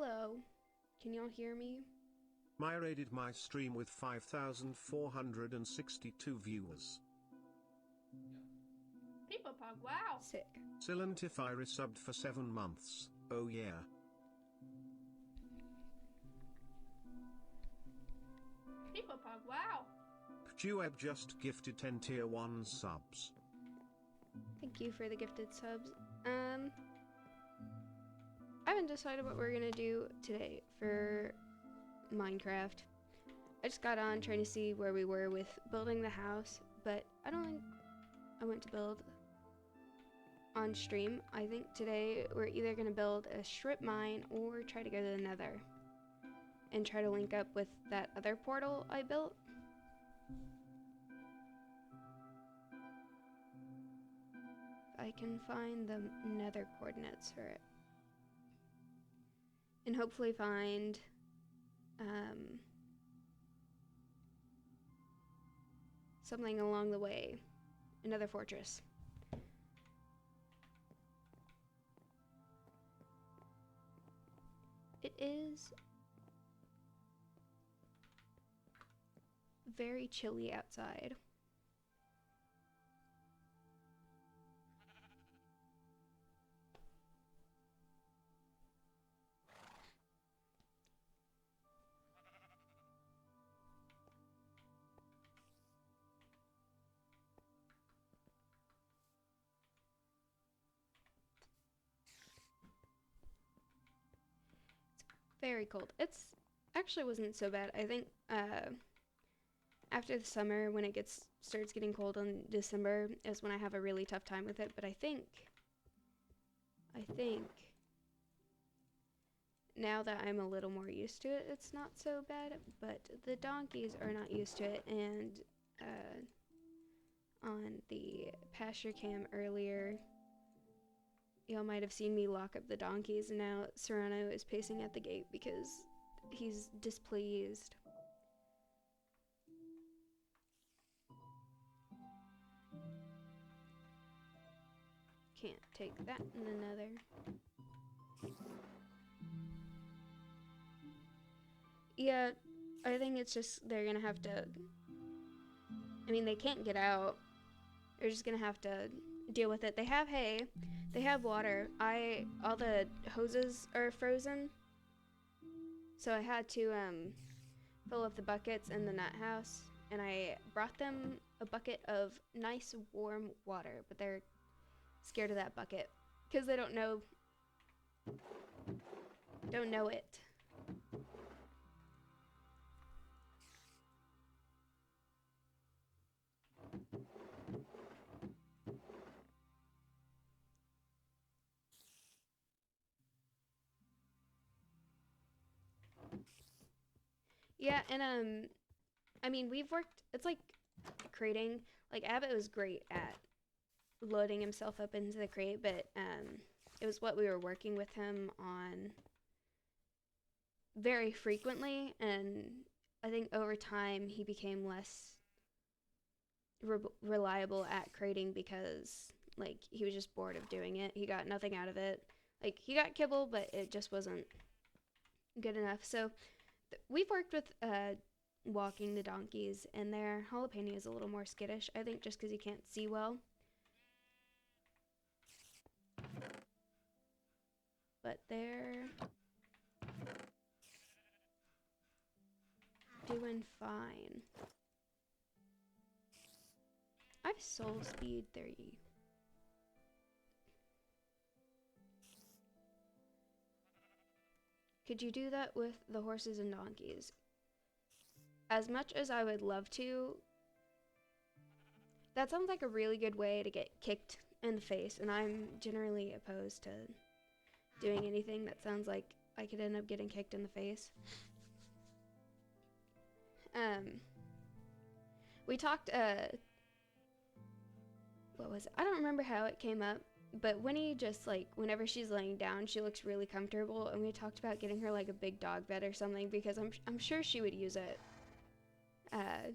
Hello. Can y'all hear me? I rated my stream with 5,462 viewers. People pog, wow. Sick. Silentify resubbed for 7 months, oh yeah. People pog, wow. Pjueb just gifted 10 tier 1 subs. Thank you for the gifted subs. I haven't decided what we're gonna do today for Minecraft. I just got on trying to see where we were with building the house, but I don't think I went to build on stream. I think today we're either gonna build a strip mine or try to go to the Nether and try to link up with that other portal I built. If I can find the Nether coordinates for it. And hopefully find something along the way. Another fortress. It is very chilly outside. Very cold. It's actually wasn't so bad. I think after the summer, when it starts getting cold in December, is when I have a really tough time with it. But I think now that I'm a little more used to it, it's not so bad. But the donkeys are not used to it, and on the pasture cam earlier, y'all might have seen me lock up the donkeys, and now Serrano is pacing at the gate because he's displeased. Can't take that in another. Yeah, I think it's just they're gonna have to... I mean, they can't get out. They're just gonna have to deal with it. They have hay. They have water. All the hoses are frozen, so I had to fill up the buckets in the nut house, and I brought them a bucket of nice warm water, but they're scared of that bucket because they don't know it. Yeah, and I mean, we've worked, it's like crating. Like, Abbott was great at loading himself up into the crate, but it was what we were working with him on very frequently, and I think over time he became less reliable at crating because, like, he was just bored of doing it. He got nothing out of it. Like, he got kibble, but it just wasn't good enough. So we've worked with walking the donkeys, and their jalapeno is a little more skittish, I think, just because he can't see well. But they're doing fine. I have soul speed 30. Could you do that with the horses and donkeys? As much as I would love to, that sounds like a really good way to get kicked in the face, and I'm generally opposed to doing anything that sounds like I could end up getting kicked in the face. We talked, what was it? I don't remember how it came up, but Winnie just, like, whenever she's laying down, she looks really comfortable, and we talked about getting her, like, a big dog bed or something, because I'm sure she would use it. I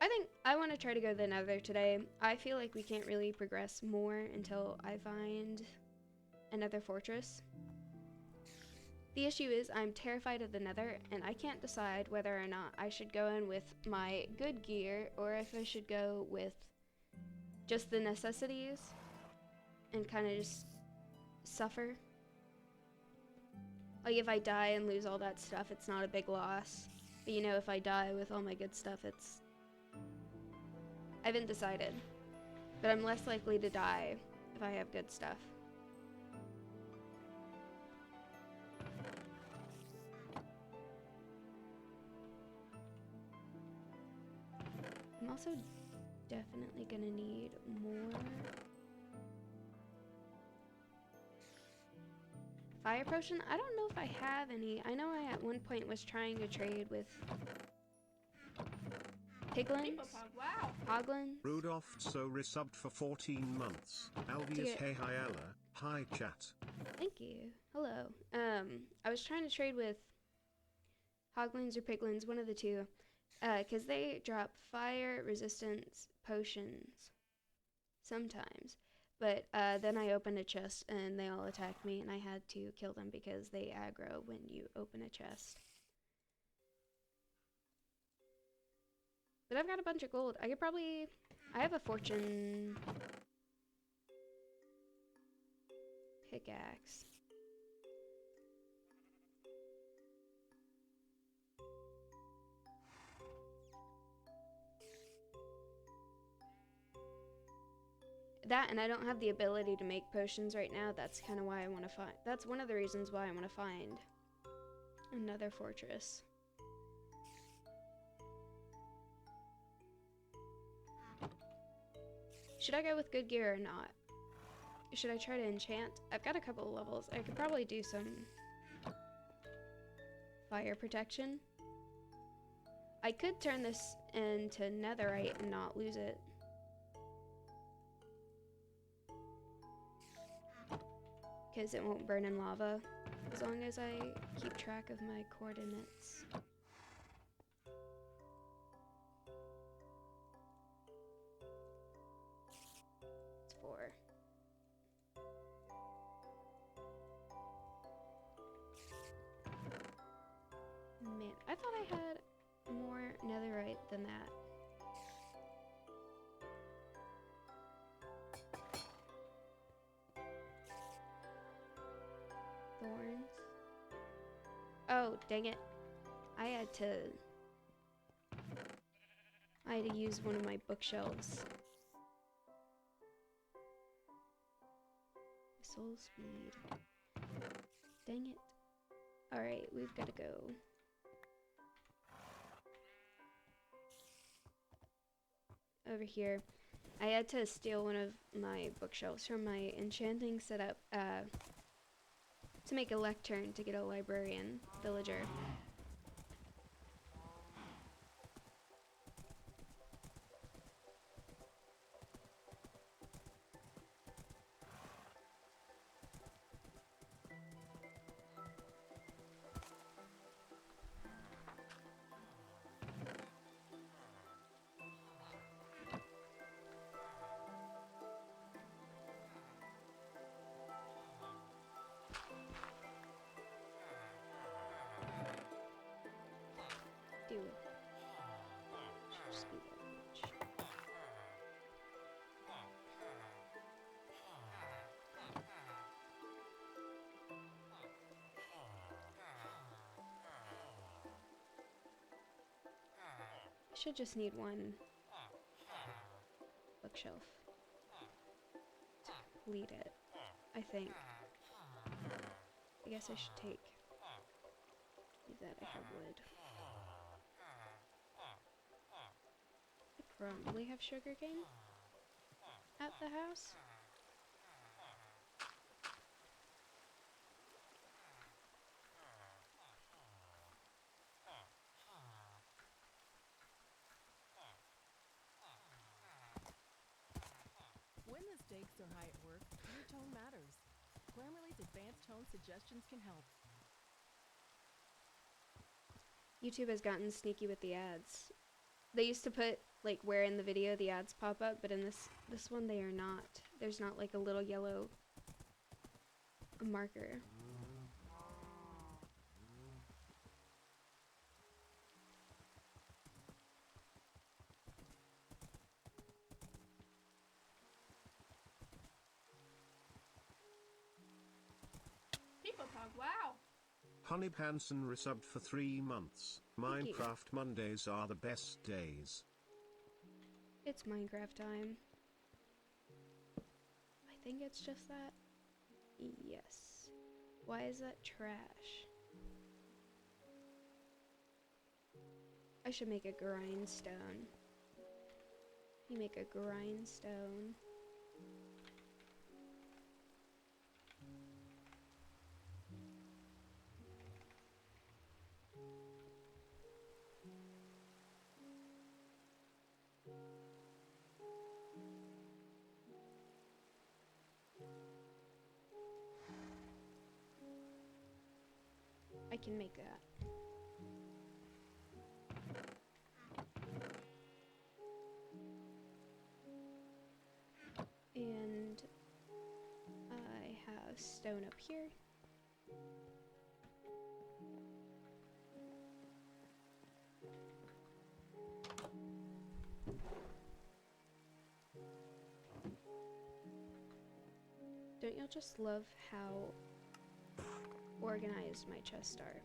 think I want to try to go to the Nether today. I feel like we can't really progress more until I find another fortress. The issue is I'm terrified of the nether, and I can't decide whether or not I should go in with my good gear or if I should go with just the necessities and kind of just suffer. Like if I die and lose all that stuff, it's not a big loss. But you know, if I die with all my good stuff, it's... I haven't decided. But I'm less likely to die if I have good stuff. I'm also definitely gonna need more fire potion. I don't know if I have any. I know I at one point was trying to trade with piglins. Wow. Hoglins. Rudolph so resubbed for 14 months. Alveus hey hi Ella. Hi chat. Thank you. Hello. I was trying to trade with hoglins or piglins, one of the two. Because they drop fire resistance potions sometimes. But then I opened a chest and they all attacked me and I had to kill them because they aggro when you open a chest. But I've got a bunch of gold. I have a fortune pickaxe. That, and I don't have the ability to make potions right now. That's kind of why I want to find... That's one of the reasons why I want to find another fortress. Should I go with good gear or not? Should I try to enchant? I've got a couple of levels. I could probably do some fire protection. I could turn this into netherite and not lose it. Because it won't burn in lava, as long as I keep track of my coordinates. It's 4. Man, I thought I had more netherite than that. Thorns. Oh, dang it. I had to use one of my bookshelves. Soul speed. Dang it. Alright, we've got to go. Over here. I had to steal one of my bookshelves from my enchanting setup, to make a lectern to get a librarian villager. Do it. Should just be that much. I should just need one bookshelf to complete it, I think. I guess I should take that. I have wood. I probably have sugarcane at the house. When the stakes are high at work, your tone matters. Grammarly's advanced tone suggestions can help. YouTube has gotten sneaky with the ads. They used to put like where in the video the ads pop up, but in this one they are not. There's not like a little yellow a marker. People Pug, wow. Honey Hansen resubbed for 3 months. Thank you. Minecraft Mondays are the best days. It's Minecraft time. I think it's just that. Yes. Why is that trash? I should make a grindstone. You make a grindstone. I can make that. And I have stone up here. Don't y'all just love how organized my chests are?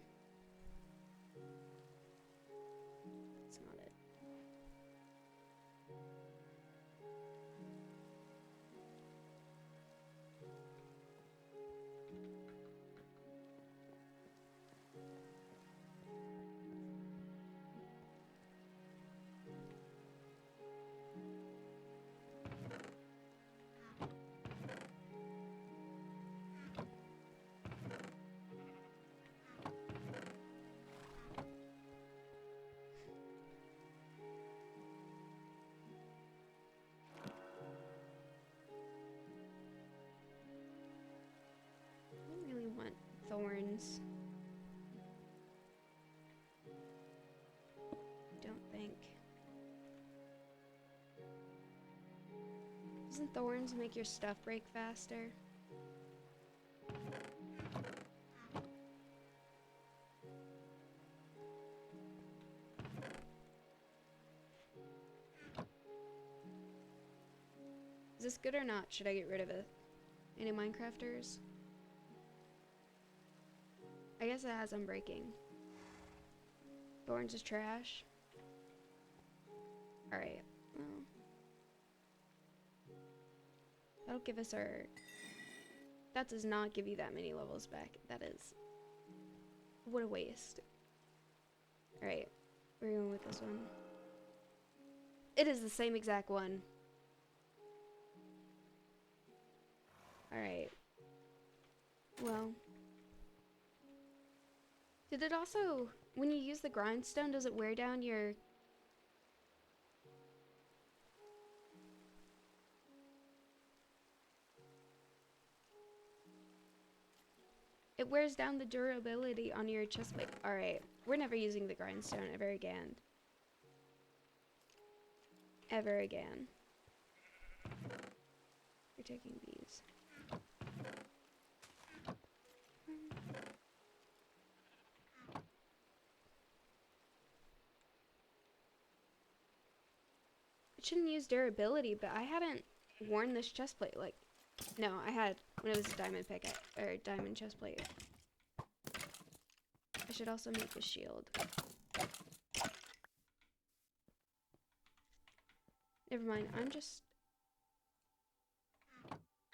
That's not it. I don't really want thorns. Don't think. Doesn't thorns make your stuff break faster? Is this good or not? Should I get rid of it? Any Minecrafters? I guess it has unbreaking. Thorns is trash. Alright, well. That'll give us our... That does not give you that many levels back. That is... What a waste. Alright, we're going with this one. It is the same exact one. Alright. Well. Did it also, when you use the grindstone, does it wear down your... It wears down the durability on your chestplate. Alright, we're never using the grindstone ever again. Ever again. You're taking these. It shouldn't use durability, but I hadn't worn this chestplate. Like, no, I had when it was a diamond pick or diamond chestplate. I should also make a shield. Never mind. I'm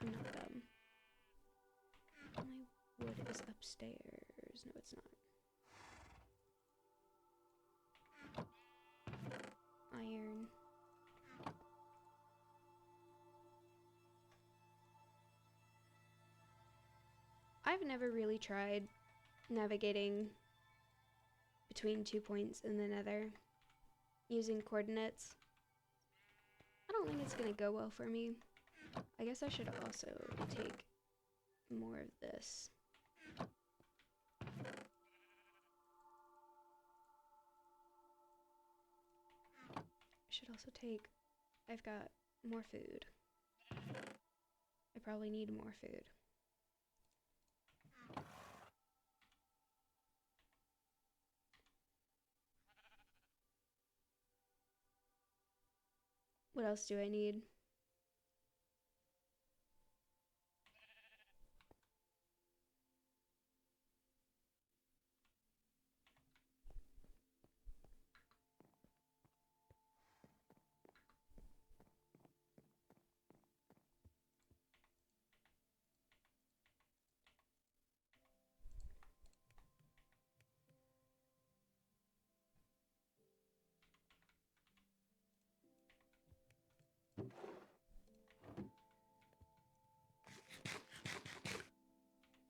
not dumb. My wood is upstairs. No, it's not. Iron. I've never really tried navigating between 2 points in the nether using coordinates. I don't think it's gonna go well for me. I guess I should also take more of this. I should also take... I've got more food. I probably need more food. What else do I need?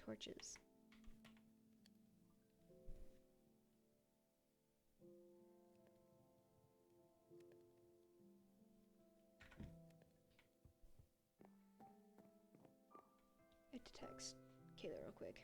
Torches. I have to text Kayla real quick.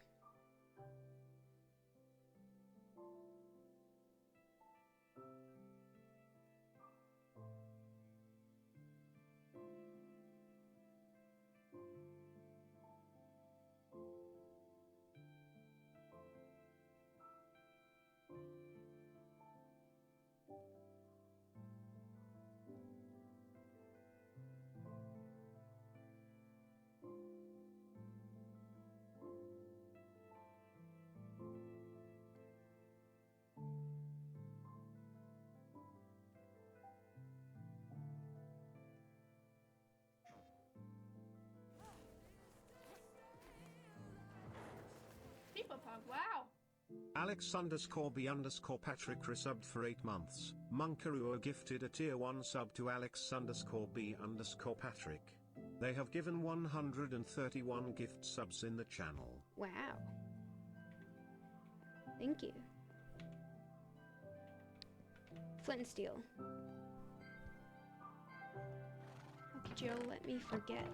People pug, wow. Alex_B_Patrick resubbed for 8 months. Monkaroo gifted a tier 1 sub to Alex_B_Patrick. They have given 131 gift subs in the channel. Wow. Thank you. Flint and steel. How could you let me forget?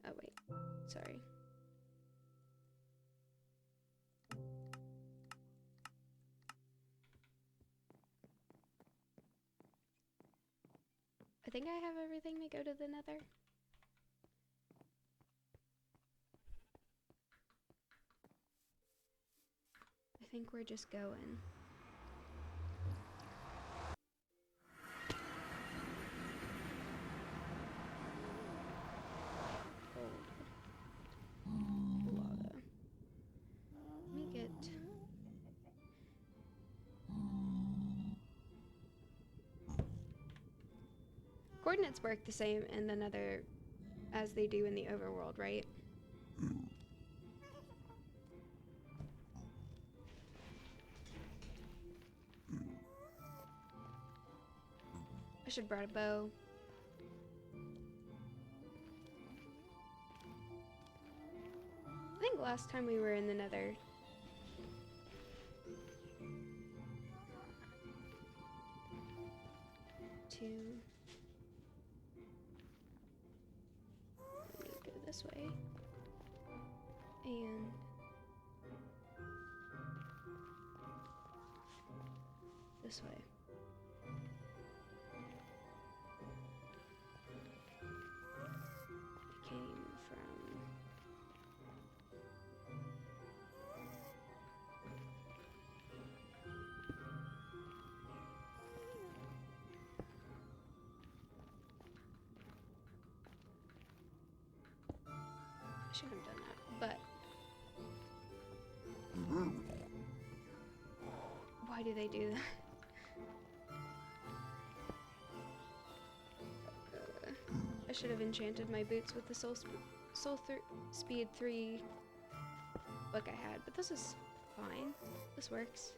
Oh wait, sorry. I think I have everything to go to the Nether. I think we're just going. Lava. Let me get... Coordinates work the same in the Nether as they do in the overworld, right? I should have brought a bow. I think last time we were in the Nether, let me go this way, and this way. I came from... I shouldn't have done that, but... Why do they do that? I should have enchanted my boots with the Speed 3 book I had, but this is fine. This works.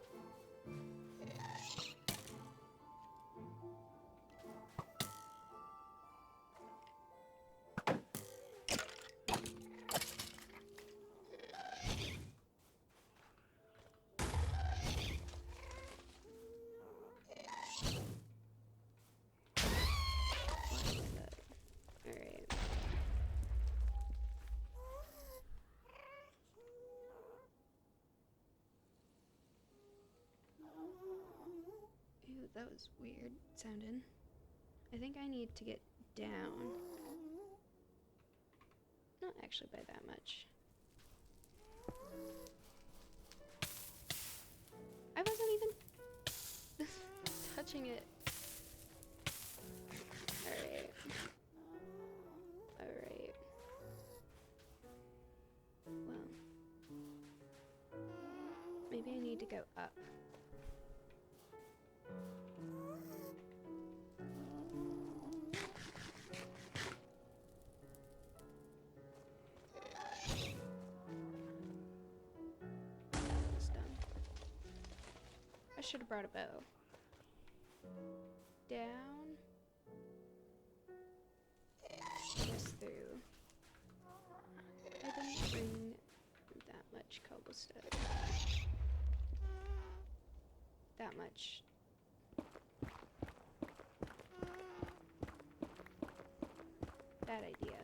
that was weird sounding. I think I need to get down. Not actually by that much. I wasn't even touching it. Alright. Alright. Well. Maybe I need to go up. It's done. I should have brought a bow. Down. Just through. I didn't bring that much cobblestone. That much. Bad idea.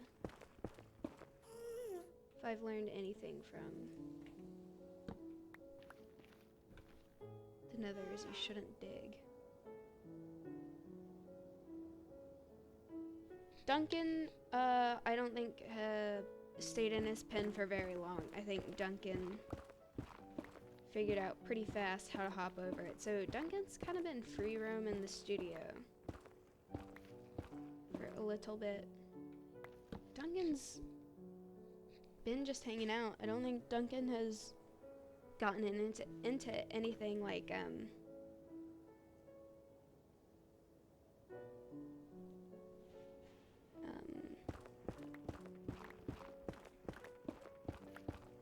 If I've learned anything from the Nether is you shouldn't dig. Duncan, I don't think stayed in his pen for very long. I think Duncan figured out pretty fast how to hop over it. So Duncan's kind of been free roam in the studio for a little bit. Duncan's been just hanging out. I don't think Duncan has gotten into anything like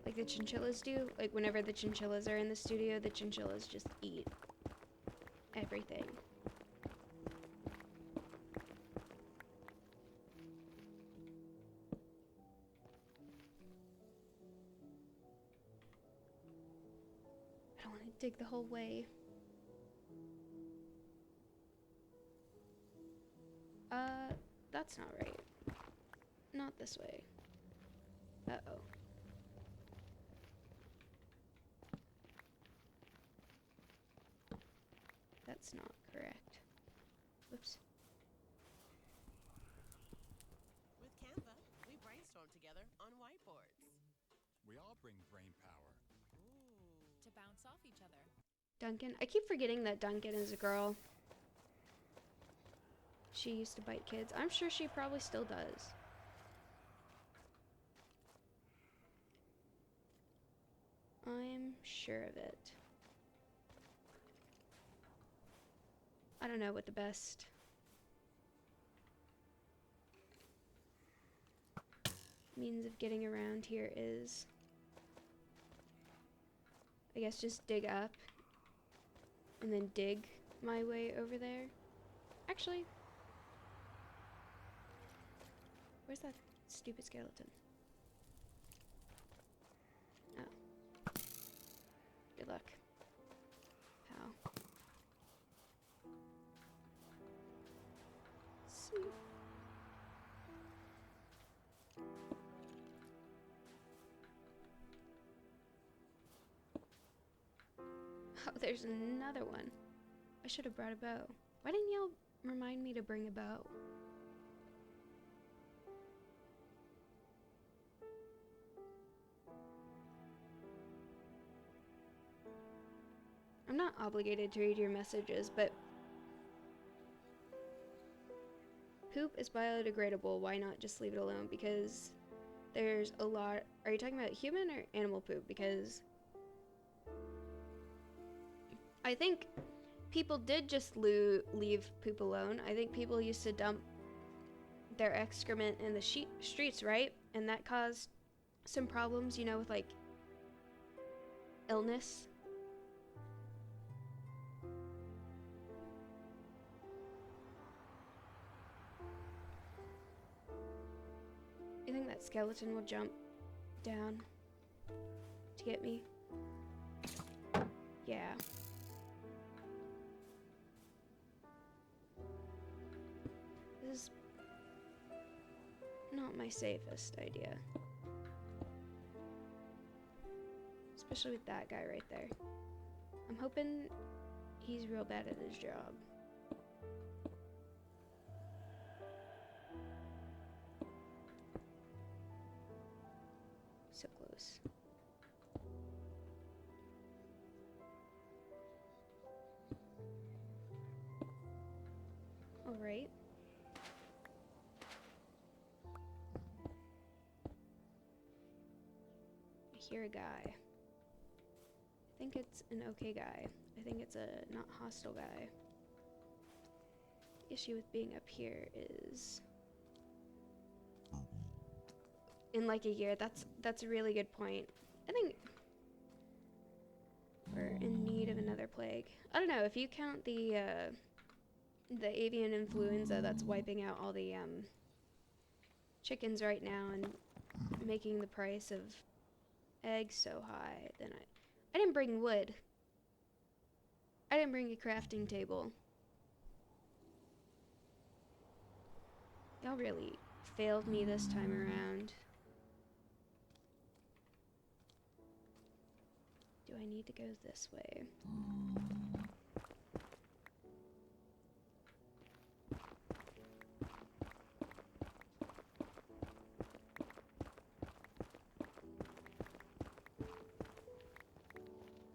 like the chinchillas do. Like whenever the chinchillas are in the studio, the chinchillas just eat everything. I don't want to dig the whole way. That's not right. Not this way. Uh-oh. That's not correct. Whoops. With Canva, we brainstorm together on whiteboards. We all bring brain power. Ooh. To bounce off each other. Duncan. I keep forgetting that Duncan is a girl. She used to bite kids. I'm sure she probably still does. I'm sure of it. I don't know what the best means of getting around here is. I guess just dig up and then dig my way over there. Actually, where's that stupid skeleton? Oh. Good luck, pal. See. Oh, there's another one. I should have brought a bow. Why didn't y'all remind me to bring a bow? I'm not obligated to read your messages, but poop is biodegradable. Why not just leave it alone? Because there's a lot. Are you talking about human or animal poop? Because I think people did just leave poop alone. I think people used to dump their excrement in the streets, right? And that caused some problems, you know, with like illness. You think that skeleton will jump down to get me? Yeah. This is not my safest idea. Especially with that guy right there. I'm hoping he's real bad at his job. close. All right. I hear a guy. I think it's an okay guy. I think it's a not hostile guy. The issue with being up here is in like a year. That's a really good point. I think we're in need of another plague. I don't know if you count the avian influenza that's wiping out all the chickens right now and making the price of eggs so high. Then I didn't bring wood. I didn't bring a crafting table. Y'all really failed me this time around. Do I need to go this way?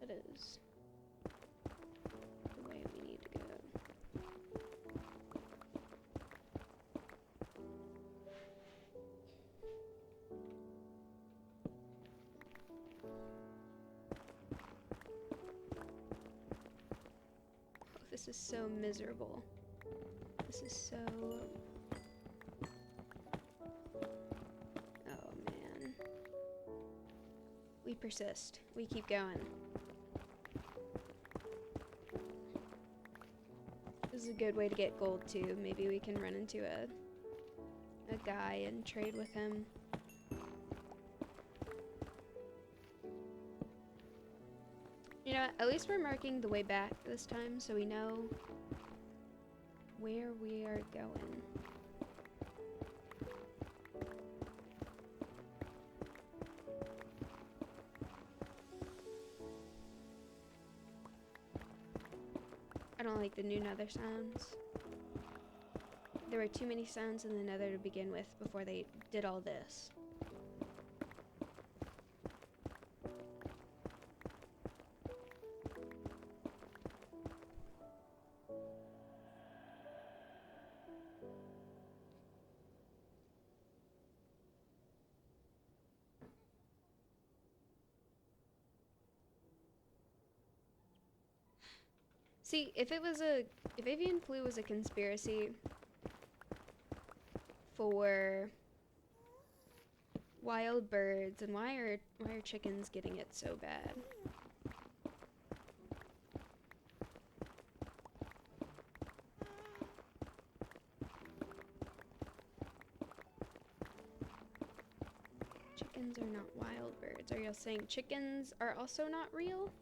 That is the way we need to go. This is so miserable. This is so... Oh, man. We persist. We keep going. This is a good way to get gold, too. Maybe we can run into a guy and trade with him. You know, at least we're marking the way back this time, so we know where we are going. I don't like the new nether sounds. There were too many sounds in the nether to begin with before they did all this. See, if avian flu was a conspiracy for wild birds, and why are chickens getting it so bad? Chickens are not wild birds. Are y'all saying chickens are also not real?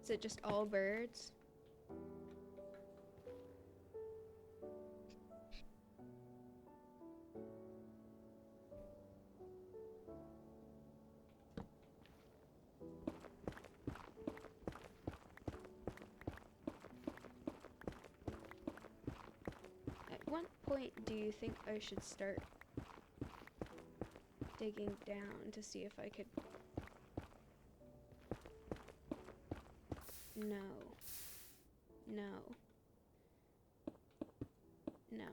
Is it just all birds? At what point do you think I should start digging down to see if I could... No. No. No.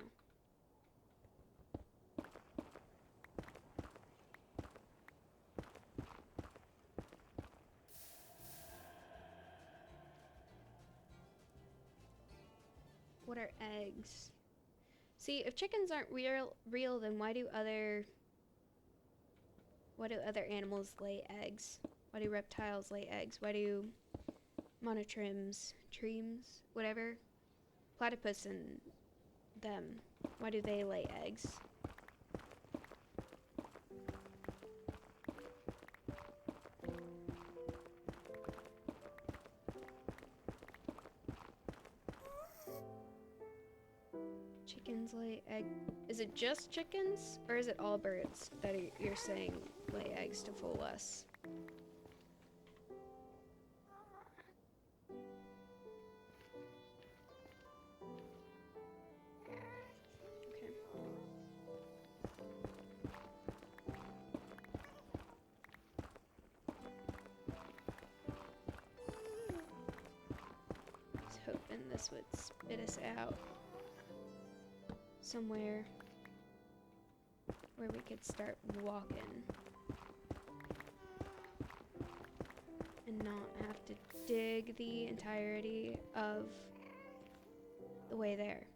What are eggs? See, if chickens aren't real, then why do other animals lay eggs? Why do reptiles lay eggs? Why do monotremes, whatever, platypus and them, why do they lay eggs? Chickens lay egg. Is it just chickens, or is it all birds that you're saying lay eggs to fool us? then this would spit us out somewhere where we could start walking and not have to dig the entirety of the way there.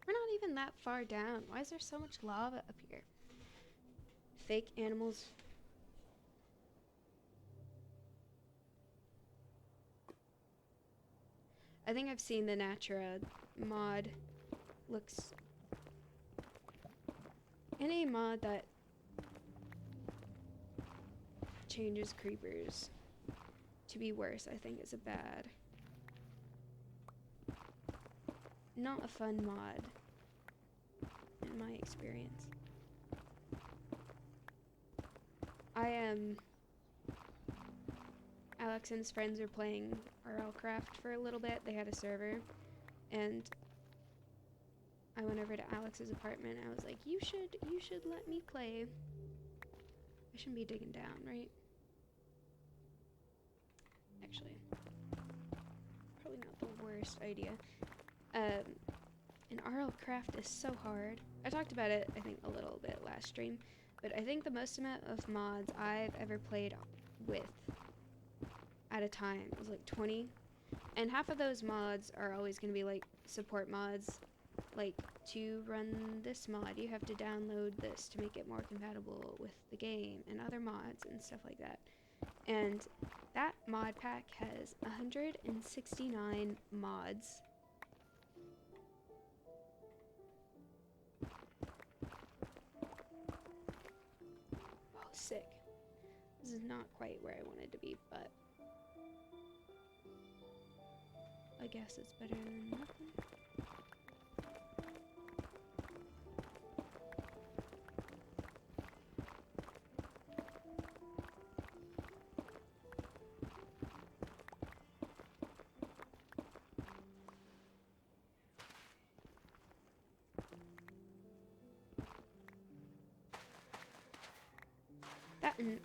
We're not even that far down. Why is there so much lava up here? Fake animals. I think I've seen the Natura mod. Looks... Any mod that changes creepers to be worse, I think is a bad. Not a fun mod, in my experience. Alex and his friends were playing RL Craft for a little bit. They had a server, and I went over to Alex's apartment. I was like, you should let me play. I shouldn't be digging down, right? Actually, probably not the worst idea. And RL Craft is so hard. I talked about it, I think, a little bit last stream, but I think the most amount of mods I've ever played with at a time was like 20. And half of those mods are always going to be like support mods. Like, to run this mod, you have to download this to make it more compatible with the game and other mods and stuff like that. And that mod pack has 169 mods. Oh, sick. This is not quite where I wanted to be, but I guess it's better than nothing. That and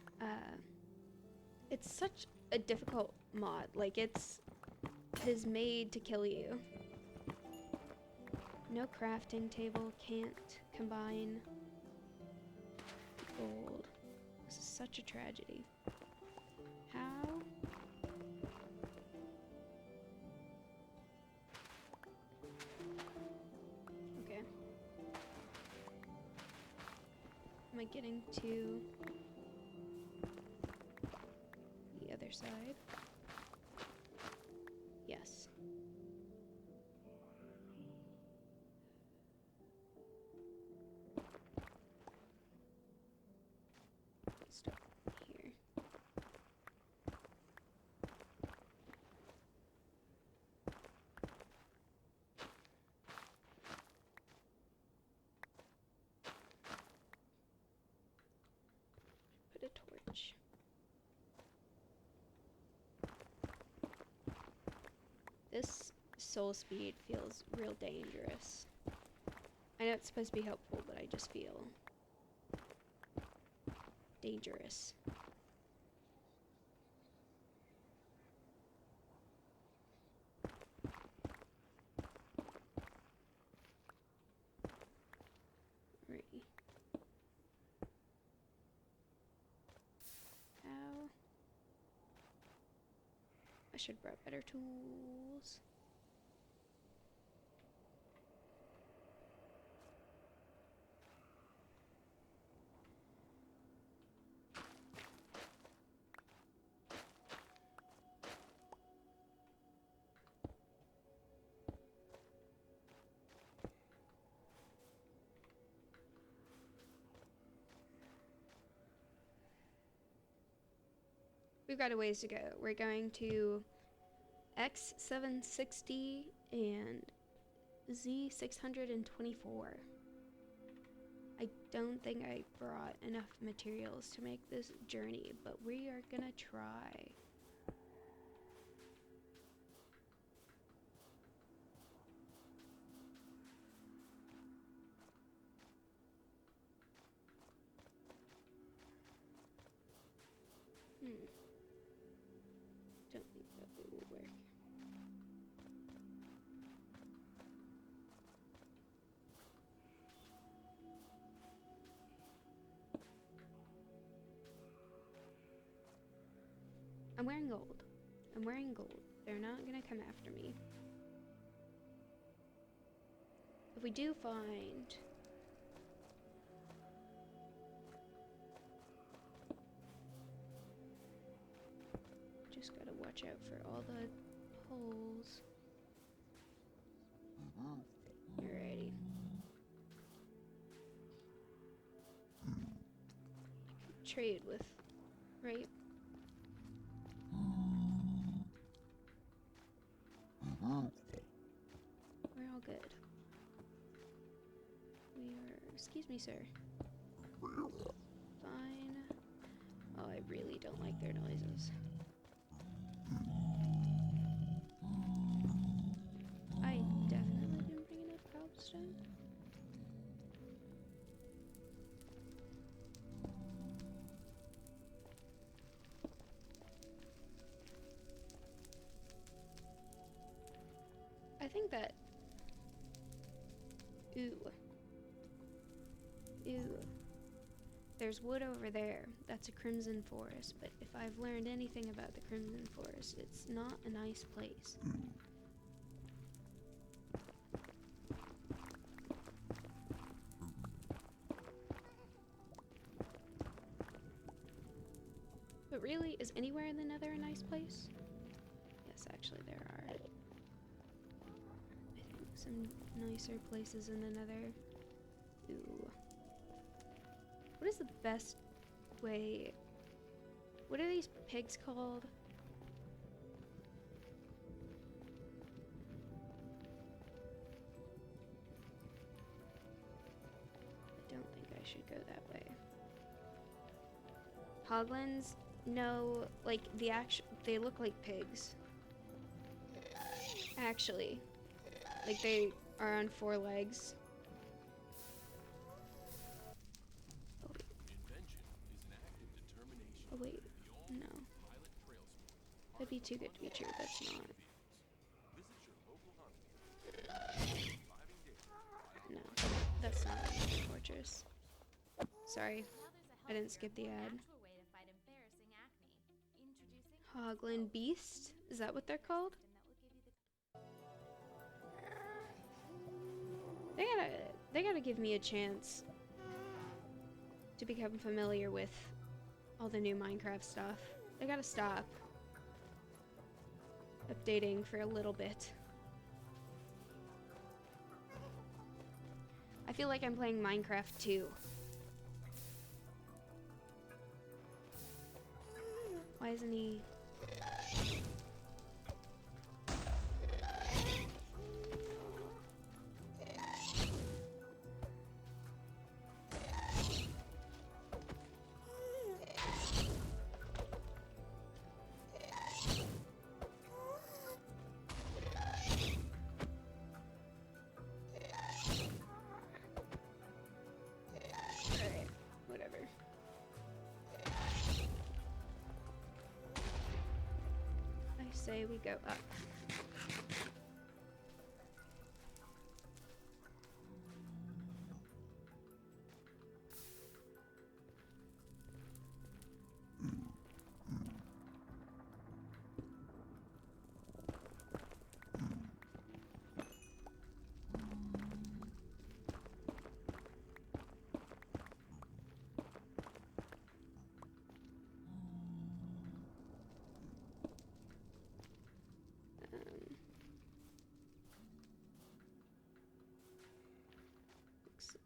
it's such a difficult mod. Like, it is made to kill you. No crafting table, can't combine gold. This is such a tragedy. How? Okay. Am I getting to the other side? Yes. Stop here. Put a torch. This soul speed feels real dangerous. I know it's supposed to be helpful, but I just feel dangerous. Alrighty. Ow. I should have brought better tools. We've got a ways to go. We're going to X760 and Z624. I don't think I brought enough materials to make this journey, but we are gonna try. Don't think that will work. I'm wearing gold. I'm wearing gold. They're not gonna come after me. If we do find... Just gotta watch out for all the holes. Alrighty. I can trade with... right? We're all good. We are... Excuse me, sir. Fine. Oh, I really don't like their noises. I definitely didn't bring enough cobblestone. I think that... Ooh. Ooh. There's wood over there. That's a crimson forest, but if I've learned anything about the crimson forest, it's not a nice place. But really, is anywhere in the Nether a nice place? Yes, actually there are. I think some nicer places in the Nether. Ooh. What is the best way? What are these pigs called? I don't think I should go that way. Hoglins? No, like they look like pigs. Actually. Like they are on 4 legs. Oh wait, no. That'd be too good to be true, that's not. No, that's not a fortress. Sorry, I didn't skip the ad. Hoglin Beast? Is that what they're called? They gotta give me a chance to become familiar with all the new Minecraft stuff. They gotta stop updating for a little bit. I feel like I'm playing Minecraft 2. Why isn't he... Say we go up.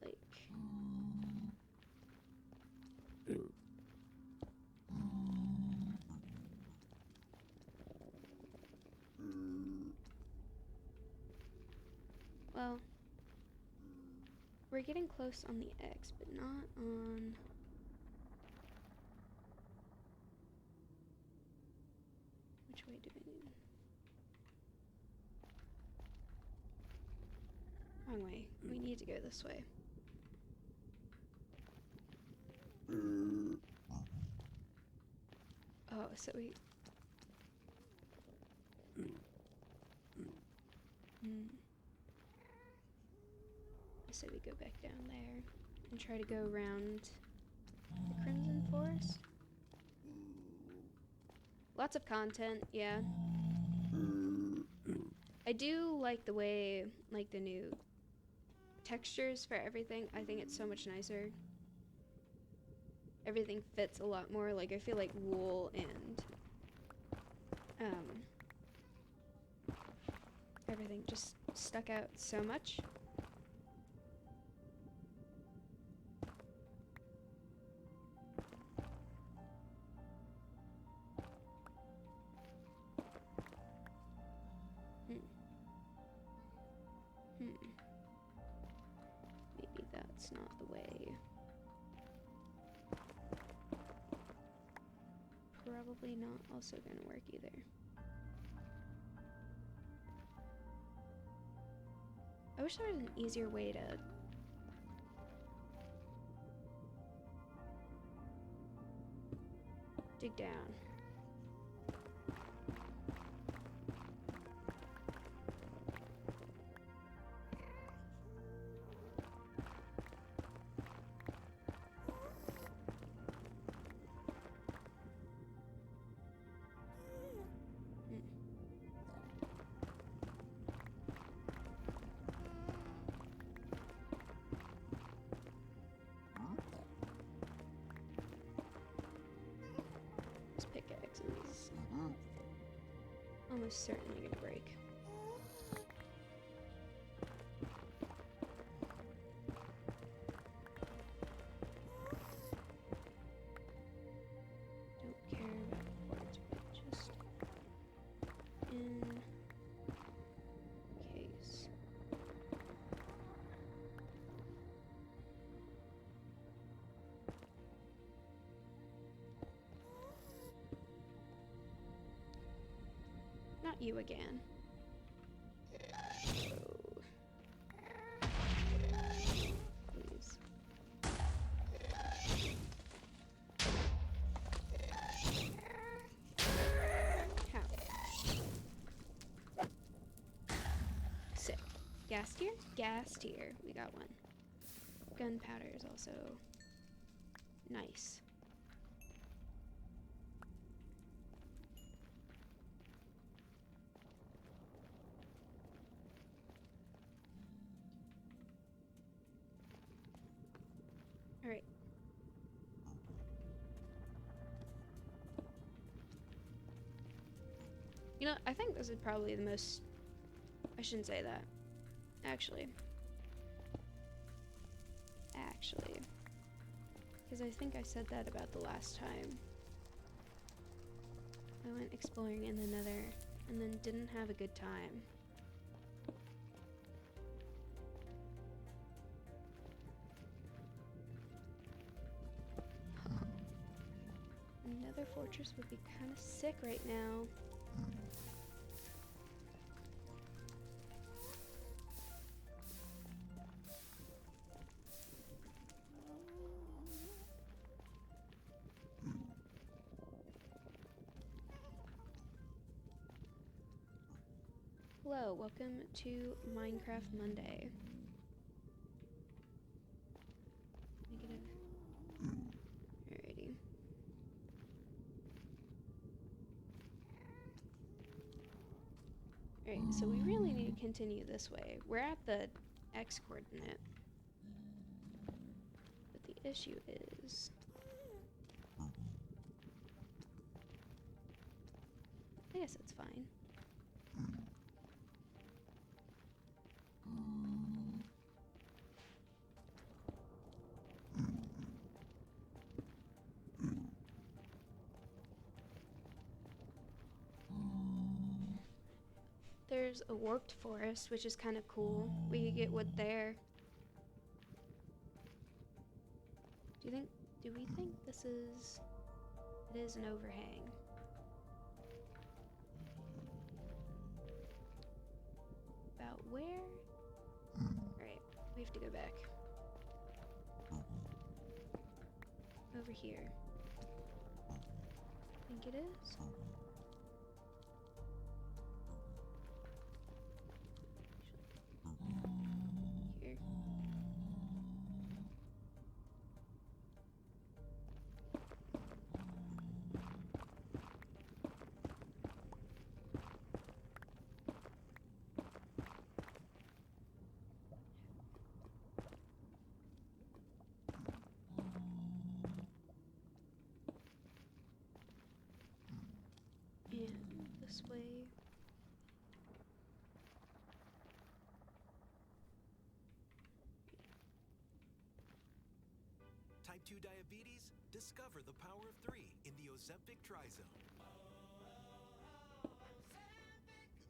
Like well, we're getting close on the X, but not on which way do we need? Wrong way. We need to go this way. Oh, so we... go back down there and try to go around the Crimson Forest. Lots of content, yeah. I do like the way, like, the new textures for everything. I think it's so much nicer. Everything fits a lot more. Like, I feel like wool and everything just stuck out so much. Maybe that's not the way. Probably not also gonna work either. I wish there was an easier way to dig down. Almost certainly gonna break. Don't care about cords, but just in case. Not you again. Please. How? Sick. Gas tier? Gas tier. We got one. Gunpowder is also nice. Alright. You know, I think this is probably the most... I shouldn't say that. Actually. Because I think I said that about the last time. I went exploring in the Nether and then didn't have a good time. Another fortress would be kind of sick right now. Hello, welcome to Minecraft Monday. Negative. Alrighty. Alright, so we really need to continue this way. We're at the X coordinate. But the issue is... I guess it's fine. There's a warped forest, which is kind of cool. We could get wood there. Do we think this is... It is an overhang. About where? Alright, we have to go back. Over here. I think it is. Here. this way. Type 2 diabetes? Discover the power of 3 in the Ozempic Trizone. In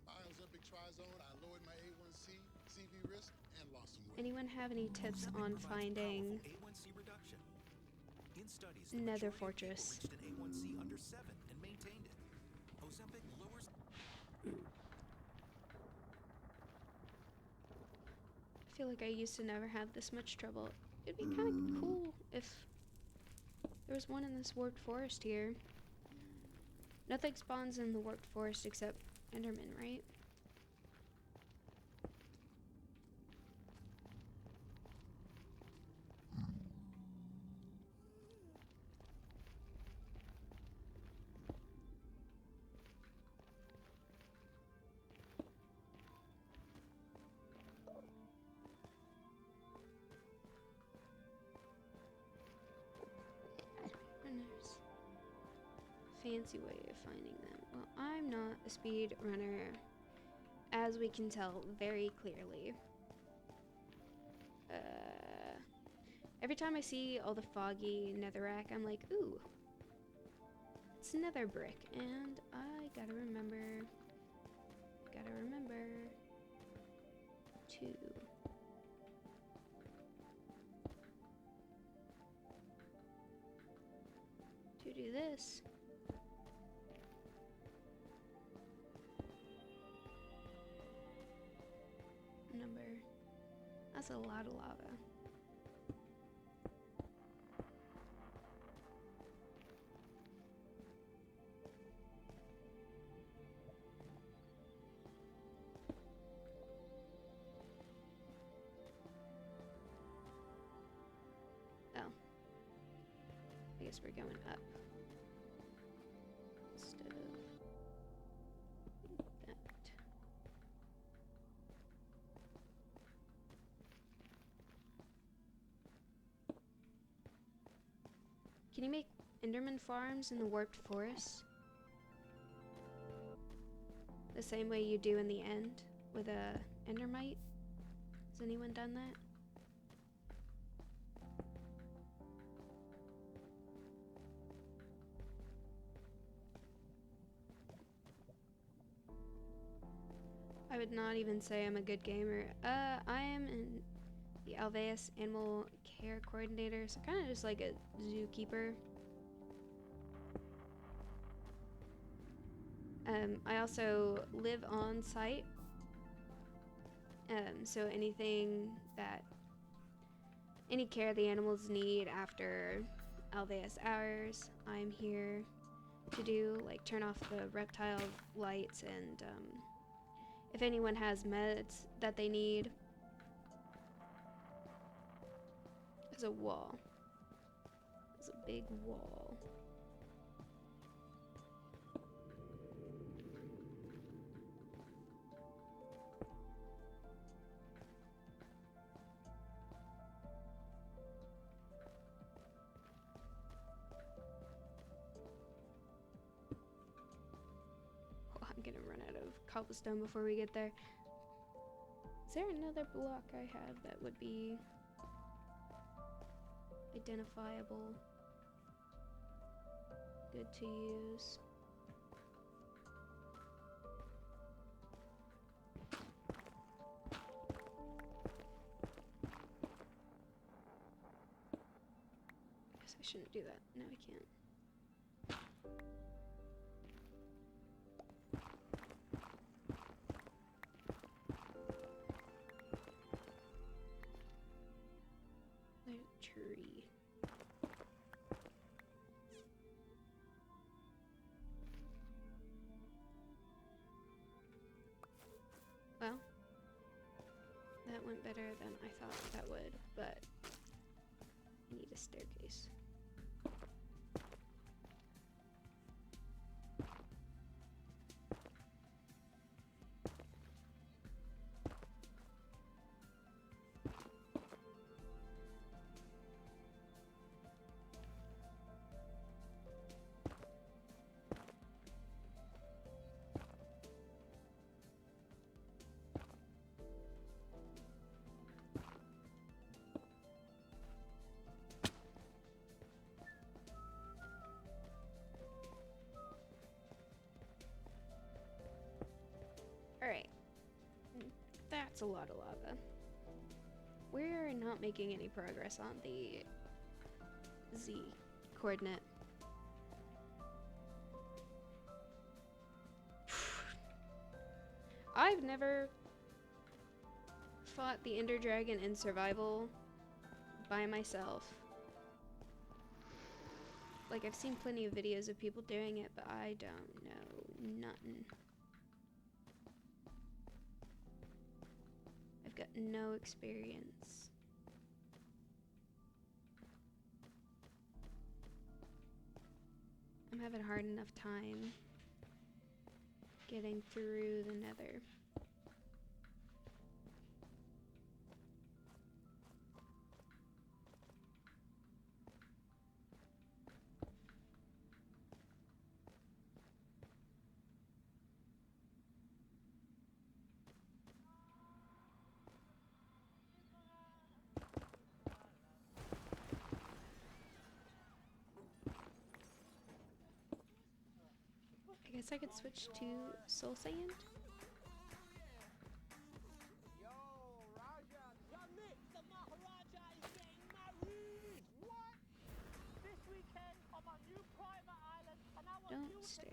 my Ozempic Trizone, I lowered my A1C, CV risk, and lost some weight. Anyone have any tips Ozempic on provides finding powerful A1C reduction. In studies, the Nether majority of people Fortress? reached an A1C under 7 and maintained it. Ozempic lowers. I feel like I used to never have this much trouble. It'd be kind of cool if there was one in this warped forest here. Nothing spawns in the warped forest except Enderman, right? Runners. Fancy way of finding them. Well, I'm not a speed runner, as we can tell very clearly. Every time I see all the foggy netherrack, I'm like, ooh, it's nether brick, and I gotta remember to do this. That's a lot of lava. Oh. I guess we're going up. Instead of that. Can you make Enderman farms in the warped forest? The same way you do in the end with a Endermite? Has anyone done that? I would not even say I'm a good gamer. I am in the Alveus Animal Care Coordinator, so kind of just like a zookeeper. I also live on site, so any care the animals need after Alveus hours, I'm here to do, like turn off the reptile lights and if anyone has meds that they need. There's a wall. There's a big wall. Oh, I'm gonna run out of cobblestone before we get there. Is there another block I have that would be identifiable, good to use? Guess I shouldn't do that. No, I can't. There's a tree. Well, that went better than I thought that would, but I need a staircase. a lot of lava. We're not making any progress on the Z coordinate. I've never fought the Ender Dragon in survival by myself. Like, I've seen plenty of videos of people doing it, but I don't know nothing. I've got no experience. I'm having a hard enough time getting through the Nether. I guess I could switch to Soul Sand. Don't stare.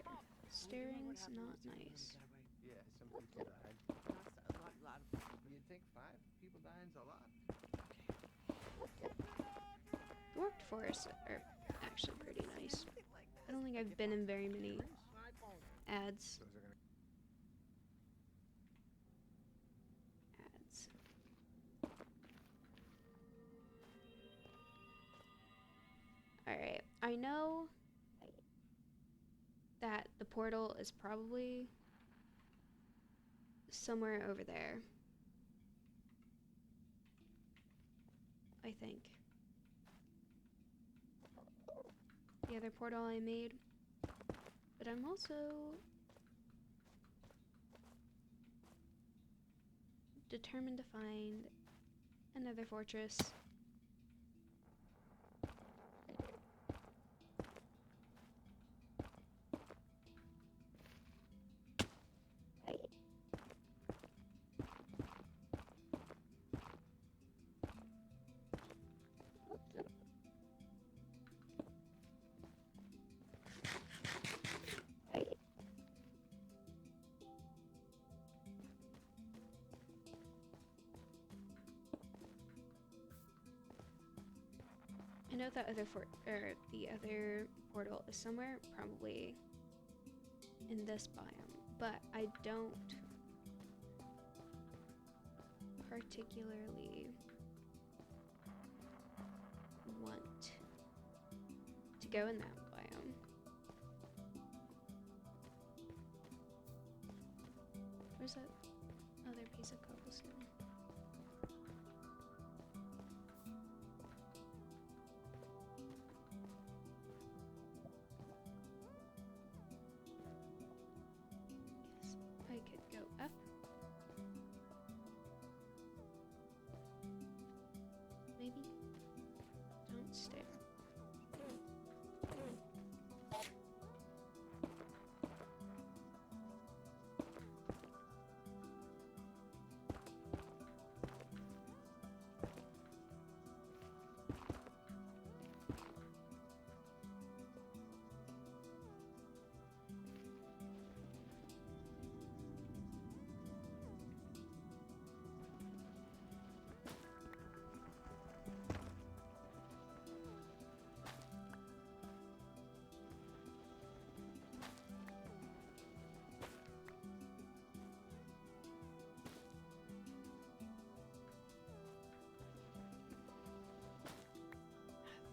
Staring's not nice. Yeah, some people died. That's a lot of people. You think 5 people dying is a lot? The warped forests are actually pretty nice. I don't think I've been in very many ads. Ads. Alright, I know that the portal is probably somewhere over there. I think. The other portal I made. But I'm also determined to find another fortress. I know that the other portal is somewhere, probably in this biome, but I don't particularly want to go in that biome. Where's that other piece of cobblestone? I could go up. Maybe. Don't stare.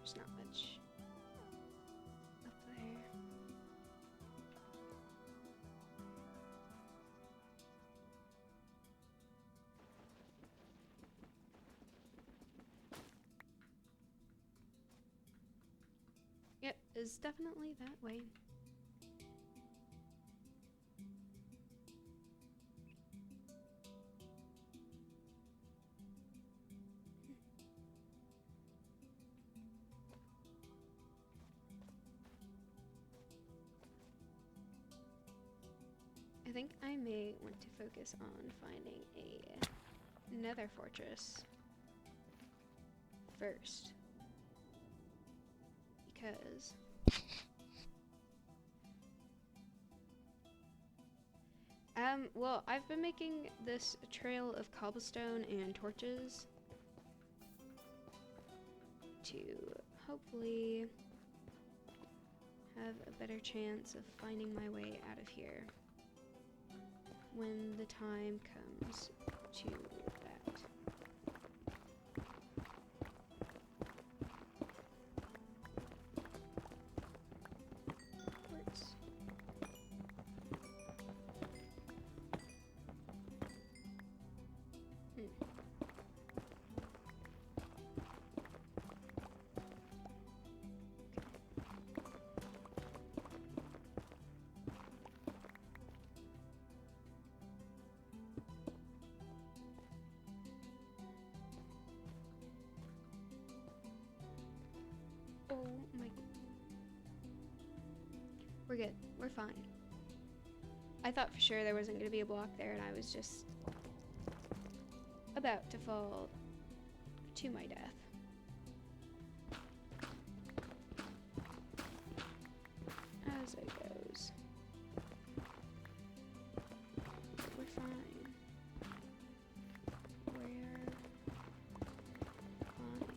There's not much up there. Yep, it's definitely that way. I think I may want to focus on finding a nether fortress first. Because well, I've been making this trail of cobblestone and torches to hopefully have a better chance of finding my way out of here when the time comes to that. Quartz. Oh my. We're good. We're fine. I thought for sure there wasn't going to be a block there, and I was just about to fall to my death. As it goes. We're fine. We're fine.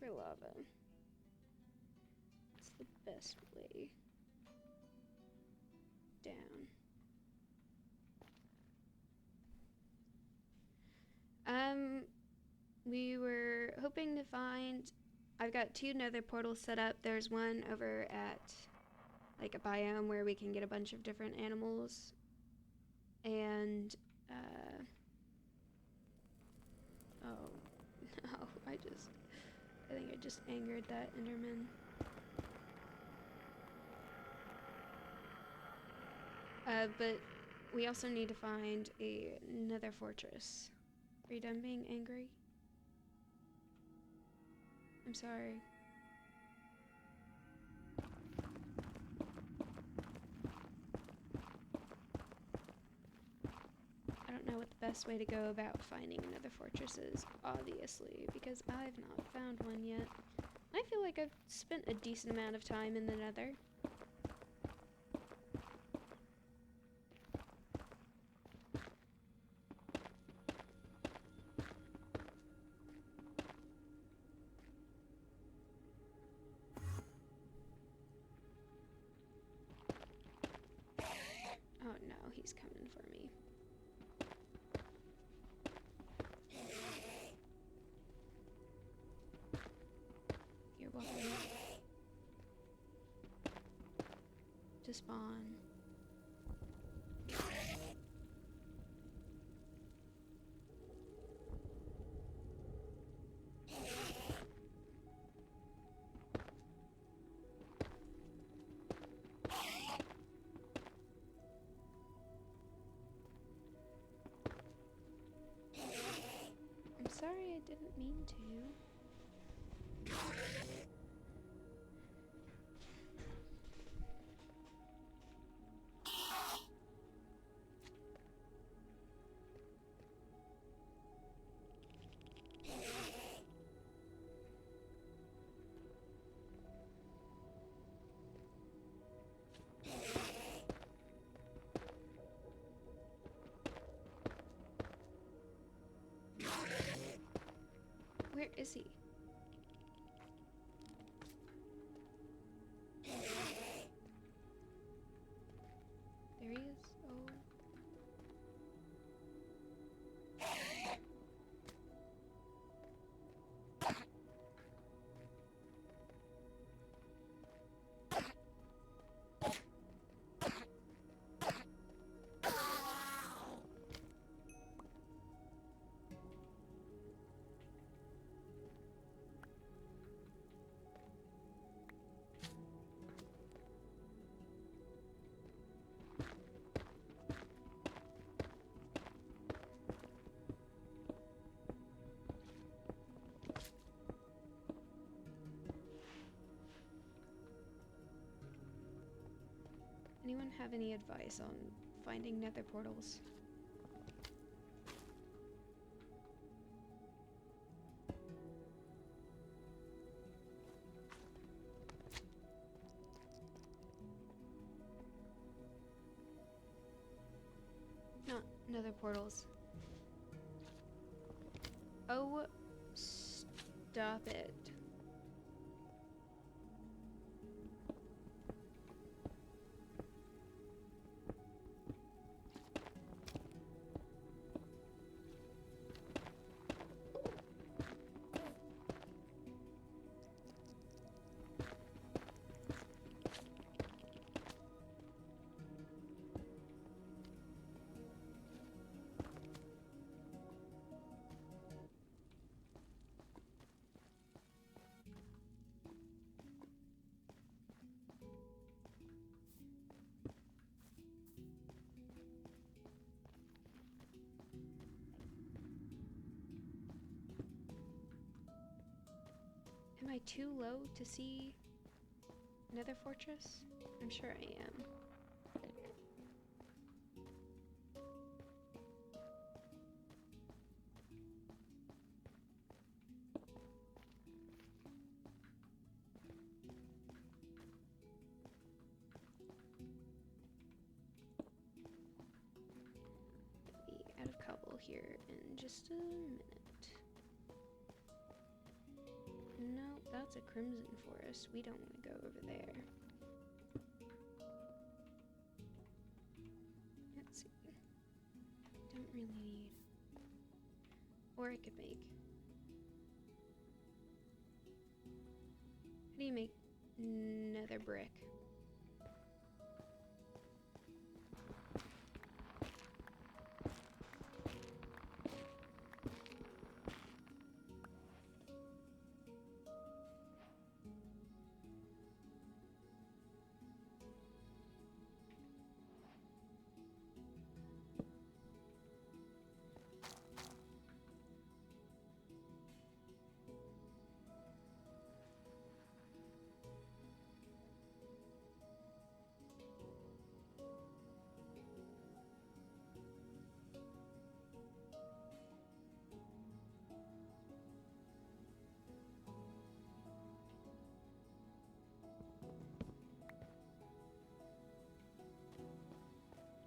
Over lava. It's the best way down. We were hoping to find, I've got 2 nether portals set up. There's one over at like a biome where we can get a bunch of different animals, and oh no, I think I just angered that Enderman. But we also need to find a nether fortress. Are you done being angry? I'm sorry. I don't know what the best way to go about finding another fortress is, obviously, because I've not found one yet. I feel like I've spent a decent amount of time in the nether. Oh no, he's coming for me. You're welcome to spawn. I'm sorry, I didn't mean to. Where is he? There he is. Oh. Anyone have any advice on finding nether portals? Not nether portals. Oh, stop it. Am I too low to see Nether Fortress? I'm sure I am. We add a couple here in just a minute. No, that's a Crimson Forest. We don't want to go over there. Let's see. Don't really need. Or I could make. How do you make nether brick?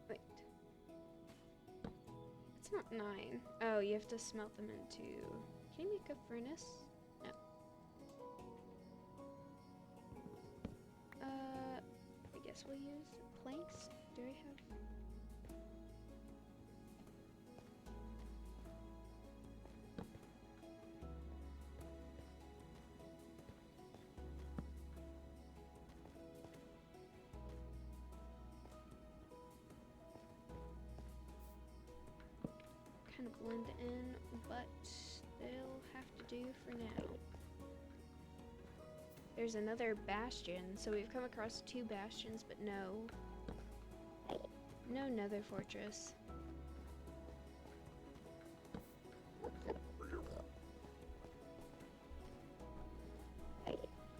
Wait. It's not 9. Oh, you have to smelt them into... Can you make a furnace? No. I guess we'll use planks. Do I have... kind of blend in, but they'll have to do for now. There's another bastion, so we've come across 2 bastions, but no nether fortress.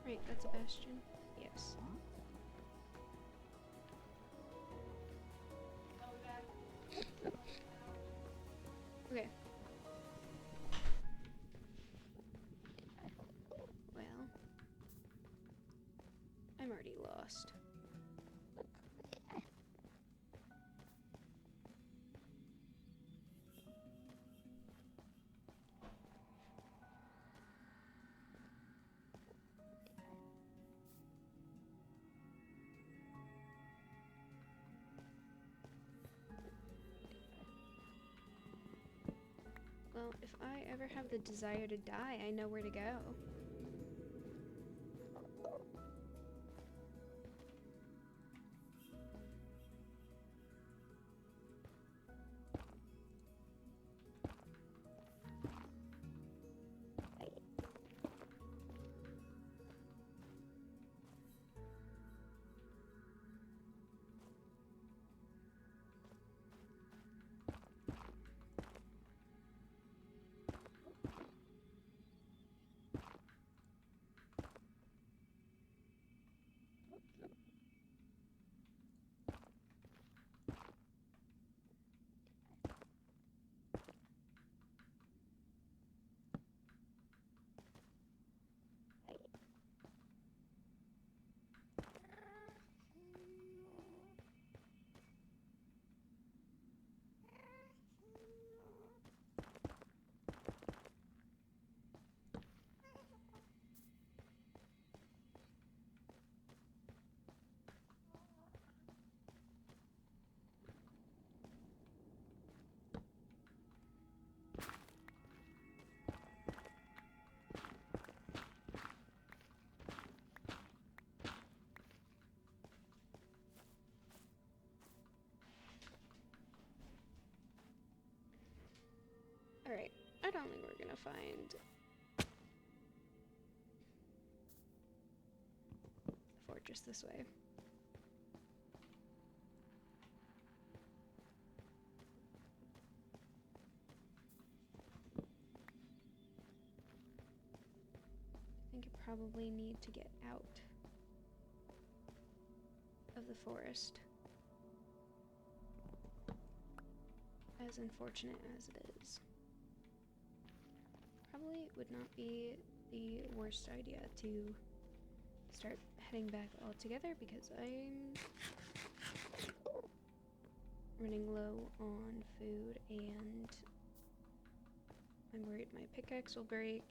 Right, that's a bastion. Yes. Okay. Well, I'm already lost. Well, if I ever have the desire to die, I know where to go. Alright, I don't think we're gonna find the fortress this way. I think you probably need to get out of the forest. As unfortunate as it is. Probably would not be the worst idea to start heading back altogether because I'm running low on food and I'm worried my pickaxe will break.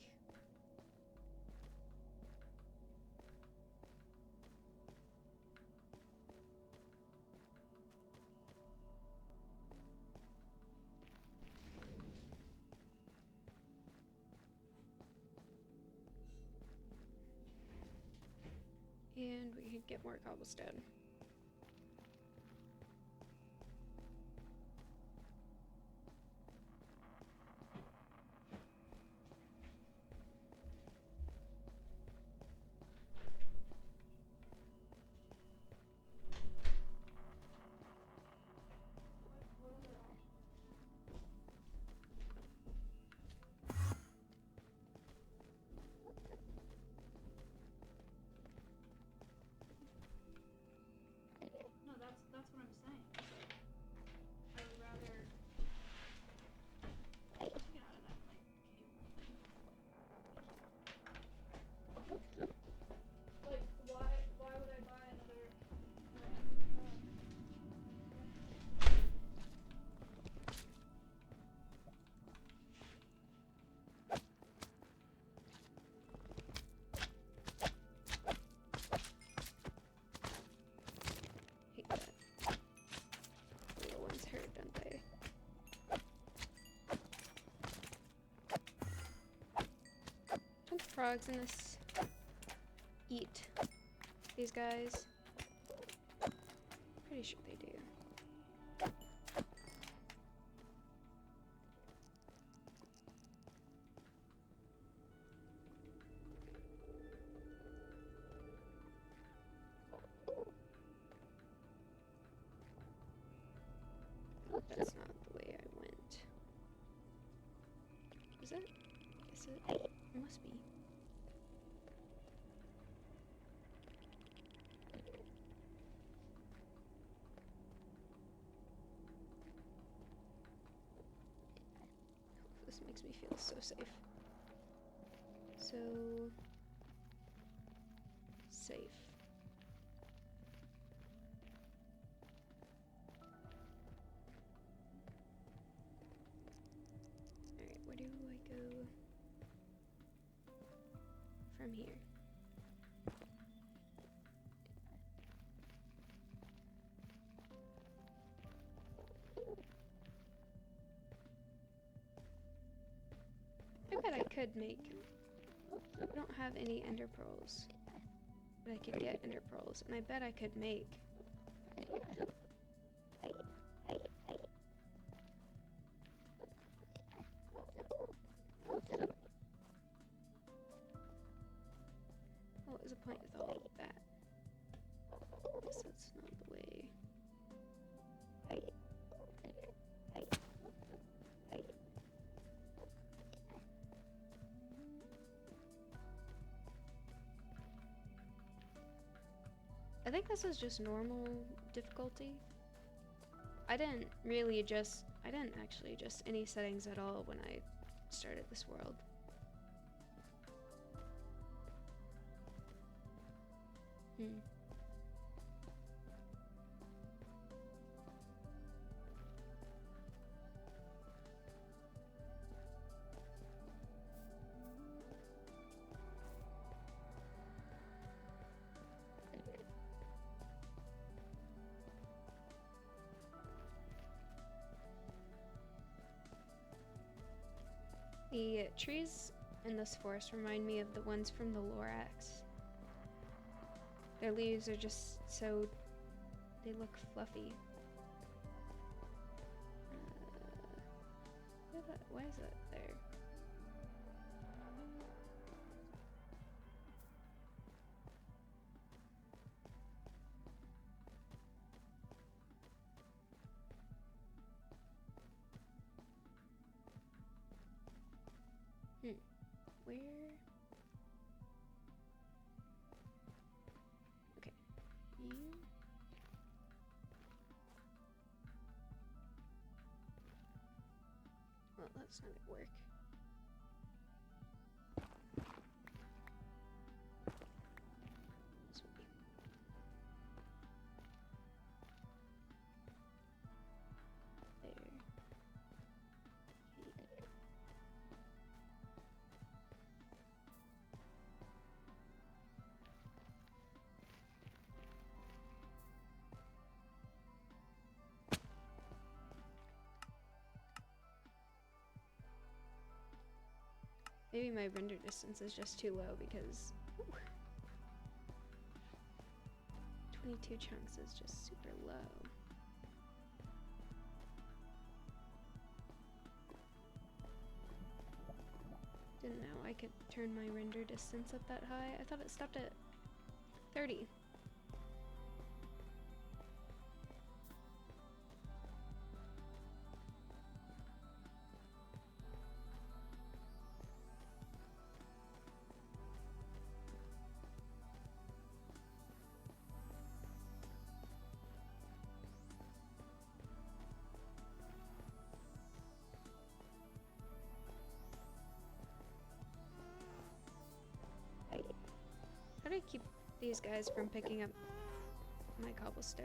And we could get more cobblestone. No, that's what I'm saying. I would rather take it out of that like cable thing. Like why would I buy another Hate that. Little ones hurt, don't they? Don't the frogs in this eat these guys? Pretty sure they do. That's not the way I went. Is it? Guess it must be. This makes me feel so safe. So safe. Alright, where do I go from here? I bet I could make. I don't have any ender pearls, but I could get ender pearls, and I bet I could make. What was the point with all of that? I guess that's not the way. I think this is just normal difficulty. I didn't actually adjust any settings at all when I started this world. The trees in this forest remind me of the ones from the Lorax. Their leaves are just so... they look fluffy. Yep. that? Why is that there? Where? Okay. You. Well, that's not gonna work. This way. There. Okay. Maybe my render distance is just too low because 22 chunks is just super low. Didn't know I could turn my render distance up that high. I thought it stopped at 30. How do I keep these guys from picking up my cobblestone?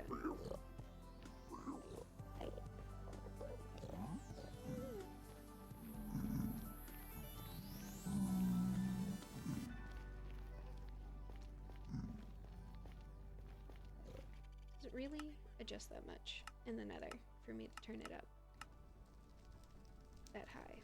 Does it really adjust that much in the nether for me to turn it up that high?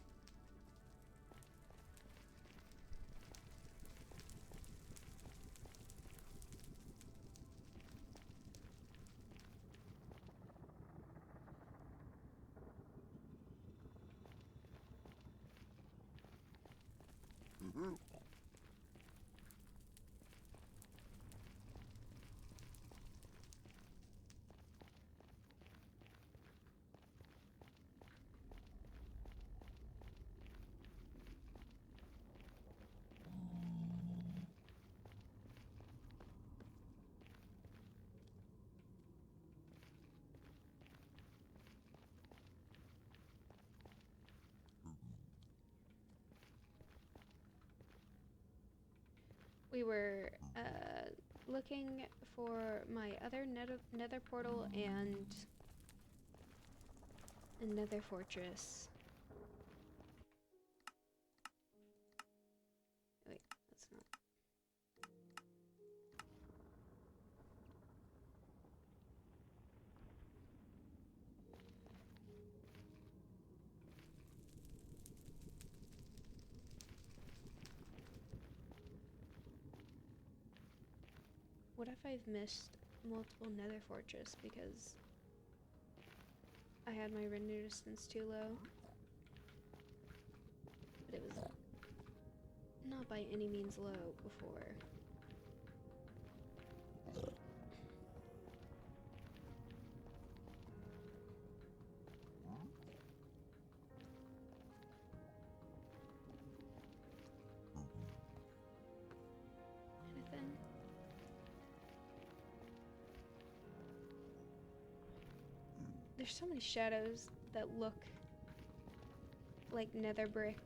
We were looking for my other nether portal and a nether fortress. Wait, that's not. What if I've missed multiple nether fortress because I had my render distance too low? But it was not by any means low before. Anything? There's so many shadows that look like nether brick.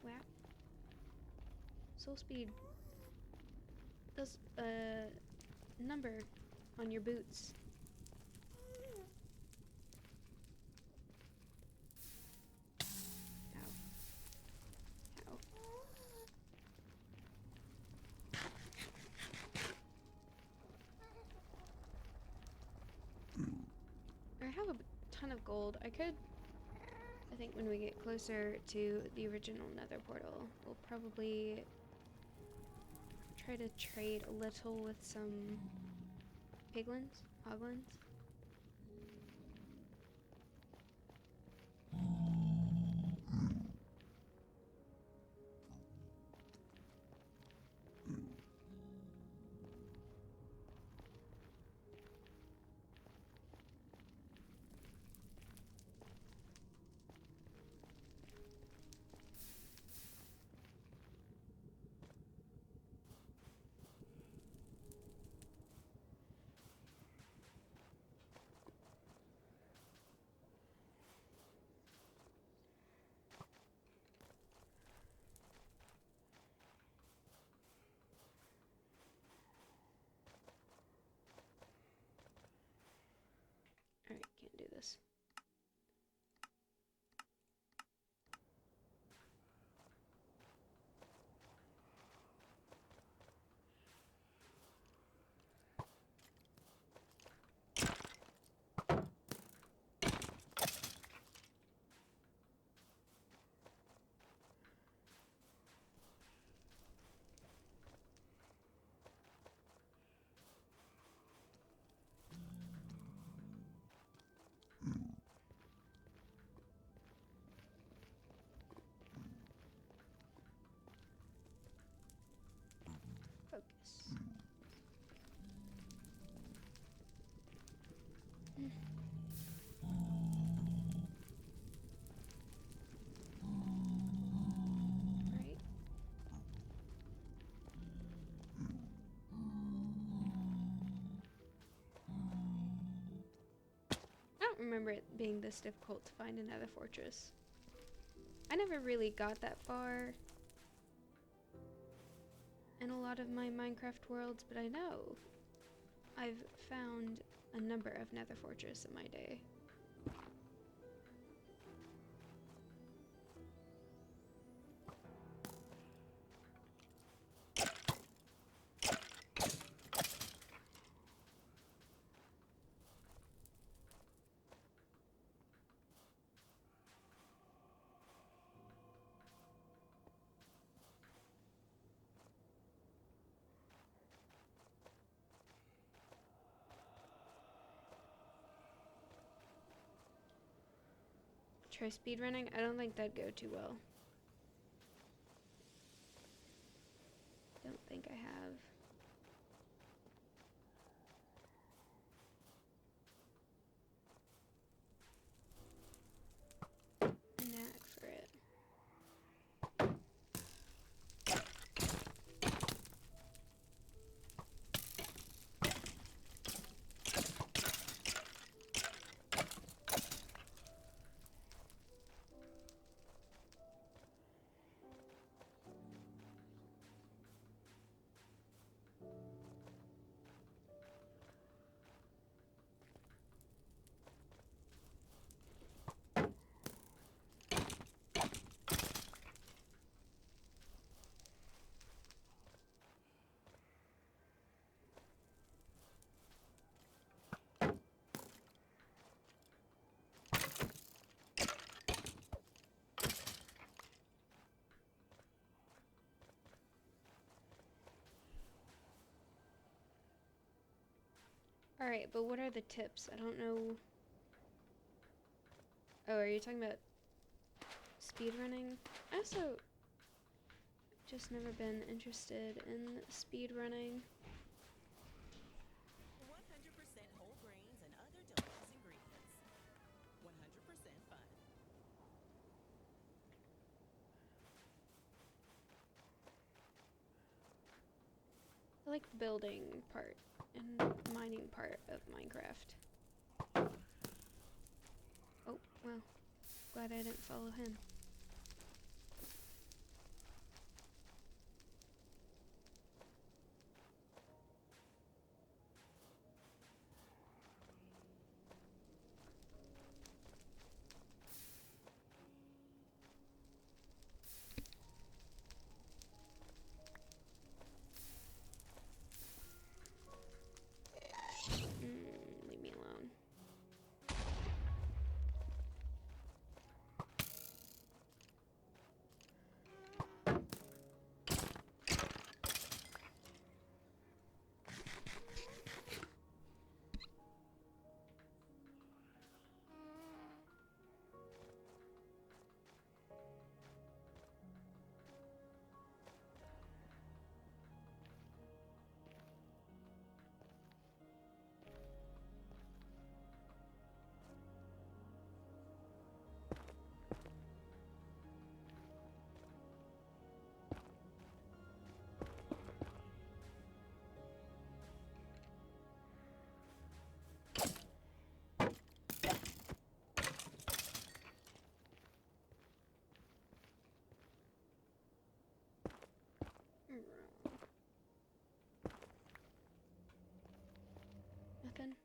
Wow. Soul speed does a number on your boots. Ow. Ow. I have a ton of gold. I think when we get closer to the original nether portal, we'll probably try to trade a little with some piglins, hoglins. Alright, can't do this. Focus. Right. I don't remember it being this difficult to find another fortress. I never really got that far in a lot of my Minecraft worlds, but I know I've found a number of nether fortress in my day. Try speedrunning? I don't think that'd go too well. Don't think I have. A knack for it. Alright, but what are the tips? I don't know. Oh, are you talking about speedrunning? I also just never been interested in speedrunning. 100% whole grains and other delicious ingredients. 100% fun. I like building part and mining part of Minecraft. Oh, well, glad I didn't follow him. Leave me alone. happen.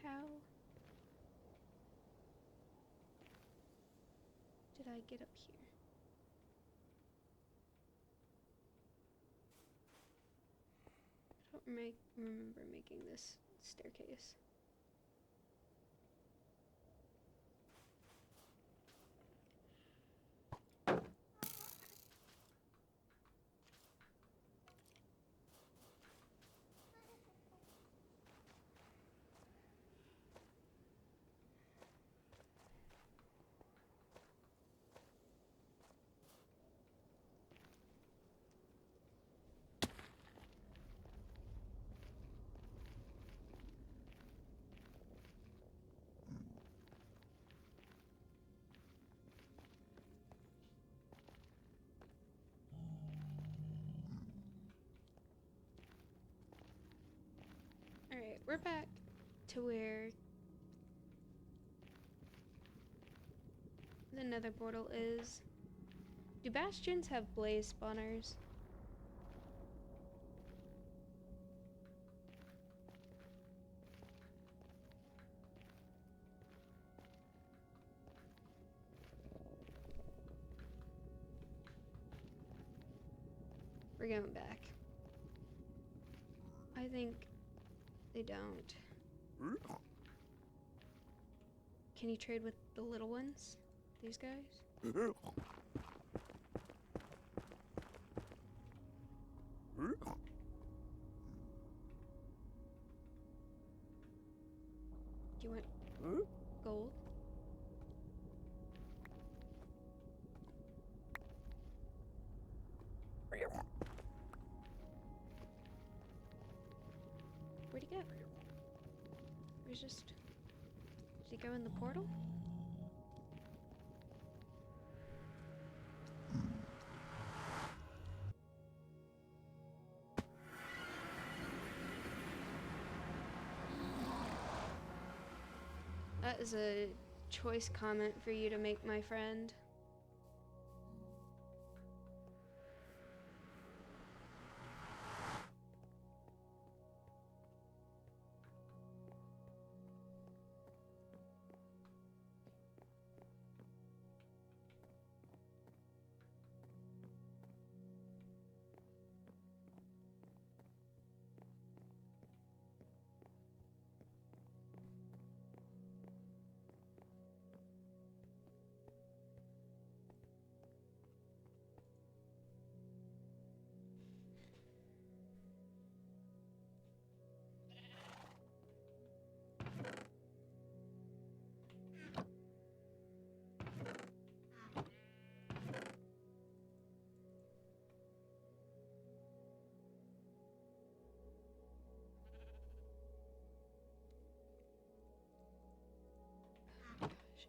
How did I get up here? I don't remember making this staircase. Alright, we're back to where the nether portal is. Do bastions have blaze spawners? We're going back. I think they don't. Can you trade with the little ones? These guys? Do you want gold? Where'd he go? Did he go in the portal? That is a choice comment for you to make, my friend.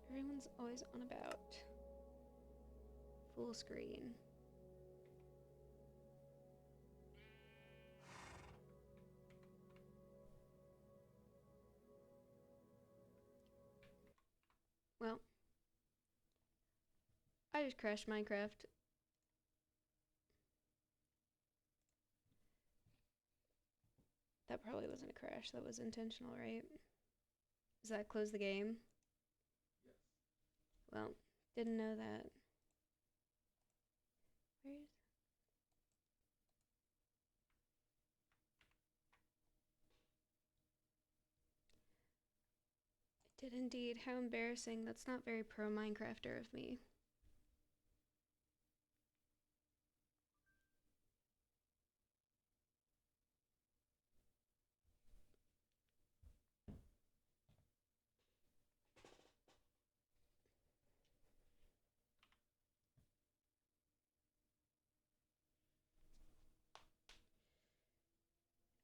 Everyone's always on about full screen. Well, I just crashed Minecraft. That probably wasn't a crash, that was intentional, right? Does that close the game? Well, Didn't know that. Where is... Did indeed. How embarrassing. That's not very pro Minecrafter of me.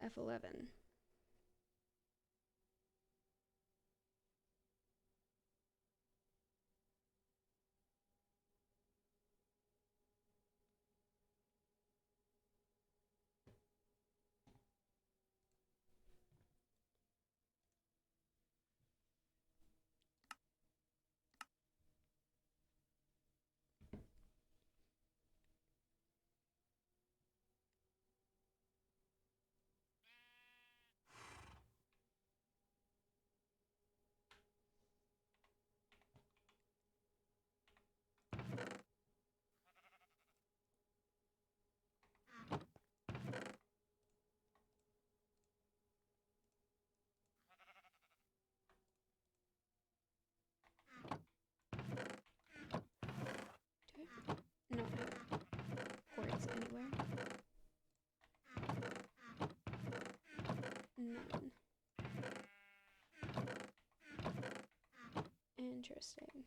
F11. No quartz anywhere. None. Interesting.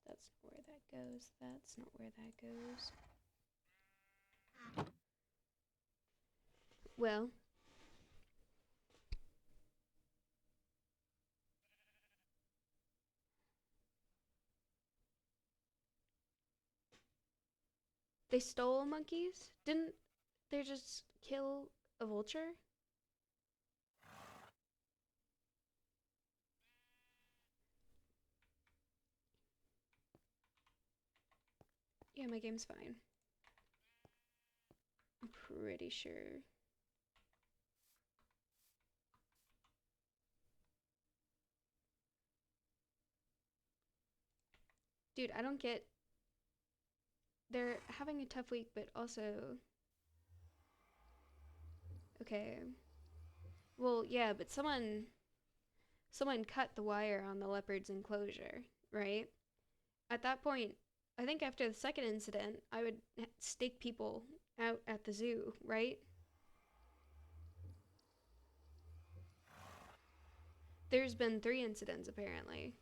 That's not where that goes. That's not where that goes. Well. They stole monkeys? Didn't they just kill a vulture? Yeah, my game's fine. I'm pretty sure. Dude, I don't get... They're having a tough week, but also... Okay. Well, yeah, but someone cut the wire on the leopard's enclosure, right? At that point, I think after the second incident, I would stake people out at the zoo, right? There's been 3 incidents, apparently.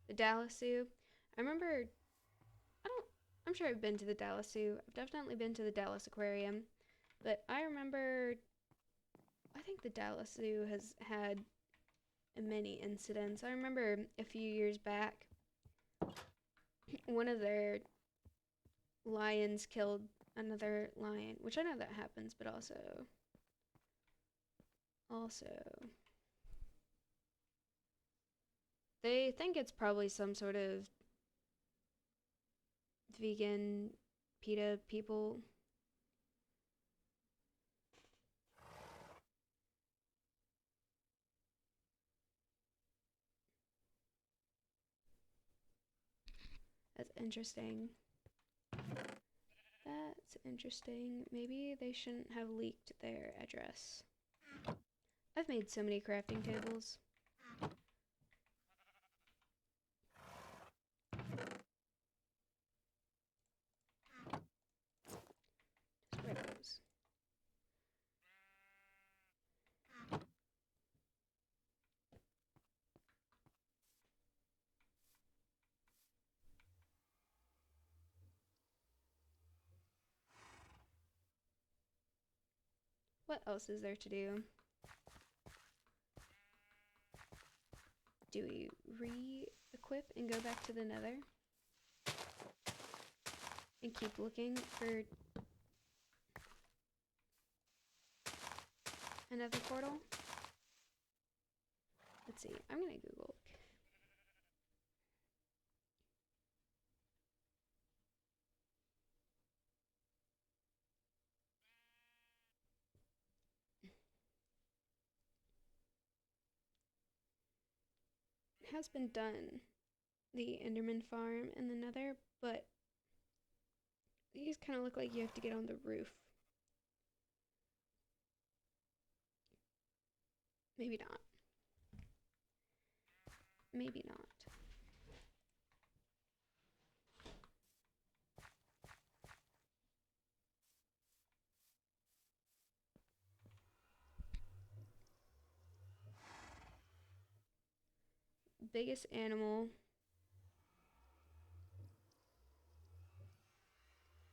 The Dallas Zoo. I remember... I'm sure I've been to the Dallas Zoo. I've definitely been to the Dallas Aquarium. But I remember... I think the Dallas Zoo has had many incidents. I remember a few years back, one of their lions killed another lion, which I know that happens, but also they think it's probably some sort of vegan PETA people. That's interesting. That's interesting. Maybe they shouldn't have leaked their address. I've made so many crafting tables. Just where those? What else is there to do? Do we re-equip and go back to the nether? And keep looking for another portal? Let's see, I'm gonna Google. has been done, the Enderman farm and the Nether, but these kind of look like you have to get on the roof. Maybe not. Maybe not. Biggest animal.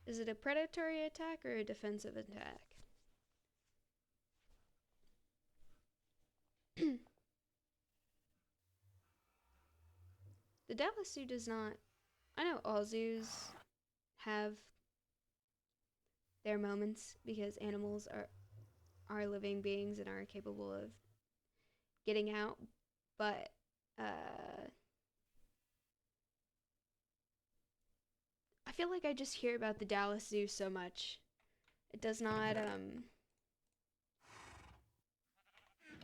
Is it a predatory attack or a defensive attack? The Dallas Zoo does not. I know all zoos have their moments because animals are living beings and are capable of getting out, but I feel like I just hear about the Dallas Zoo so much. It does not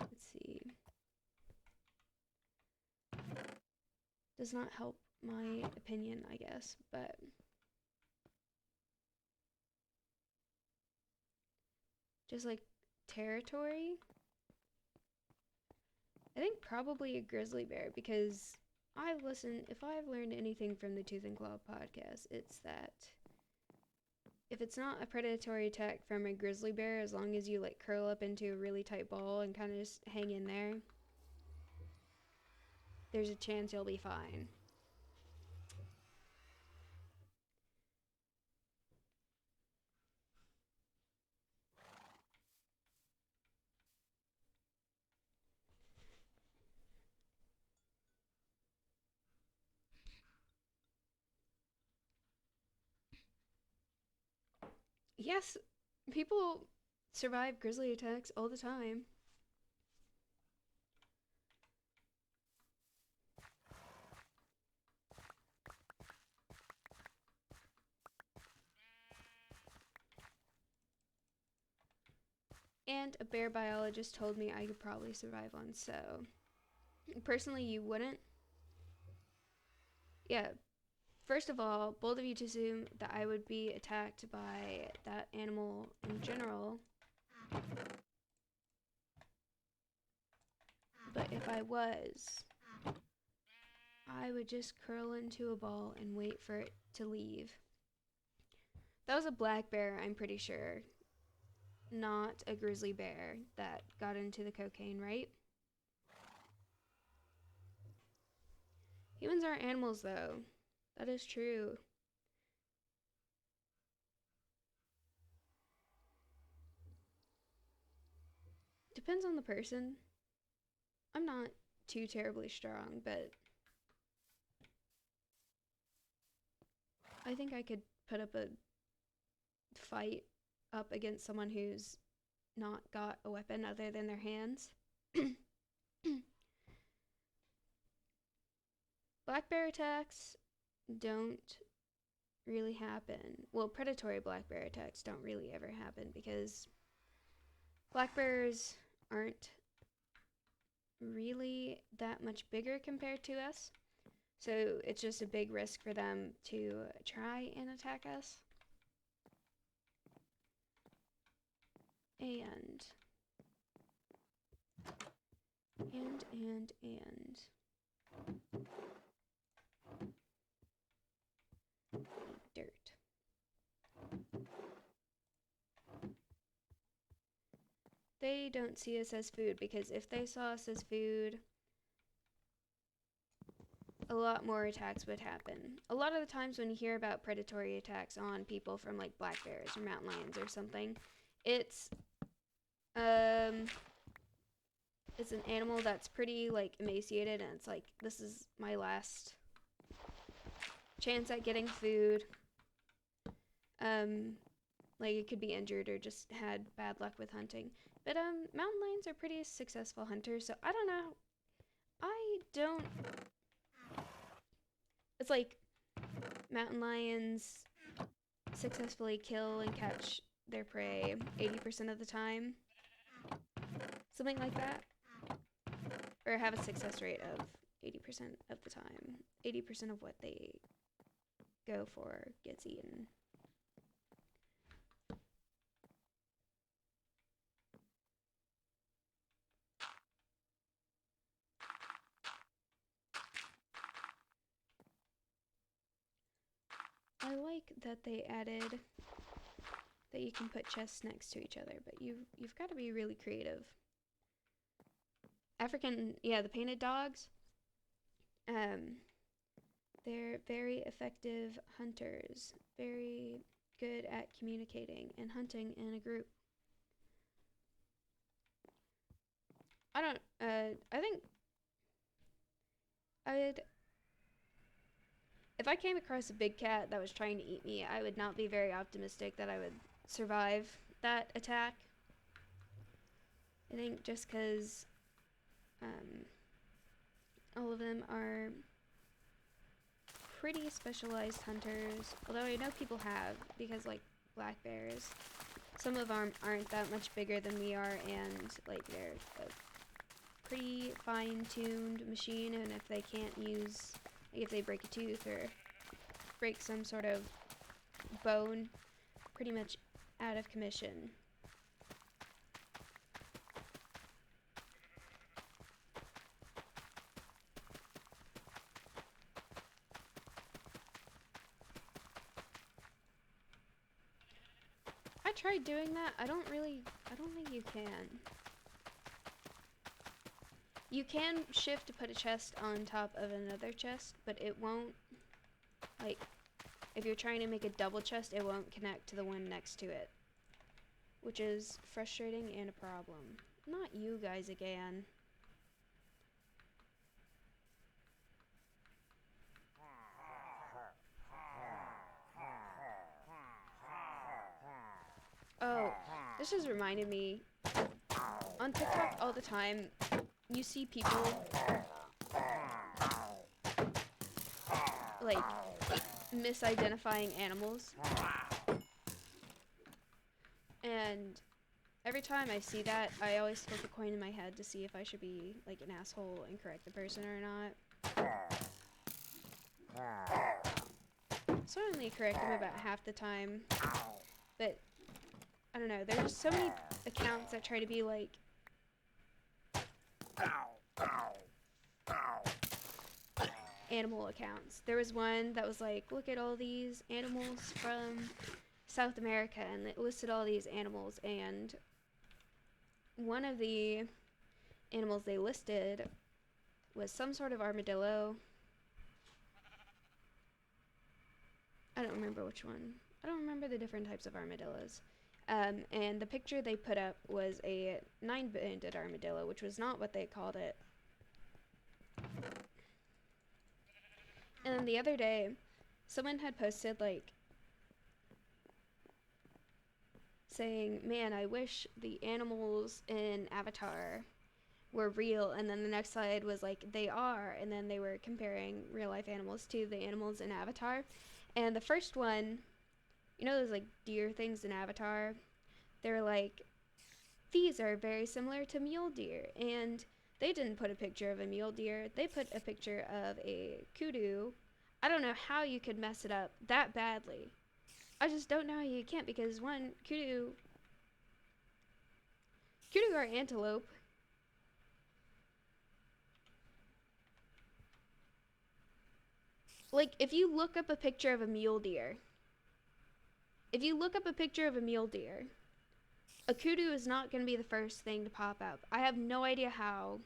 let's see. Does not help my opinion, I guess, but just like territory. I think probably a grizzly bear, because if I've learned anything from the Tooth and Claw podcast, it's that if it's not a predatory attack from a grizzly bear, as long as you like curl up into a really tight ball and kind of just hang in there, there's a chance you'll be fine. Yes, people survive grizzly attacks all the time. And a bear biologist told me I could probably survive one, so personally you wouldn't. Yeah, first of all, bold of you to assume that I would be attacked by that animal in general. But if I was, I would just curl into a ball and wait for it to leave. That was a black bear, I'm pretty sure. Not a grizzly bear that got into the cocaine, right? Humans aren't animals, though. That is true. Depends on the person. I'm not too terribly strong, but I think I could put up a fight up against someone who's not got a weapon other than their hands. Black bear attacks don't really happen. Well, predatory black bear attacks don't really ever happen because black bears aren't really that much bigger compared to us. So it's just a big risk for them to try and attack us. And dirt. They don't see us as food, because if they saw us as food, a lot more attacks would happen. A lot of the times when you hear about predatory attacks on people from like black bears or mountain lions or something, it's an animal that's pretty like emaciated, and it's like, this is my last chance at getting food. Like it could be injured or just had bad luck with hunting. But mountain lions are pretty successful hunters, so I don't know. It's like mountain lions successfully kill and catch their prey 80% of the time. Something like that. Or have a success rate of 80% of the time. 80% of what they go for gets eaten. I like that they added that you can put chests next to each other, but you've got to be really creative. African, yeah, the painted dogs. They're very effective hunters, very good at communicating and hunting in a group. I think if I came across a big cat that was trying to eat me, I would not be very optimistic that I would survive that attack. I think just because all of them are pretty specialized hunters, although I know people have, because like black bears, some of them aren't that much bigger than we are, and like they're a pretty fine-tuned machine, and if they can't use, like if they break a tooth or break some sort of bone, pretty much out of commission. I tried doing that. I don't think you can. You can shift to put a chest on top of another chest, but it won't, like, if you're trying to make a double chest, it won't connect to the one next to it, which is frustrating and a problem. Not you guys again. Oh, this just reminded me, on TikTok all the time, you see people, like, misidentifying animals. And every time I see that, I always flip a coin in my head to see if I should be, like, an asshole and correct the person or not. So I only correct them about half the time, but I don't know, there's so many accounts that try to be like animal accounts. There was one that was like, look at all these animals from South America, and it listed all these animals, and one of the animals they listed was some sort of armadillo. I don't remember which one. I don't remember the different types of armadillos. And the picture they put up was a 9-banded armadillo, which was not what they called it. And then the other day, someone had posted, like, saying, man, I wish the animals in Avatar were real, and then the next slide was like, they are, and then they were comparing real life animals to the animals in Avatar. And the first one, you know those like deer things in Avatar? They're like, these are very similar to mule deer, and they didn't put a picture of a mule deer, they put a picture of a kudu. I don't know how you could mess it up that badly. I just don't know how you can't, because one, kudu are antelope. Like, if you look up a picture of a mule deer, a kudu is not going to be the first thing to pop up. I have no idea how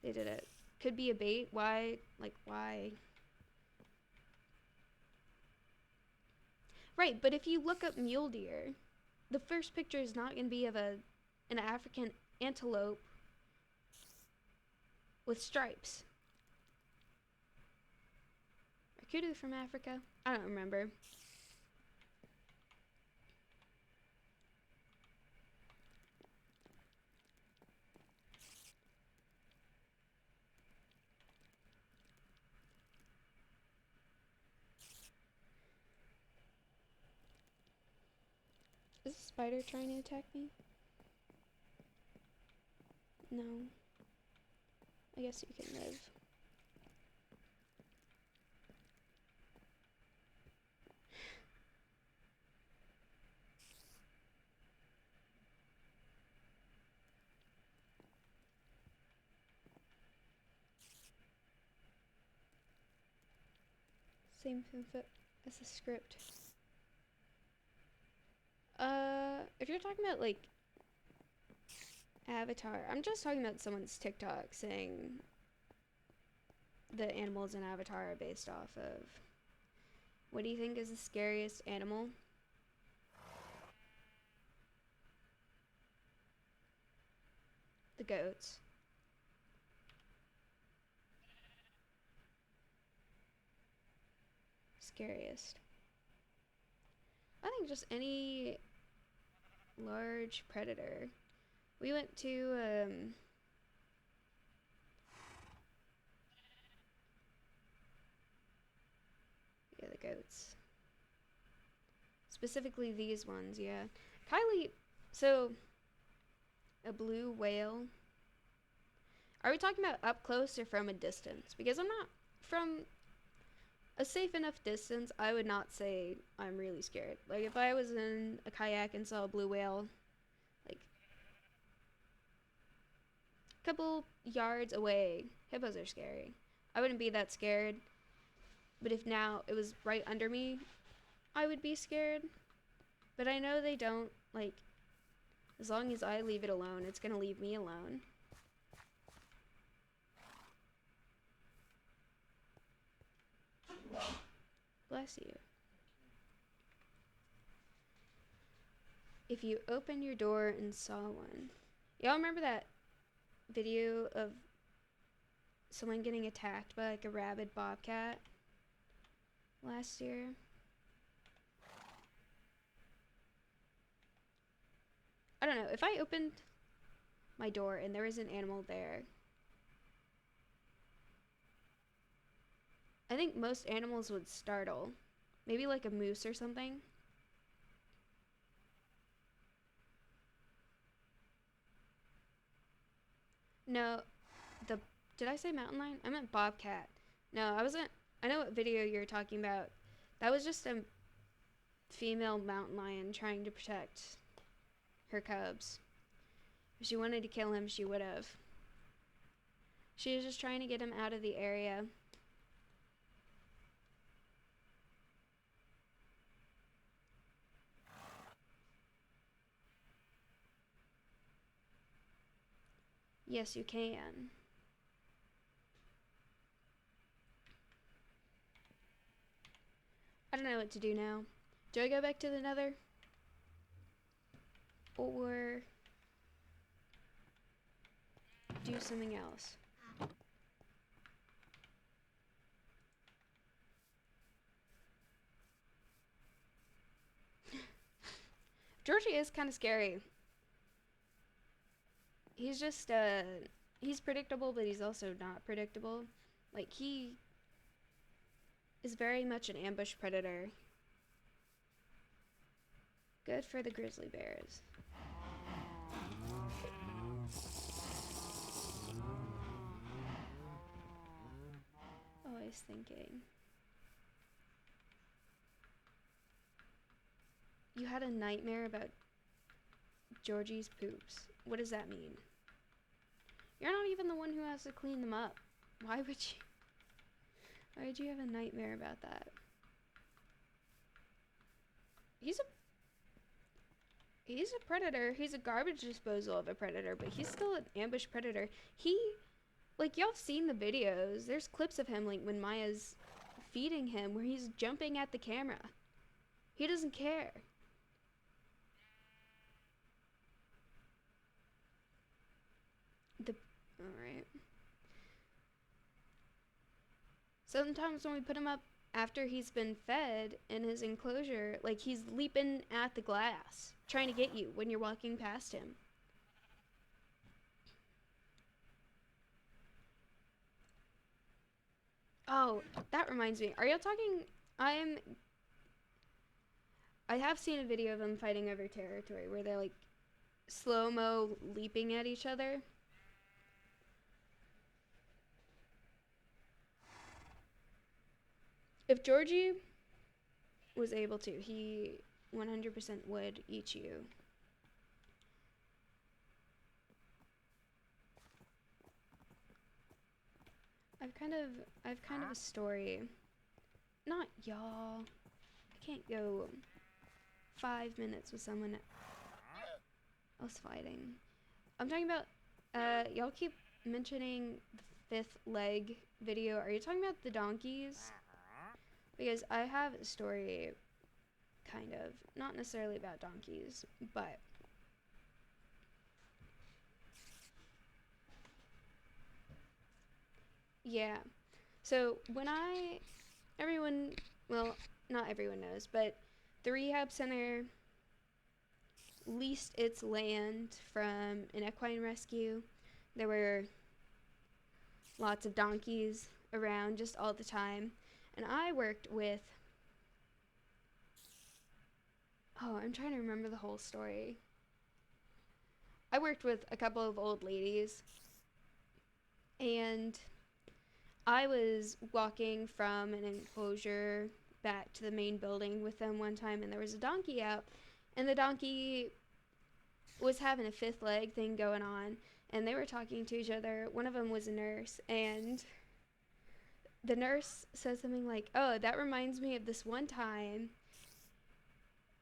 they did it. Could be a bait. Why? Like, why? Right, but if you look up mule deer, the first picture is not going to be of an African antelope with stripes. Are kudu from Africa? I don't remember. Is a spider trying to attack me? No. I guess you can live. Same info as the script. If you're talking about like Avatar, I'm just talking about someone's TikTok saying the animals in Avatar are based off of. What do you think is the scariest animal? The goats. Scariest. I think just any large predator. We went to yeah, the goats. Specifically these ones, yeah. Kylie, so a blue whale. Are we talking about up close or from a distance? Because I'm not from a safe enough distance. I would not say I'm really scared. Like if I was in a kayak and saw a blue whale, like a couple yards away, hippos are scary. I wouldn't be that scared. But if now it was right under me, I would be scared. But I know they don't, like, as long as I leave it alone, it's gonna leave me alone. Bless you. If you open your door and saw one. Y'all remember that video of someone getting attacked by like a rabid bobcat last year? I don't know. If I opened my door and there was an animal there, I think most animals would startle. Maybe like a moose or something. No, did I say mountain lion? I meant bobcat. No, I wasn't. I know what video you're talking about. That was just a female mountain lion trying to protect her cubs. If she wanted to kill him, she would have. She was just trying to get him out of the area. Yes, you can. I don't know what to do now. Do I go back to the nether? Or do something else? Georgie is kind of scary. He's just, he's predictable, but he's also not predictable. Like, he is very much an ambush predator. Good for the grizzly bears. Always thinking. You had a nightmare about Georgie's poops. What does that mean? You're not even the one who has to clean them up. Why would you have a nightmare about that? He's a predator. He's a garbage disposal of a predator, but he's still an ambush predator. Like, y'all have seen the videos. There's clips of him, like, when Maya's feeding him, where he's jumping at the camera. He doesn't care. Alright. Sometimes when we put him up after he's been fed in his enclosure, like, he's leaping at the glass, trying to get you when you're walking past him. Oh, that reminds me. Are y'all talking... I have seen a video of them fighting over territory where they're, like, slow-mo leaping at each other. If Georgie was able to, he 100% would eat you. I've kind of a story. Not y'all. I can't go 5 minutes with someone else fighting. I'm talking about, y'all keep mentioning the fifth leg video. Are you talking about the donkeys? Because I have a story, kind of. Not necessarily about donkeys, but yeah. So when everyone, well, not everyone knows, but the rehab center leased its land from an equine rescue. There were lots of donkeys around just all the time. And I worked with, oh, I'm trying to remember the whole story. I worked with a couple of old ladies, and I was walking from an enclosure back to the main building with them one time, and there was a donkey out, and the donkey was having a fifth leg thing going on, and they were talking to each other. One of them was a nurse, and the nurse said something like, oh, that reminds me of this one time.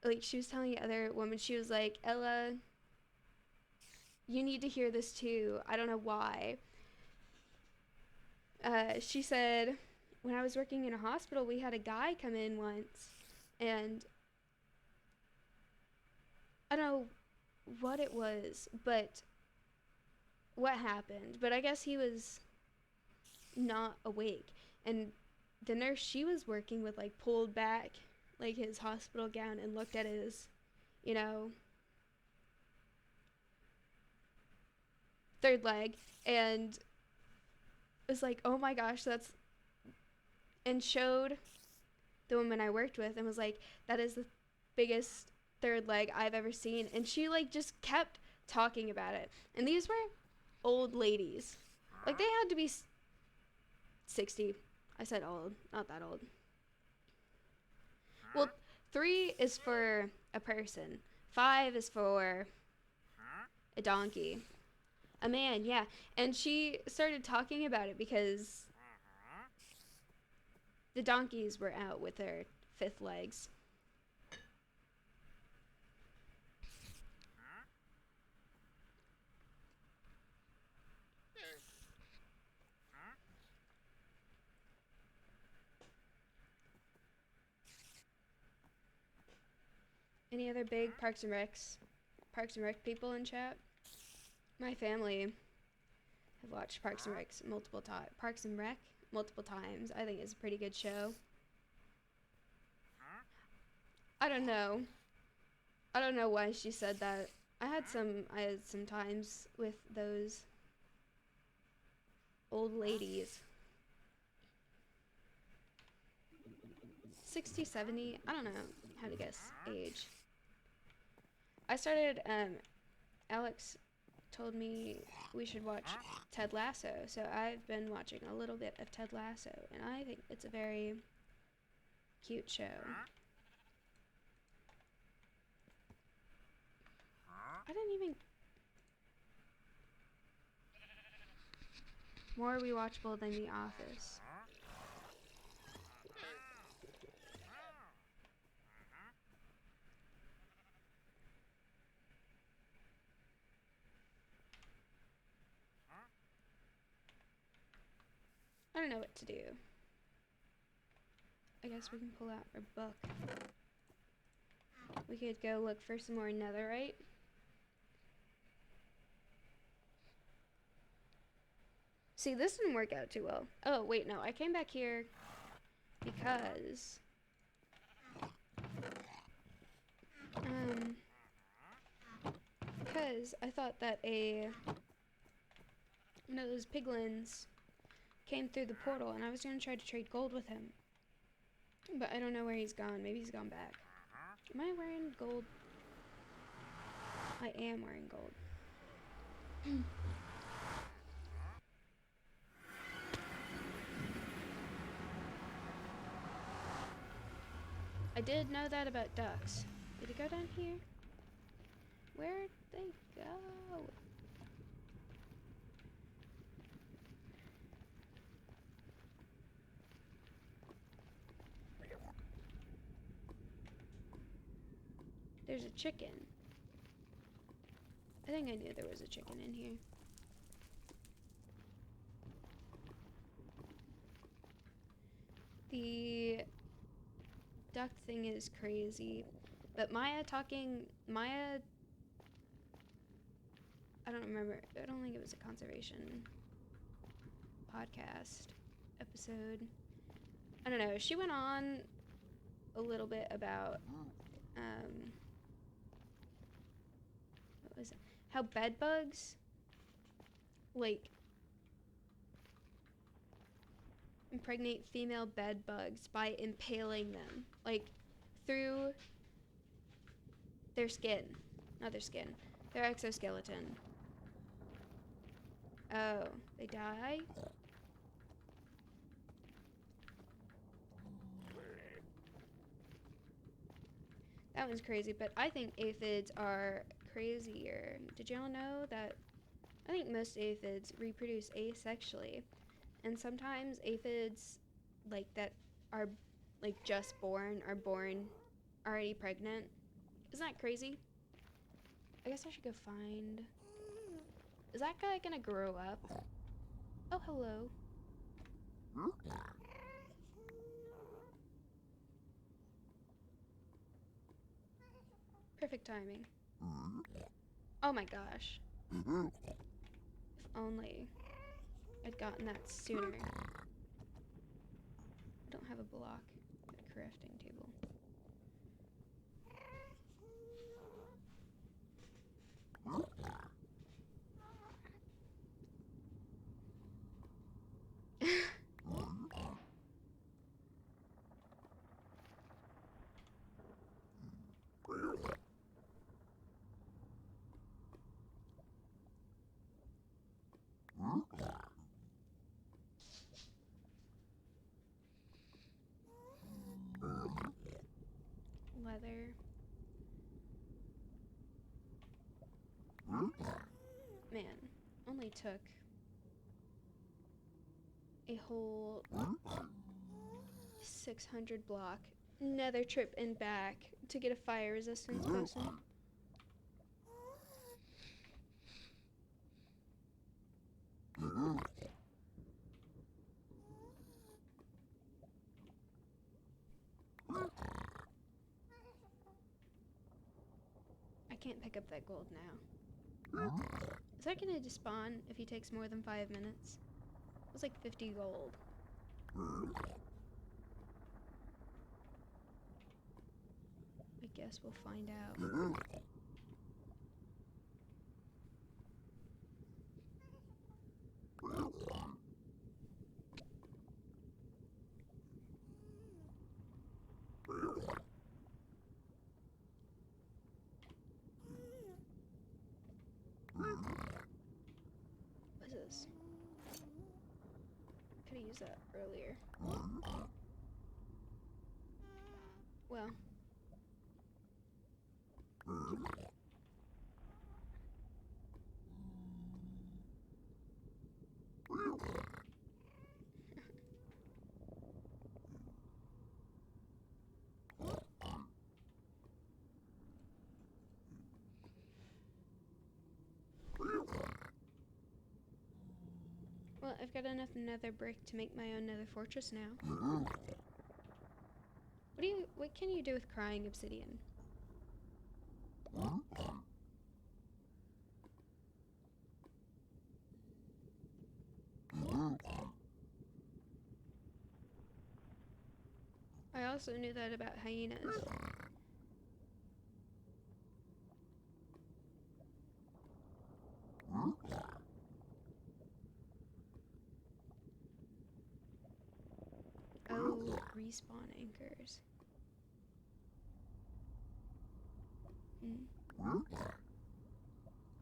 Like, she was telling the other woman, she was like, Ella, you need to hear this too. I don't know why. She said, when I was working in a hospital, we had a guy come in once, and I don't know what it was, but what happened. But I guess he was not awake. And the nurse she was working with, like, pulled back, like, his hospital gown and looked at his, you know, third leg, and was like, oh my gosh, that's, and showed the woman I worked with and was like, that is the biggest third leg I've ever seen. And she, like, just kept talking about it. And these were old ladies. Like, they had to be 60. I said old, not that old. Well, 3 is for a person. 5 is for a donkey. A man, yeah. And she started talking about it because the donkeys were out with their fifth legs. Any other big Parks and Rec people in chat? My family have watched Parks and Rec multiple times. I think it's a pretty good show. I don't know why she said that. I had some times with those old ladies. 60, 70, I don't know how to guess age. I started, Alex told me we should watch Ted Lasso, so I've been watching a little bit of Ted Lasso, and I think it's a very cute show. I didn't even... More rewatchable than The Office. I don't know what to do. I guess we can pull out our book. We could go look for some more netherite. See, this didn't work out too well. Oh, wait, no. I came back here because... because I thought that one of those piglins came through the portal, and I was going to try to trade gold with him. But I don't know where he's gone. Maybe he's gone back. Am I wearing gold? I am wearing gold. I did know that about ducks. Did it go down here? Where'd they go? There's a chicken. I think I knew there was a chicken in here. The duck thing is crazy. But Maya, I don't remember. I don't think it was a conservation podcast episode. I don't know. She went on a little bit about, what was it? How bed bugs, like, impregnate female bed bugs by impaling them, like, through their skin. Not their skin. Their exoskeleton. Oh, they die? That one's crazy, but I think aphids are crazier. Did y'all know that? I think most aphids reproduce asexually. And sometimes aphids, like, that are, like, just born, are born already pregnant. Isn't that crazy? I guess I should go find... Is that guy gonna grow up? Oh, hello. Perfect timing. Oh my gosh. If only I'd gotten that sooner. I don't have a block. A crafting table. Leather. Man, only took a whole 600 block nether trip and back to get a fire resistance potion. I can't pick up that gold now. Is that gonna despawn if he takes more than 5 minutes? It was like 50 gold. I guess we'll find out. What's this? Could have used that earlier. Well. Well, I've got enough nether brick to make my own nether fortress now. What can you do with crying obsidian? I also knew that about hyenas. Oh, respawn anchors.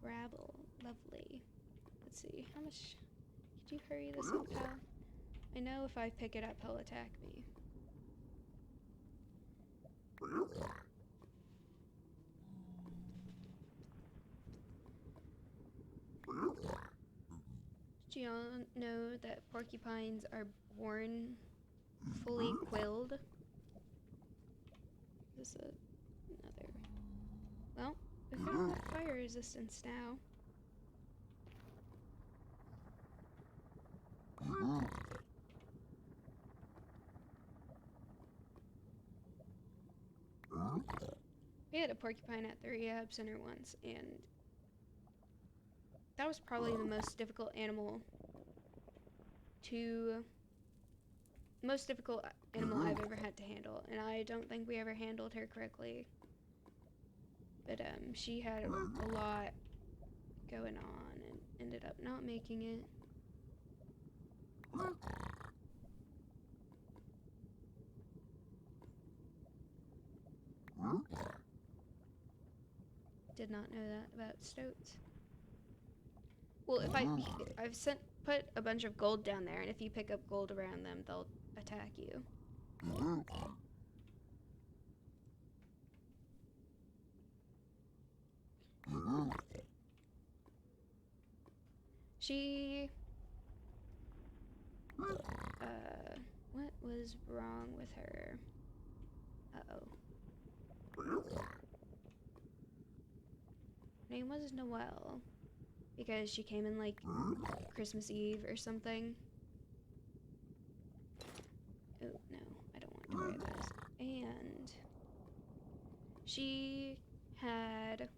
Gravel, lovely. Let's see, how much... Could you hurry this up, pal? I know if I pick it up, he'll attack me. Did you all know that porcupines are born fully quilled? This is another. Well, we found that fire resistance now. We had a porcupine at the rehab center once, and that was probably the most difficult animal I've ever had to handle, and I don't think we ever handled her correctly. But she had a lot going on and ended up not making it. Did not know that about stoats. Well, if I've put a bunch of gold down there, and if you pick up gold around them, they'll attack you. She, what was wrong with her? Uh-oh. Her name was Noelle, because she came in like Christmas Eve or something. Oh, no, I don't want to wear this. And she had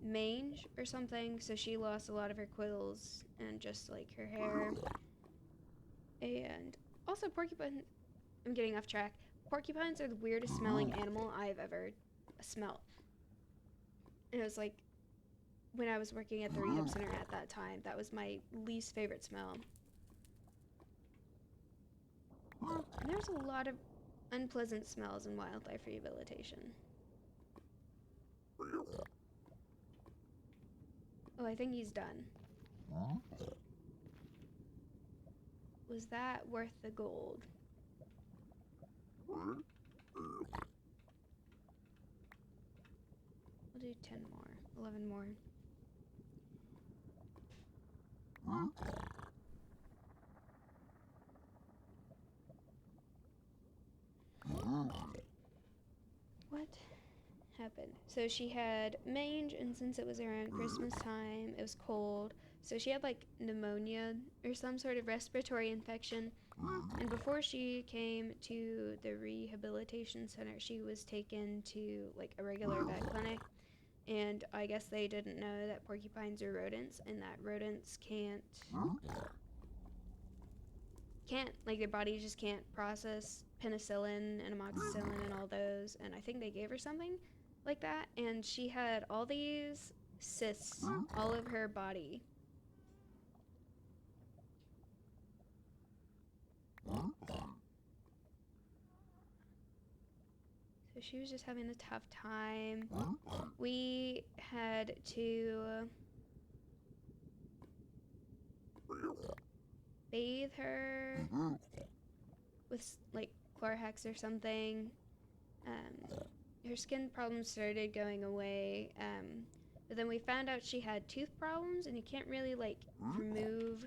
mange or something, so she lost a lot of her quills and just like her hair. And also porcupines, I'm getting off track. Porcupines are the weirdest smelling animal I've ever smelled. And it was like, when I was working at the rehab center at that time, that was my least favorite smell. And there's a lot of unpleasant smells in wildlife rehabilitation. Oh, I think he's done. Was that worth the gold? We'll do 10 more, 11 more. What happened? So she had mange, and since it was around Christmas time, it was cold, so she had like pneumonia or some sort of respiratory infection. And before she came to the rehabilitation center, she was taken to like a regular vet clinic. And I guess they didn't know that porcupines are rodents, and that rodents can't, like, their body just can't process penicillin and amoxicillin and all those. And I think they gave her something like that, and she had all these cysts all over her body. So she was just having a tough time. We had to bathe her with like Chlorhex or something. Her skin problems started going away, but then we found out she had tooth problems, and you can't really like remove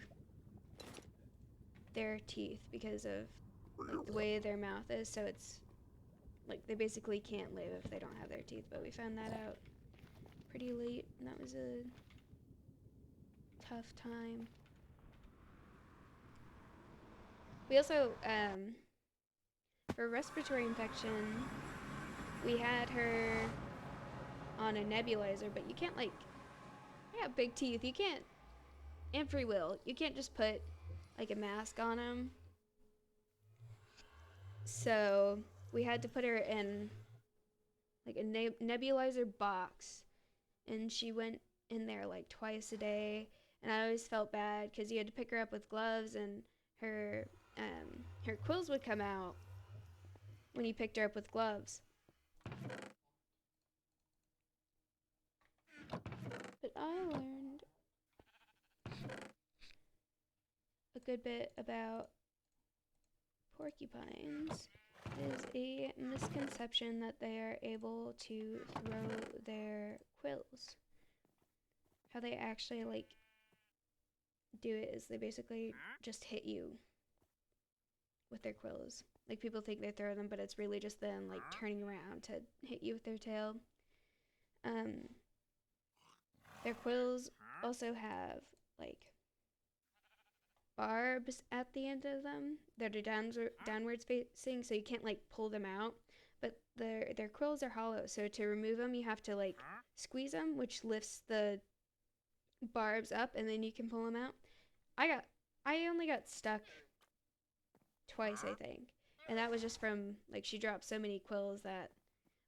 their teeth because of like the way their mouth is, so it's like they basically can't live if they don't have their teeth. But we found that out pretty late, and that was a tough time. We also, for respiratory infection, we had her on a nebulizer, but you can't, like, they have big teeth, you can't, and free will, you can't just put, like, a mask on them. So we had to put her in, like, a nebulizer box, and she went in there, like, twice a day, and I always felt bad, because you had to pick her up with gloves, and her quills would come out when you picked her up with gloves. But I learned a good bit about porcupines. It is a misconception that they are able to throw their quills. How they actually like do it is they basically just hit you with their quills. Like people think they throw them, but it's really just them like turning around to hit you with their tail. Their quills also have like barbs at the end of them that are downwards facing, so you can't like pull them out. But their quills are hollow, so to remove them, you have to like squeeze them, which lifts the barbs up, and then you can pull them out. I only got stuck twice, I think, and that was just from like she dropped so many quills that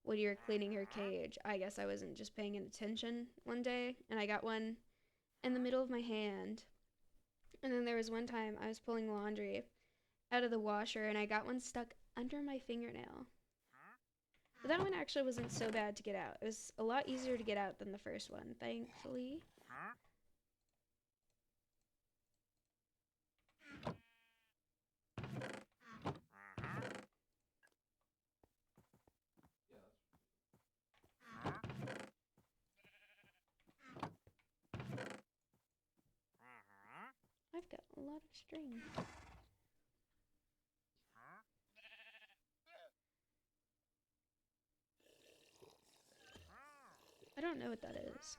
when you were cleaning her cage, I guess I wasn't just paying attention one day, and I got one in the middle of my hand. And then there was one time I was pulling laundry out of the washer, and I got one stuck under my fingernail. But that one actually wasn't so bad to get out. It was a lot easier to get out than the first one, thankfully. I've got a lot of string. I don't know what that is.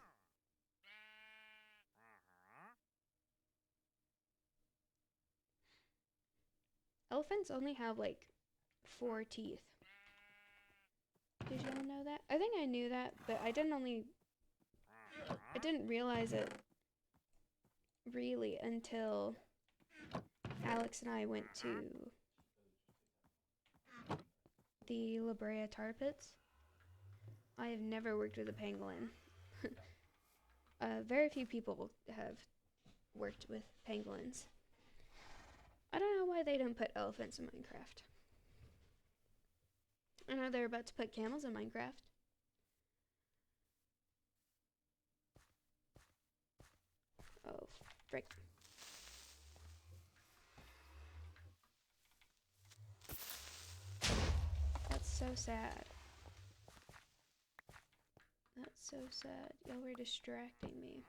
Elephants only have like 4 teeth. Did y'all know that? I think I knew that, but I didn't realize it really until Alex and I went to the La Brea tar pits. I have never worked with a pangolin. Very few people have worked with pangolins. I don't know why they don't put elephants in Minecraft. I know they're about to put camels in Minecraft. Oh, frick. That's so sad. That's so sad. Y'all were distracting me.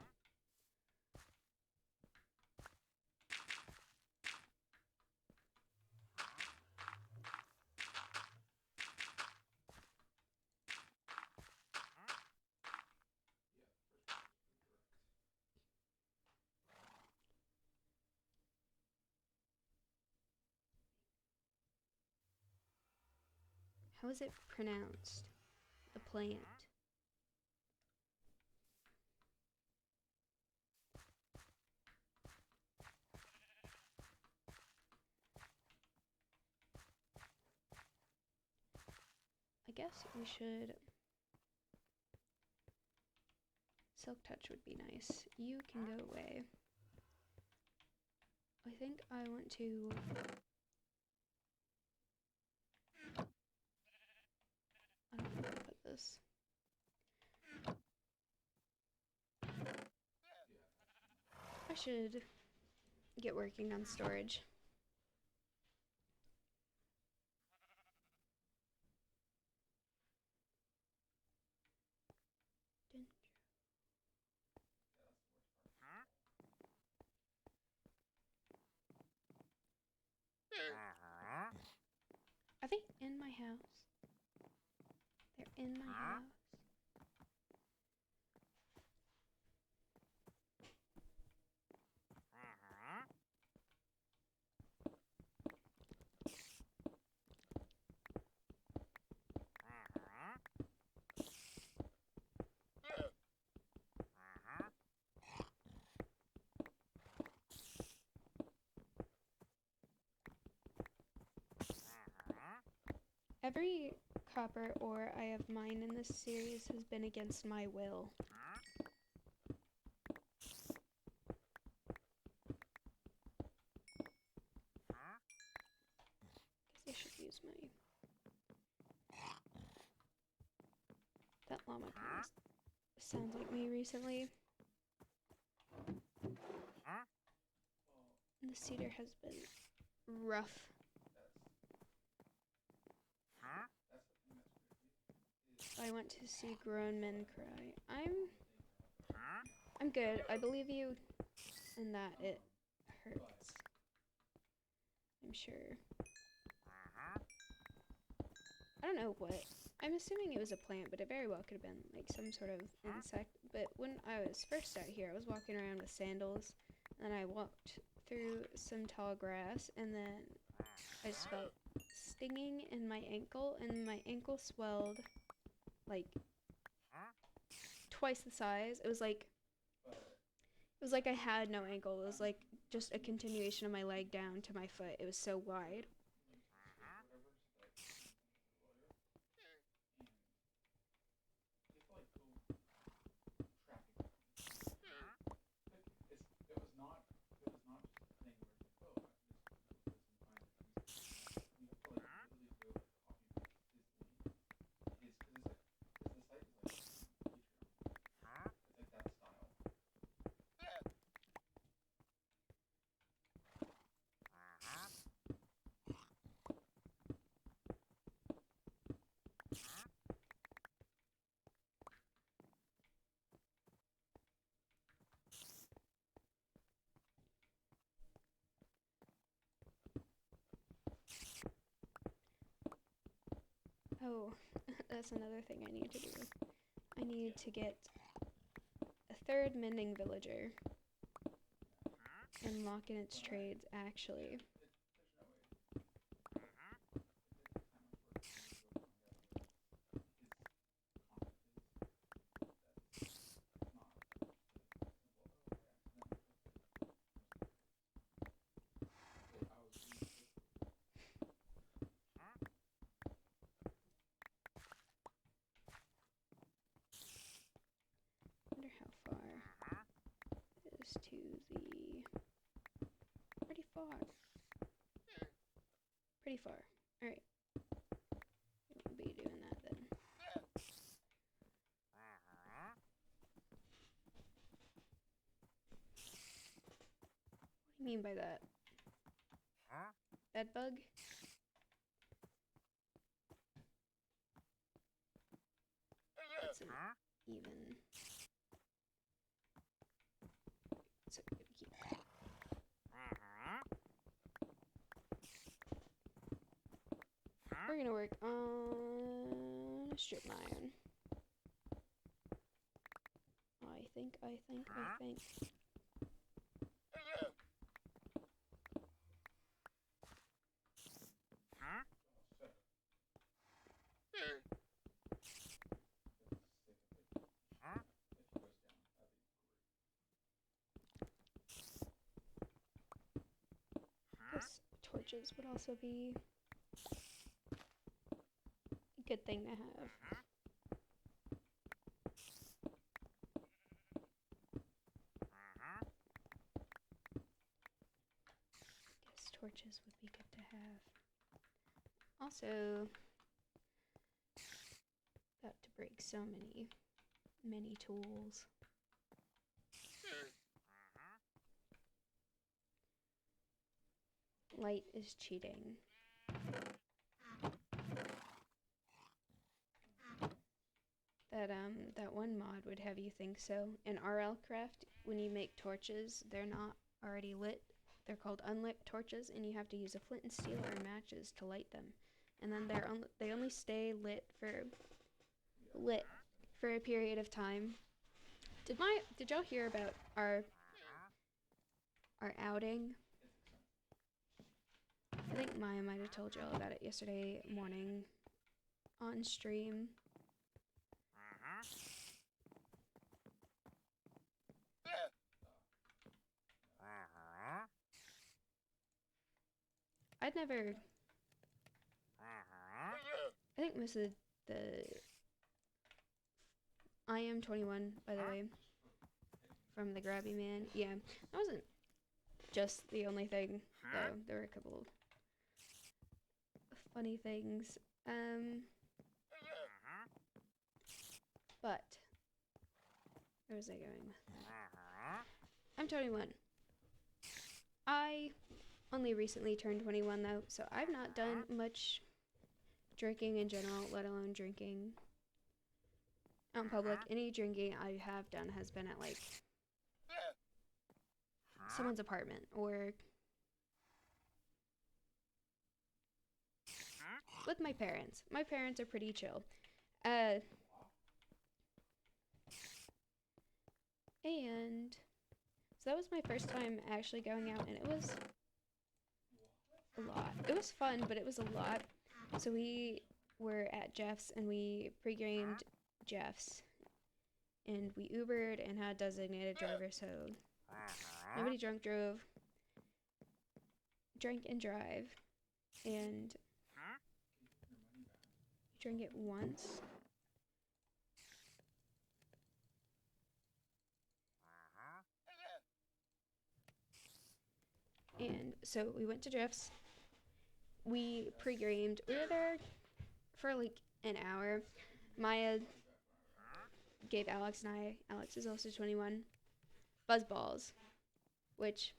How is it pronounced? The plant. I guess we should... Silk Touch would be nice. You can go away. I think I want to... I don't know where to put this. I should get working on storage. Are they in my house? They're in my house. Every copper ore I have mined in this series has been against my will. Guess I should use my... That llama kind of sounds like me recently. The cedar has been rough. I want to see grown men cry. I'm good. I believe you in that it hurts. I'm sure. I don't know what. I'm assuming it was a plant, but it very well could have been like some sort of insect. But when I was first out here, I was walking around with sandals, and then I walked through some tall grass, and then I just felt stinging in my ankle, and my ankle swelled like twice the size. It was like I had no ankle. It was like just a continuation of my leg down to my foot. It was so wide. Oh, that's another thing I need to do. I need to get a third mending villager and lock in its trades, actually. Wonder how far it is to the... Pretty far. Pretty far. Alright. We'll be doing that then. What do you mean by that? Bed bug? That's an even. So I'm gonna keep. We're gonna work on a strip iron. I think. Guess torches would also be a good thing to have. Guess torches would be good to have. Also, got to break so many tools. Light is cheating. That one mod would have you think so. In RL Craft, when you make torches, they're not already lit. They're called unlit torches, and you have to use a flint and steel or matches to light them. And then they only stay lit for a period of time. Did y'all hear about our outing? I think Maya might have told y'all about it yesterday morning on stream. I'd never... I think most of the... I am 21, by the way, from the Grabby Man. Yeah, that wasn't just the only thing, though. There were a couple of funny things. But where was I going with that? I'm 21. I only recently turned 21 though, so I've not done much drinking in general, let alone drinking out in public. Any drinking I have done has been at like someone's apartment or with my parents. My parents are pretty chill. And so that was my first time actually going out, and it was a lot. It was fun, but it was a lot. So we were at Jeff's, and we pre-gamed Jeff's, and we Ubered and had a designated driver, so nobody drank and drive, and drank it once. And so we went to Jeff's. We pre-gamed. We were there for like an hour. Maya gave Alex and I, Alex is also 21, Buzzballs, which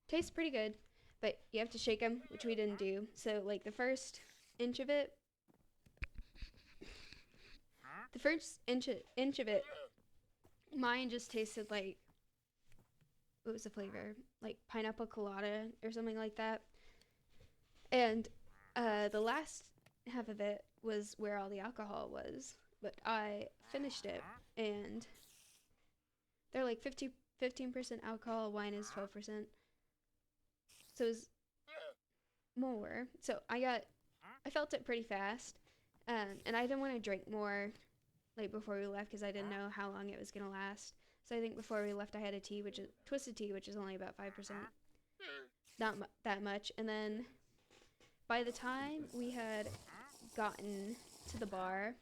tastes pretty good, but you have to shake them, which we didn't do. So like the first inch of it, mine just tasted like, what was the flavor? Like pineapple colada or something like that. And the last half of it was where all the alcohol was. But I finished it, and they're like 15% alcohol. Wine is 12%. So it was more. So I felt it pretty fast. And I didn't want to drink more like before we left because I didn't know how long it was going to last. So I think before we left, I had a tea, which is twisted tea, which is only about 5%. Not that much. And then by the time we had gotten to the bar,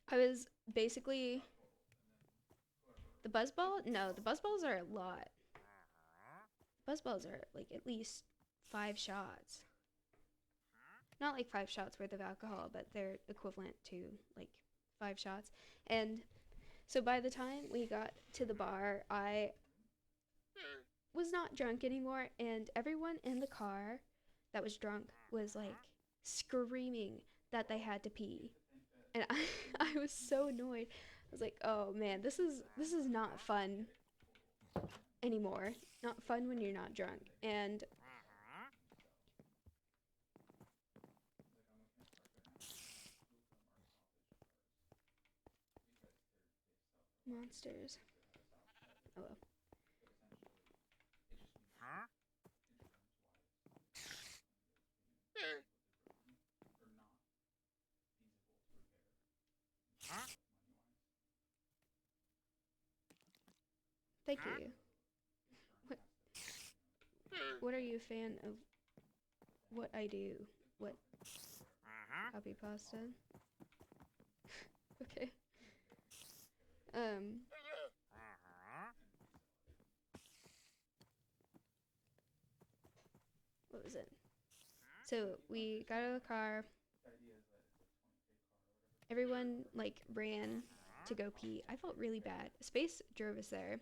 I was basically the buzzballs are a lot. Buzzballs are like at least 5 shots. Not like 5 shots worth of alcohol, but they're equivalent to like 5 shots. And so by the time we got to the bar, I was not drunk anymore, and everyone in the car that was drunk was like screaming that they had to pee. And I was so annoyed. I was like, oh man, this is not fun anymore. Not fun when you're not drunk. And monsters. Oh well. Thank you. What are you a fan of? What I do? What? Copy pasta. Okay. What was it? So we got out of the car. Everyone like ran to go pee. I felt really bad. Space drove us there.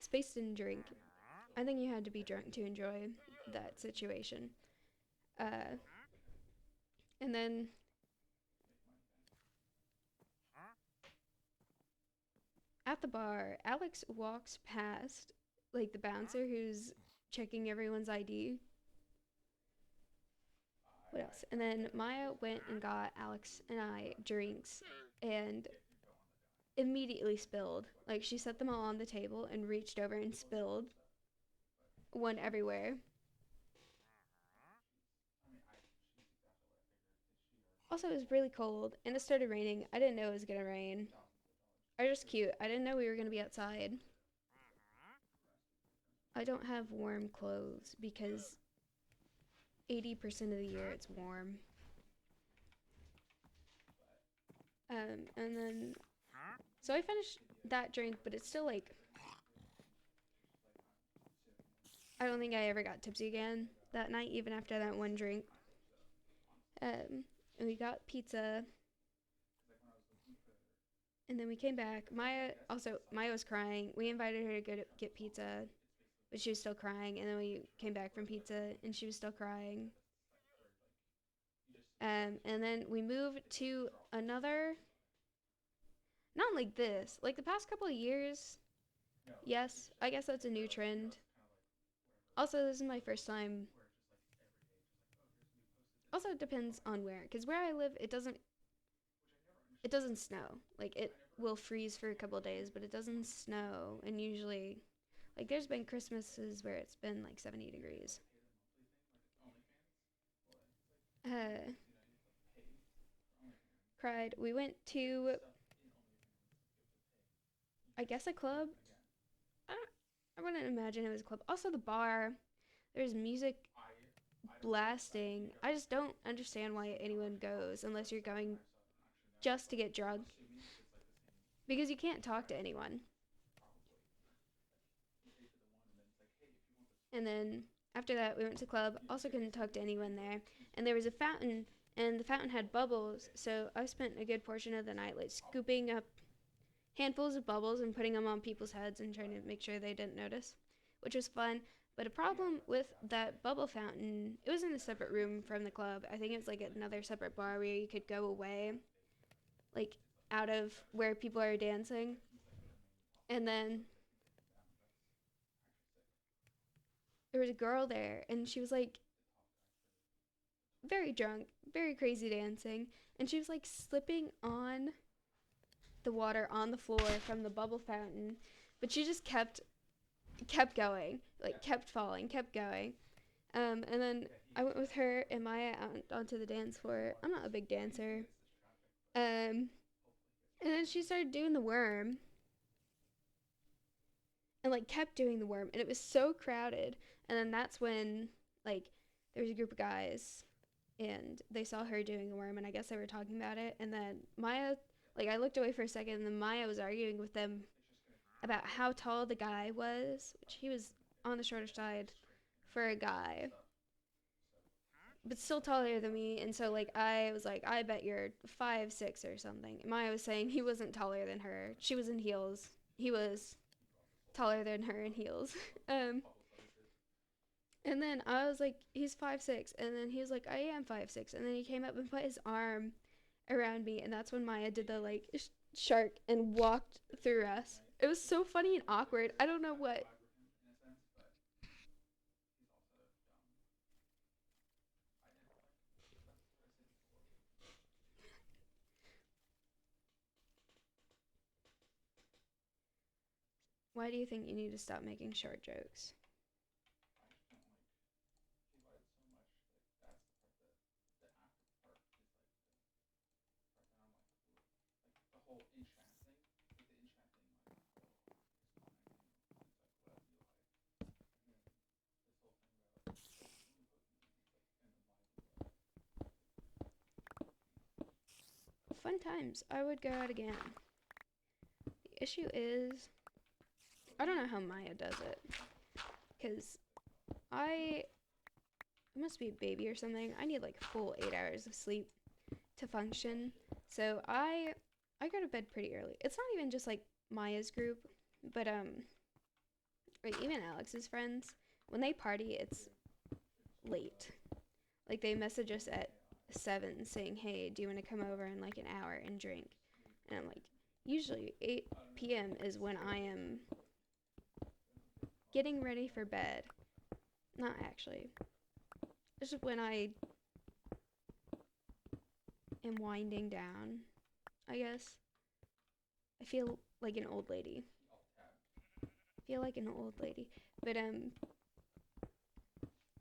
Space didn't drink. I think you had to be drunk to enjoy that situation. And then at the bar, Alex walks past like the bouncer who's checking everyone's ID. What else? And then Maya went and got Alex and I drinks and immediately spilled. Like she set them all on the table and reached over and spilled one everywhere. Also, it was really cold and it started raining. I didn't know it was gonna rain. I was just cute. I didn't know we were gonna be outside. I don't have warm clothes because 80% of the year it's warm. And then, so I finished that drink, but it's still like, I don't think I ever got tipsy again that night, even after that one drink. And we got pizza. And then we came back. Maya was crying. We invited her to go to get pizza, but she was still crying. And then we came back from pizza, and she was still crying. And then we moved to another, not like this, like the past couple of years. Yes, I guess that's a new trend. Also, this is my first time. Also, it depends on where, because where I live, it doesn't snow. Like, it will freeze for a couple of days, but it doesn't snow. And usually, like, there's been Christmases where it's been like 70 degrees. Cried. We went to, I guess, a club. I wouldn't imagine it was a club. Also, the bar. There's music blasting. I just don't understand why anyone goes unless you're going just to get drunk. Because you can't talk to anyone. And then after that, we went to the club. Also couldn't talk to anyone there. And there was a fountain, and the fountain had bubbles. So I spent a good portion of the night like scooping up handfuls of bubbles and putting them on people's heads and trying to make sure they didn't notice, which was fun. But a problem with that bubble fountain, it was in a separate room from the club. I think it was like another separate bar where you could go away, like out of where people are dancing. And then there was a girl there, and she was like very drunk, very crazy dancing, and she was like slipping on the water on the floor from the bubble fountain, but she just kept going, like kept falling, kept going. And then I went with her and Maya out onto the dance floor. I'm not a big dancer. And then she started doing the worm, and like kept doing the worm, and it was so crowded. And then that's when like there was a group of guys, and they saw her doing the worm, and I guess they were talking about it. And then Maya, like, I looked away for a second, and then Maya was arguing with them about how tall the guy was, which he was on the shorter side for a guy, but still taller than me. And so like I was like, I bet you're 5'6" or something. And Maya was saying he wasn't taller than her. She was in heels. He was taller than her in heels. And then I was like, he's 5'6", and then he was like, I am 5'6", and then he came up and put his arm around me, and that's when Maya did the like shark and walked through us. It was so funny and awkward. I don't know what. Why do you think you need to stop making short jokes? Fun times. I would go out again. The issue is, I don't know how Maya does it, because I must be a baby or something. I need like full 8 hours of sleep to function. So I go to bed pretty early. It's not even just like Maya's group, but like even Alex's friends, when they party, it's late. Like they message us at 7 saying, hey, do you want to come over in like an hour and drink? And I'm like, usually 8 p.m. is when I am getting ready for bed. Not actually. It's just when I am winding down, I guess. I feel like an old lady. But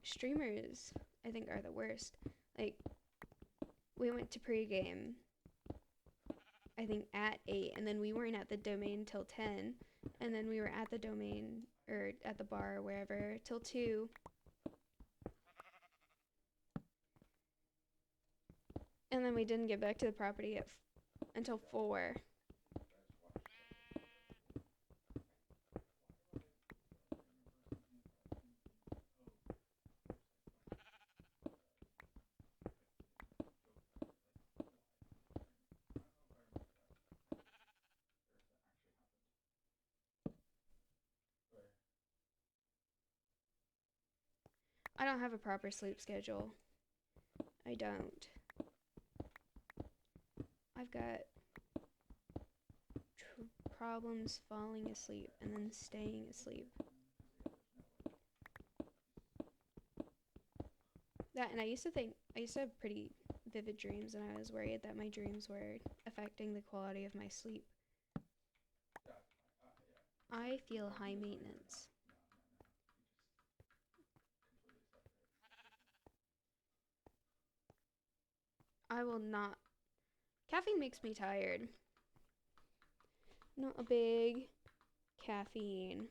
streamers, I think, are the worst. Like, we went to pregame, I think, at 8, and then we weren't at the domain till 10, and then we were at the domain, or at the bar, or wherever, till 2. And then we didn't get back to the property until 4. I don't have a proper sleep schedule. I don't. I've got problems falling asleep and then staying asleep. That, and I used to have pretty vivid dreams, and I was worried that my dreams were affecting the quality of my sleep. I feel high maintenance. I will not. Caffeine makes me tired. Not a big caffeine.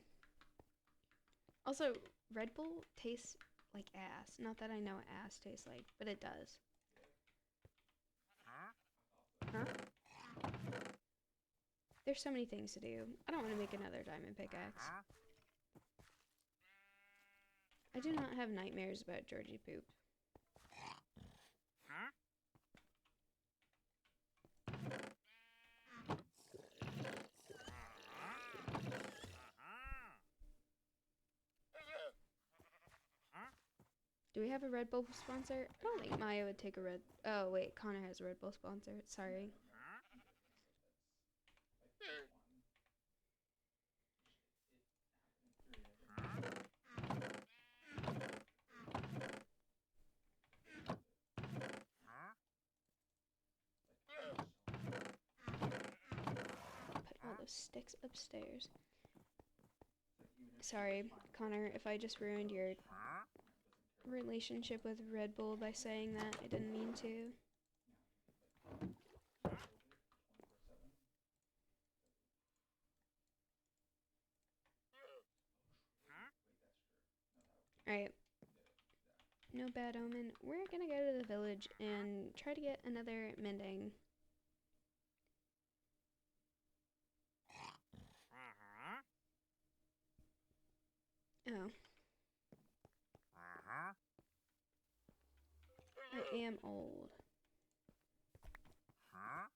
Also, Red Bull tastes like ass. Not that I know what ass tastes like, but it does. Huh? There's so many things to do. I don't want to make another diamond pickaxe. I do not have nightmares about Georgie poop. Do we have a Red Bull sponsor? I don't think Maya would take a Red... Oh, wait. Connor has a Red Bull sponsor. Sorry. Put all those sticks upstairs. Sorry, Connor, if I just ruined your relationship with Red Bull by saying that. I didn't mean to. Alright. No bad omen. We're gonna go to the village and try to get another mending. Oh. I am old. I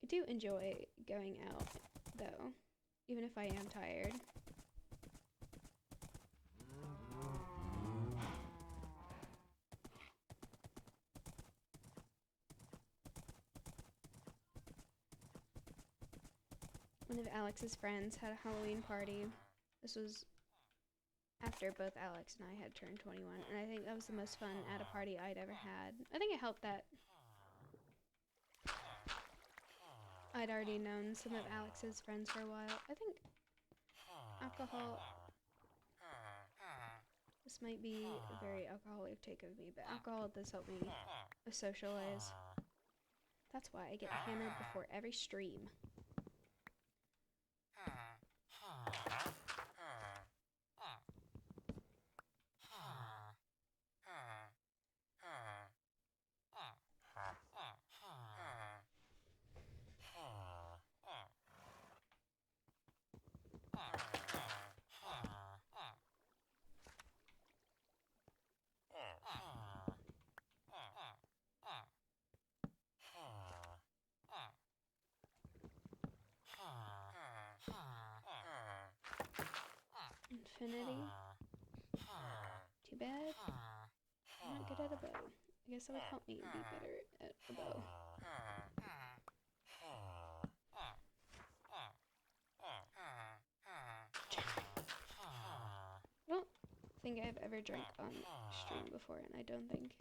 do enjoy going out, though, even if I am tired. One of Alex's friends had a Halloween party. This was after both Alex and I had turned 21, and I think that was the most fun at a party I'd ever had. I think it helped that I'd already known some of Alex's friends for a while. I think alcohol... This might be a very alcoholic take of me, but alcohol does help me socialize. That's why I get hammered before every stream. Infinity. Too bad. I'm not good at a bow. I guess that would help me be better at a bow. I don't think I've ever drank on stream before, and I don't think...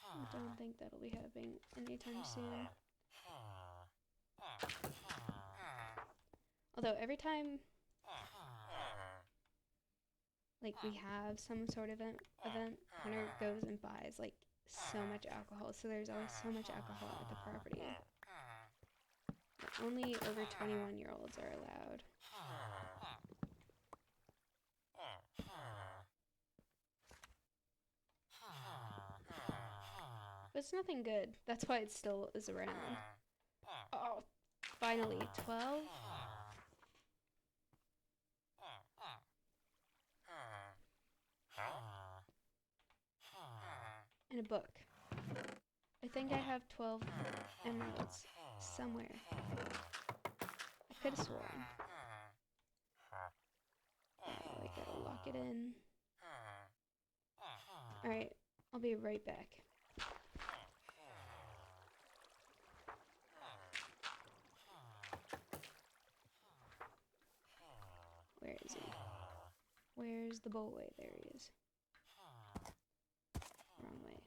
I don't think that'll be happening anytime soon. Although every time, like, we have some sort of event, Hunter goes and buys, like, so much alcohol. So there's always so much alcohol at the property. But only over 21-year-olds are allowed. But it's nothing good. That's why it still is around. Oh, finally, 12? And a book. I think I have 12 emeralds somewhere. I could have sworn. Oh, I gotta lock get in. Alright, I'll be right back. Where is he? Where's the boy? There he is. Wrong way.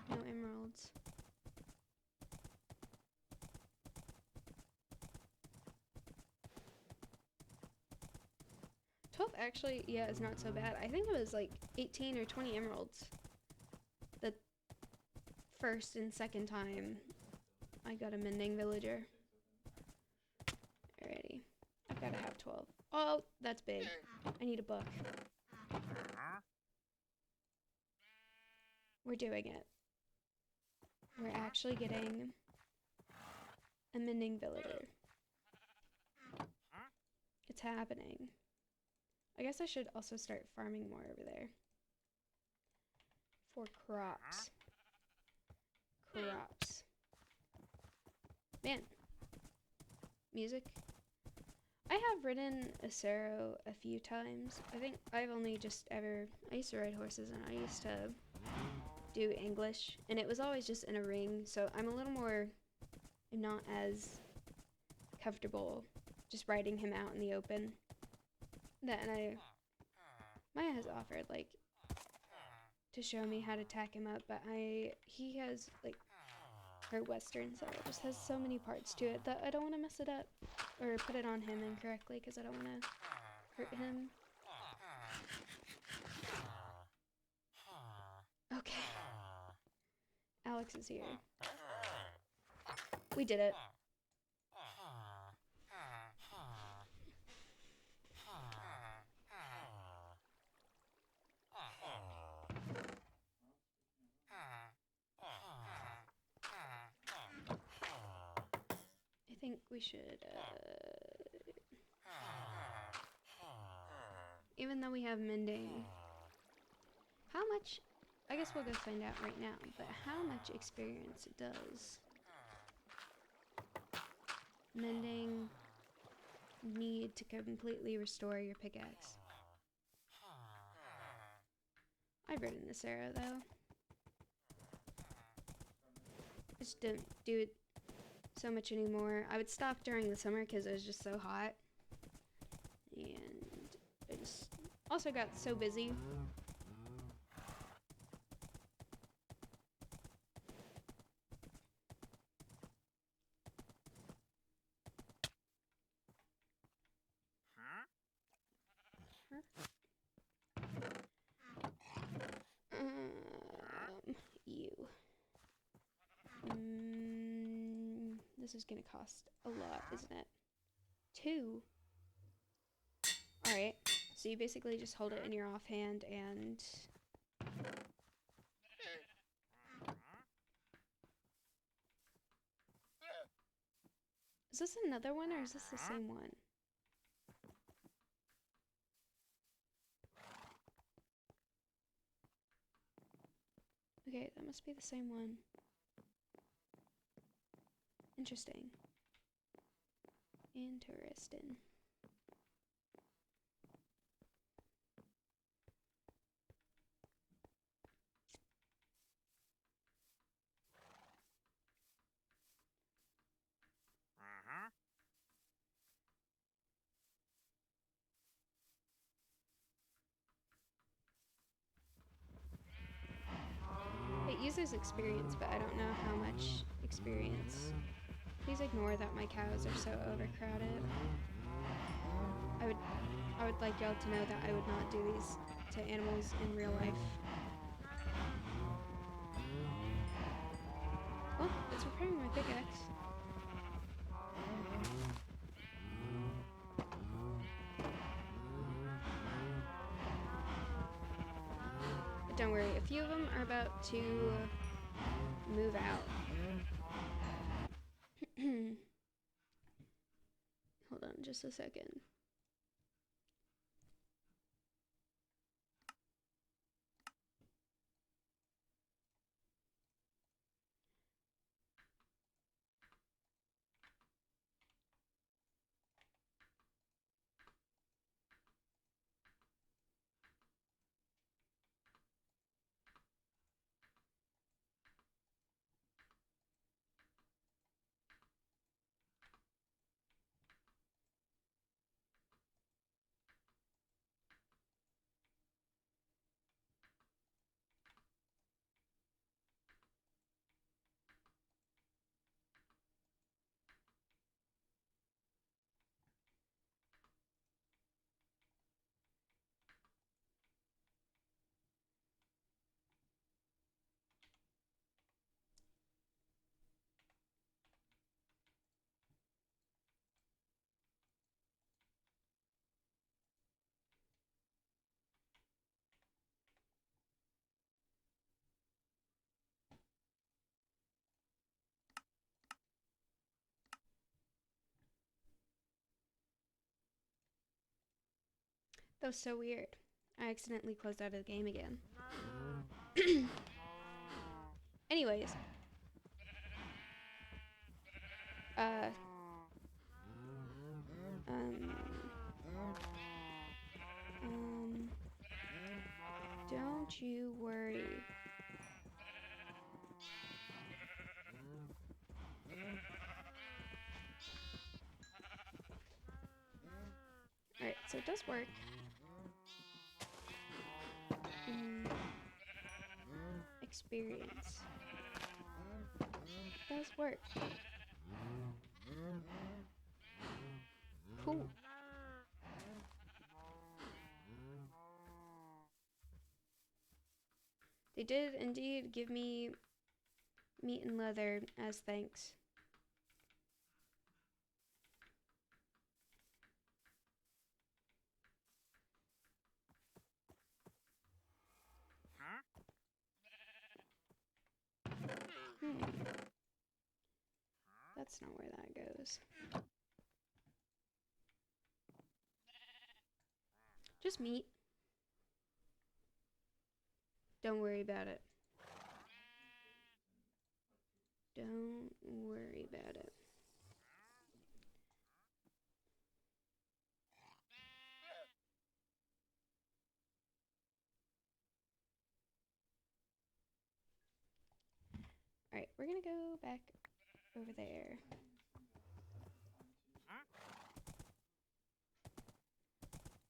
No emeralds. 12 actually, yeah, is not so bad. I think it was like 18 or 20 emeralds the first and second time I got a mending villager. Alrighty. I've got to have 12. Oh, that's big. I need a book. We're doing it. We're actually getting a mending villager. It's happening. I guess I should also start farming more over there. For crops. Crops. Man. Music. I have ridden a Sero a few times. I think I've only just ever... I used to ride horses and I used to do English. And it was always just in a ring. So I'm a little more... I'm not as comfortable just riding him out in the open. Maya has offered, like, to show me how to tack him up, but he has, like, her Western saddle just has so many parts to it that I don't want to mess it up, or put it on him incorrectly, because I don't want to hurt him. Okay. Alex is here. We did it. I think we should, even though we have mending, how much, I guess we'll go find out right now, but how much experience does mending need to completely restore your pickaxe? I've ridden this arrow though. I just don't do it so much anymore. I would stop during the summer because it was just so hot. And I just also got so busy. You. This is gonna cost a lot, isn't it? 2. Alright, so you basically just hold it in your offhand and... Is this another one or is this the same one? Okay, that must be the same one. Interesting. Interesting. It uses experience, but I don't know how much experience. Please ignore that my cows are so overcrowded. I would like y'all to know that I would not do these to animals in real life. Oh, it's repairing my pickaxe. But don't worry, a few of them are about to move out. Hold on just a second. That was so weird. I accidentally closed out of the game again. Anyways. Don't you worry. Alright, so it does work. Experience. It does work. Cool. They did indeed give me meat and leather as thanks. That's not where that goes. Just meat. Don't worry about it. Don't worry about it. Alright, we're gonna go back over there.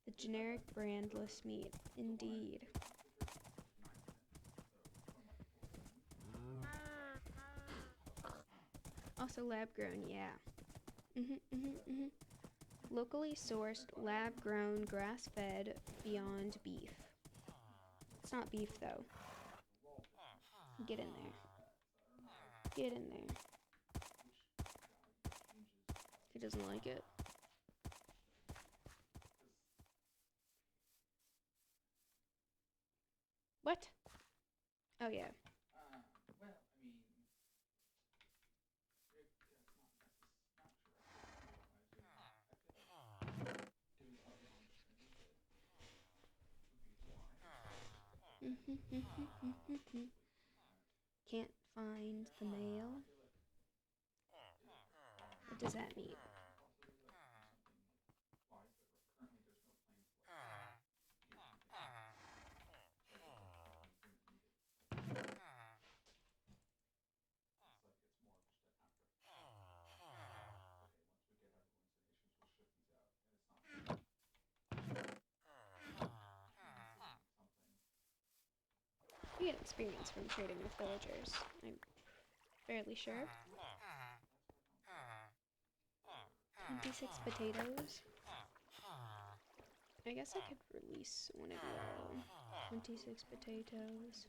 The generic brandless meat, indeed. Also lab grown, yeah. Locally sourced, lab grown, grass fed, beyond beef. It's not beef though. Get in there. Get in there. He doesn't like it. What? Oh yeah. Can't find the mail. What does that mean? You get experience from trading with villagers, I'm fairly sure. 26 potatoes. I guess I could release one of you all. 26 potatoes.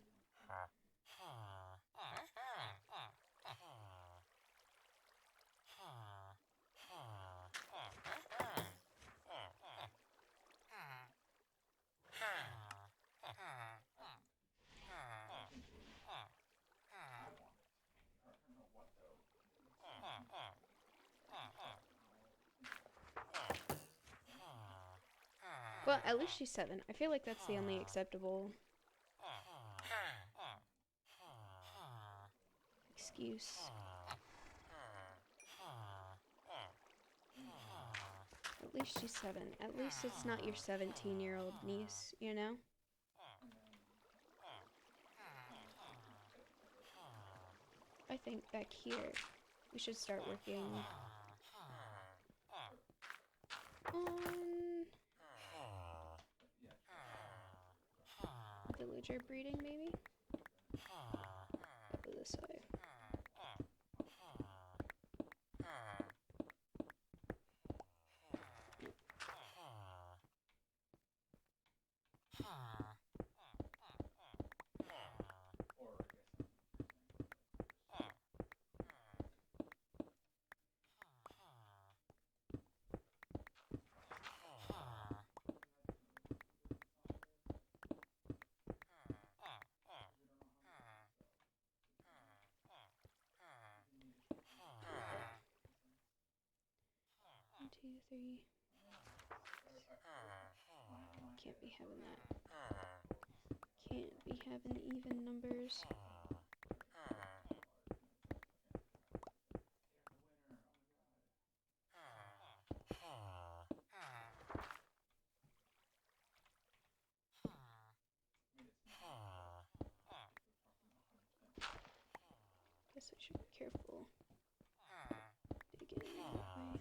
Well, at least she's 7. I feel like that's the only acceptable excuse. At least she's 7. At least it's not your 17-year-old niece, you know? I think back here we should start working on villager breeding, maybe? Go this way. One, two, three. Can't be having that. Can't be having even numbers. Guess I should be careful. Digging that way.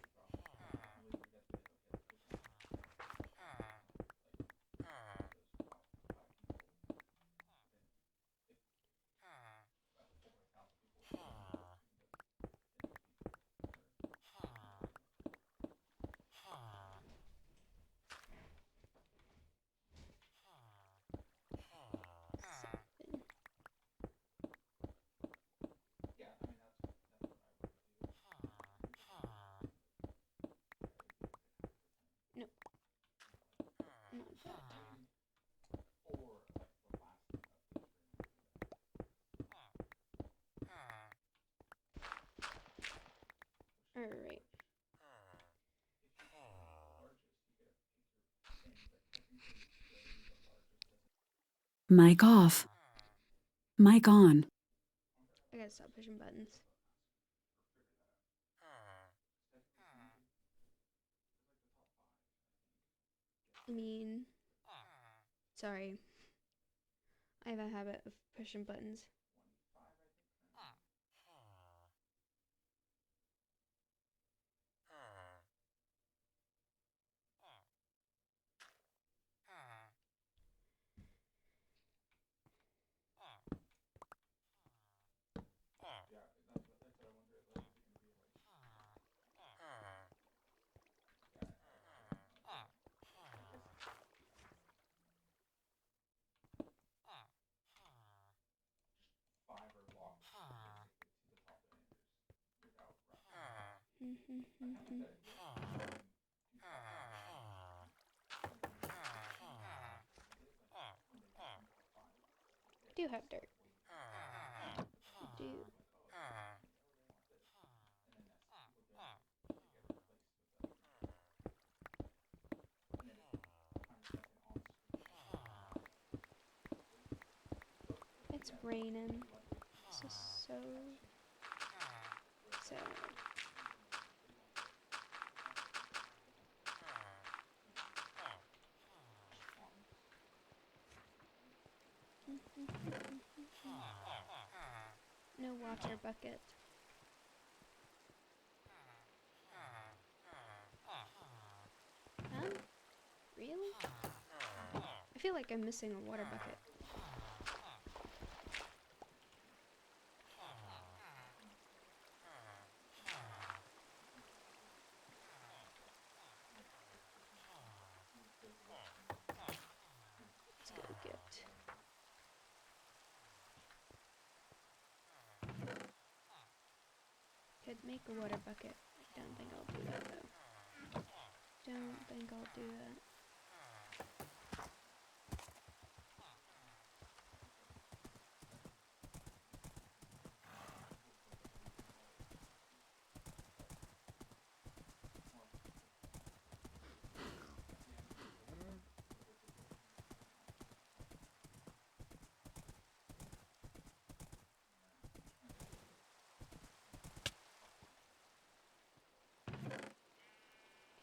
Nope. Not that. Alright. Mic off. Mic on. I gotta stop pushing buttons. I mean, sorry. I have a habit of pushing buttons. Do have dirt. Do. It's raining. This is so sad. No water bucket. Huh? Really? I feel like I'm missing a water bucket. Let's go get. Could make a water bucket. I don't think I'll do that though. Don't think I'll do that.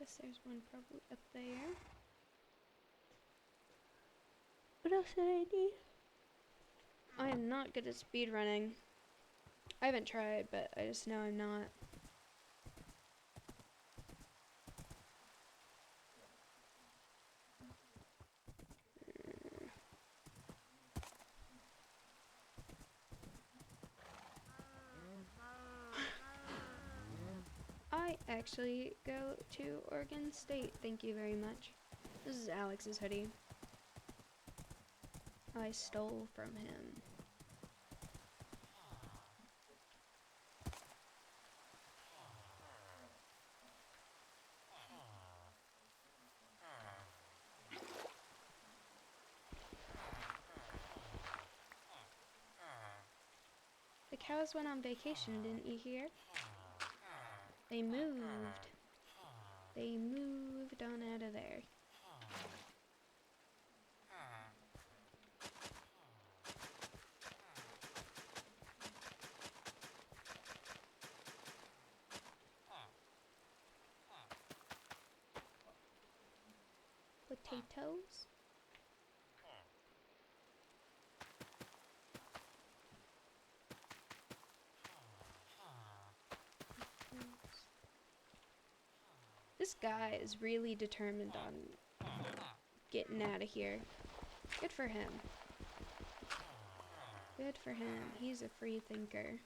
Guess there's one probably up there. What else did I need? I am not good at speed running. I haven't tried, but I just know I'm not. I actually go to Oregon State. Thank you very much. This is Alex's hoodie. I stole from him. The cows went on vacation, didn't you hear? They moved. They moved on out of there. potatoes. This guy is really determined on getting out of here. Good for him. Good for him. He's a free thinker.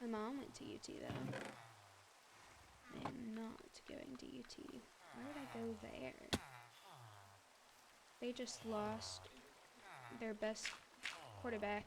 My mom went to UT though. I am not going to UT. Why would I go there? They just lost their best quarterback.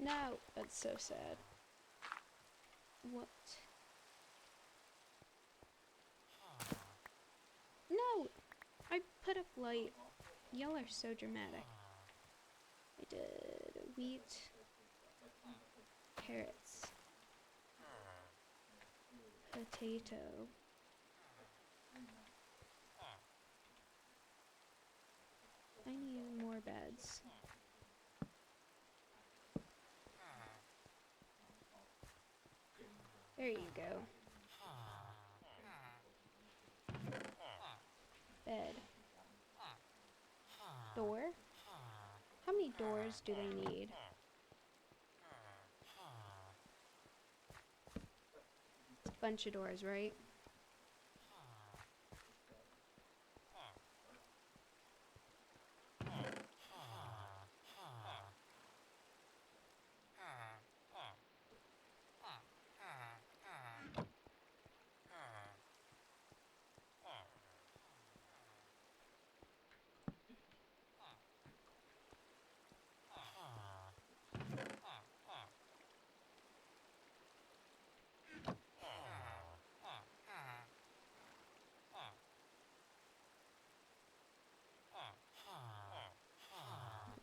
No, that's so sad. What? No! I put up light. Y'all are so dramatic. I did wheat, carrots, potato. I need more beds. There you go. Bed. Door? How many doors do they need? It's a bunch of doors, right?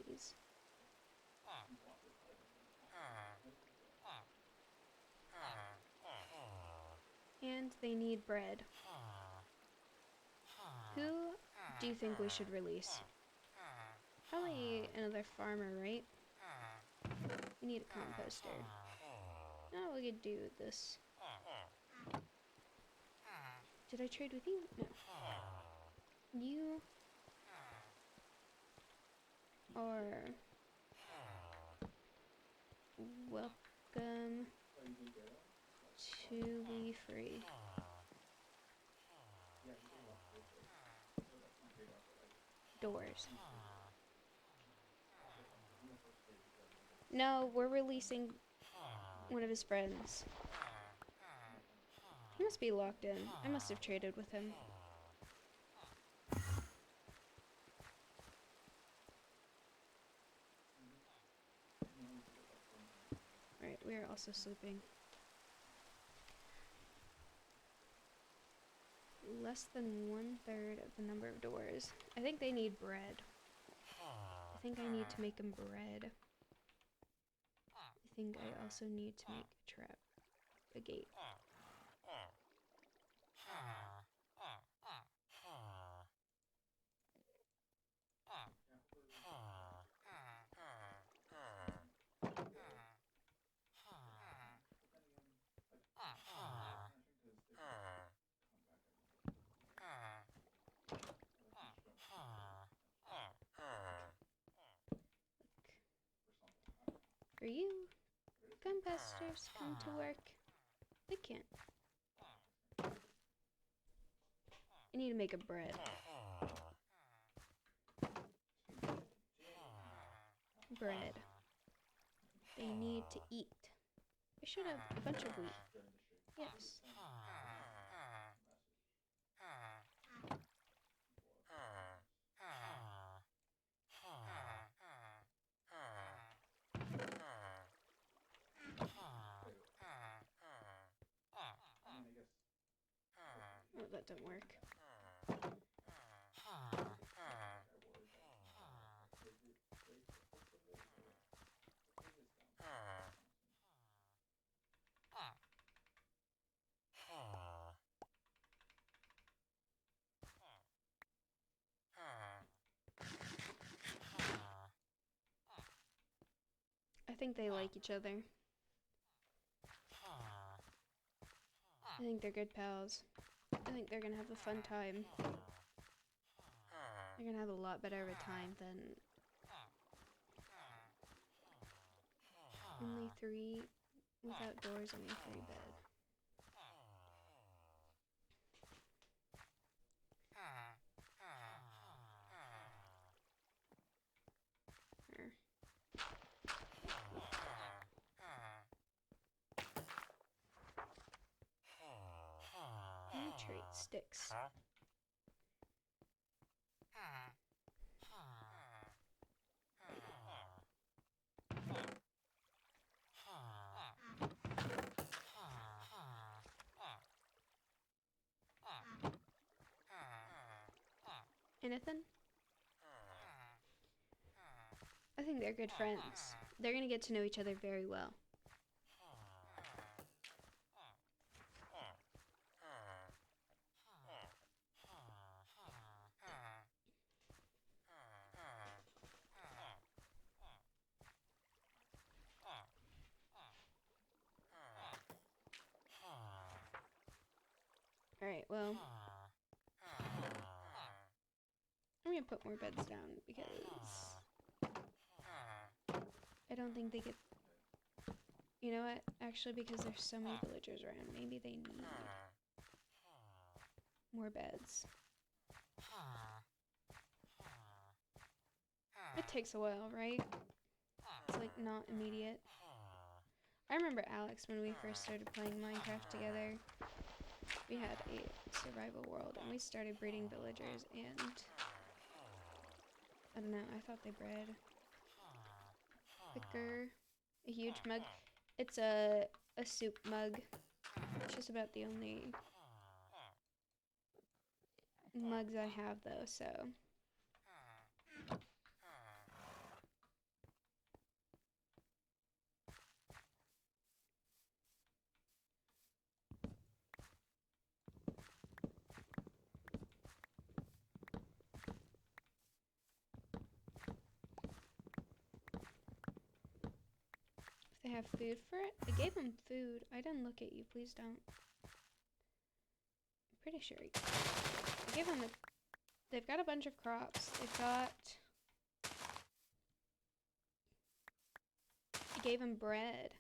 Please. And they need bread. Who do you think we should release? Probably another farmer, right? We need a composter. Now we could do this. Did I trade with you? No. You are welcome to be free. Doors. No, we're releasing one of his friends. He must be locked in. I must have traded with him. Alright, we are also sleeping. Less than 1/3 of the number of doors. I think they need bread. I think I need to make them bread. I think I also need to make a trap. A gate. Are you composters come to work? They can't. I need to make a bread. Bread. They need to eat. I should have a bunch of wheat. Yes. that didn't work. I think they like each other. I think they're good pals. I think they're gonna have a fun time. They're gonna have a lot better of a time than only 3 without doors, only 3 bed. Penetrate sticks. Anything? I think they're good friends. They're gonna get to know each other very well. Alright, well, I'm gonna put more beds down because I don't think they get, you know what, actually because there's so many villagers around, maybe they need more beds. It takes a while, right? It's like not immediate. I remember Alex when we first started playing Minecraft together. We had a survival world and we started breeding villagers and I don't know, I thought they bred quicker. A huge mug. It's a soup mug. It's just about the only mugs I have though, so. They have food for it? I gave them food. I didn't look at you. Please don't. I'm pretty sure I gave them they've got a bunch of crops. They've got... I gave them bread.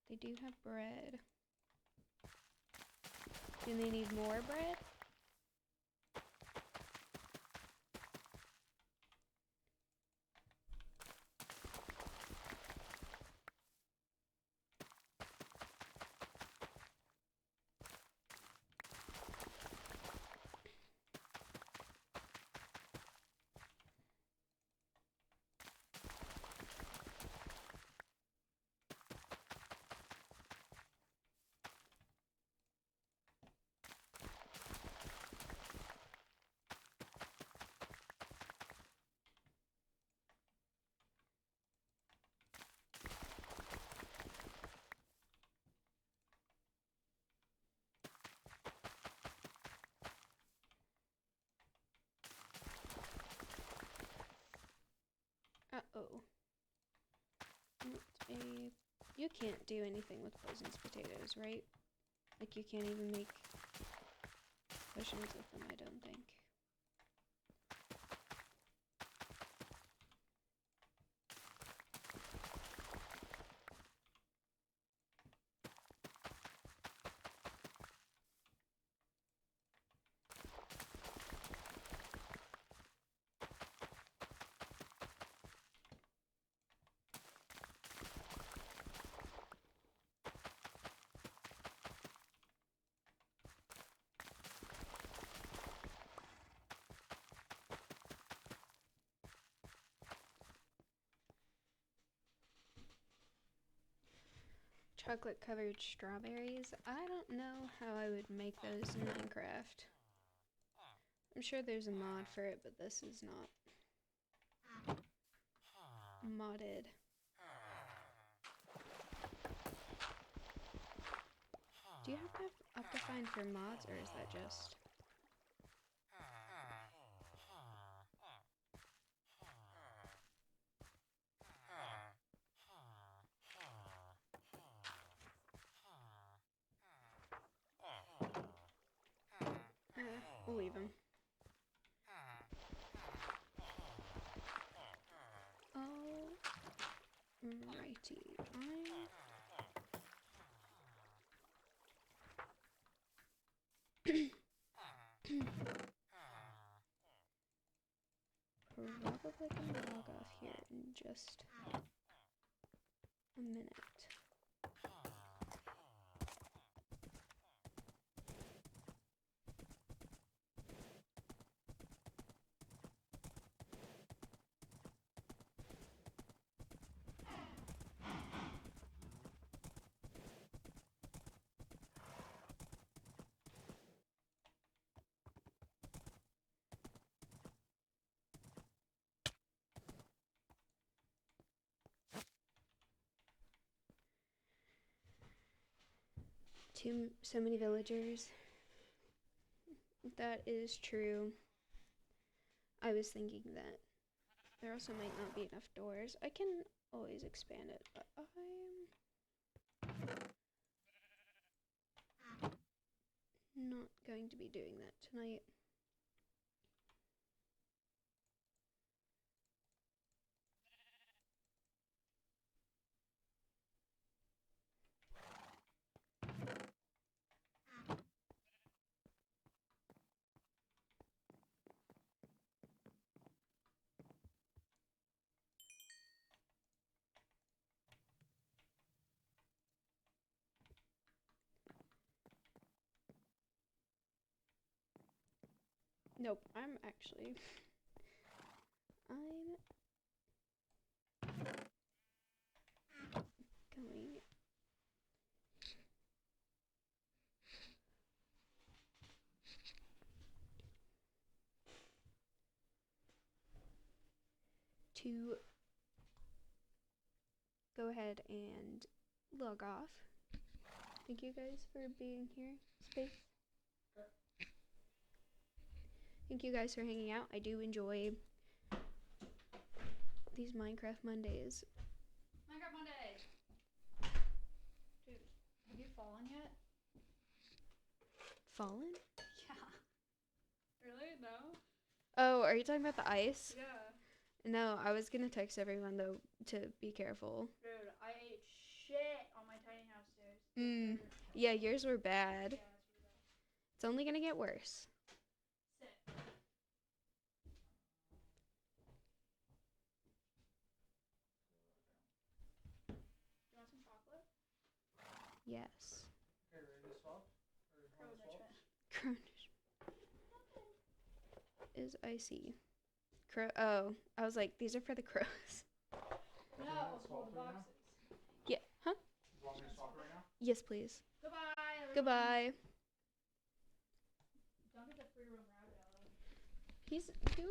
They do have bread. Do they need more bread? Uh-oh. You can't do anything with poisonous potatoes, right? Like, you can't even make potions with them, I don't think. chocolate covered strawberries. I don't know how I would make those in Minecraft. I'm sure there's a mod for it, but this is not modded. Do you have to up to find for mods, or is that just... we'll leave him. Alrighty, probably gonna log off here in just a minute. So many villagers. That is true. I was thinking that there also might not be enough doors. I can always expand it, but I'm not going to be doing that tonight. Nope, I'm actually... I'm going... to go ahead and log off. Thank you guys for being here. Space. Thank you guys for hanging out. I do enjoy these Minecraft Mondays. Minecraft Monday! Dude, have you fallen yet? Fallen? Yeah. Really? No? Oh, are you talking about the ice? Yeah. No, I was gonna text everyone though to be careful. Dude, I ate shit on my tiny house stairs. Yeah, yours were bad. Yeah, it's really bad. It's only gonna get worse. Sit. Do you want some chocolate? Yes. Okay, ready to swap? Cronish is icy. Oh, I was like, these are for the crows. No, for the boxes. Yeah, huh? You want me to swap right now? Yes, please. Goodbye, everyone. Goodbye. Don't get the free roam rabbit out of it. He's doing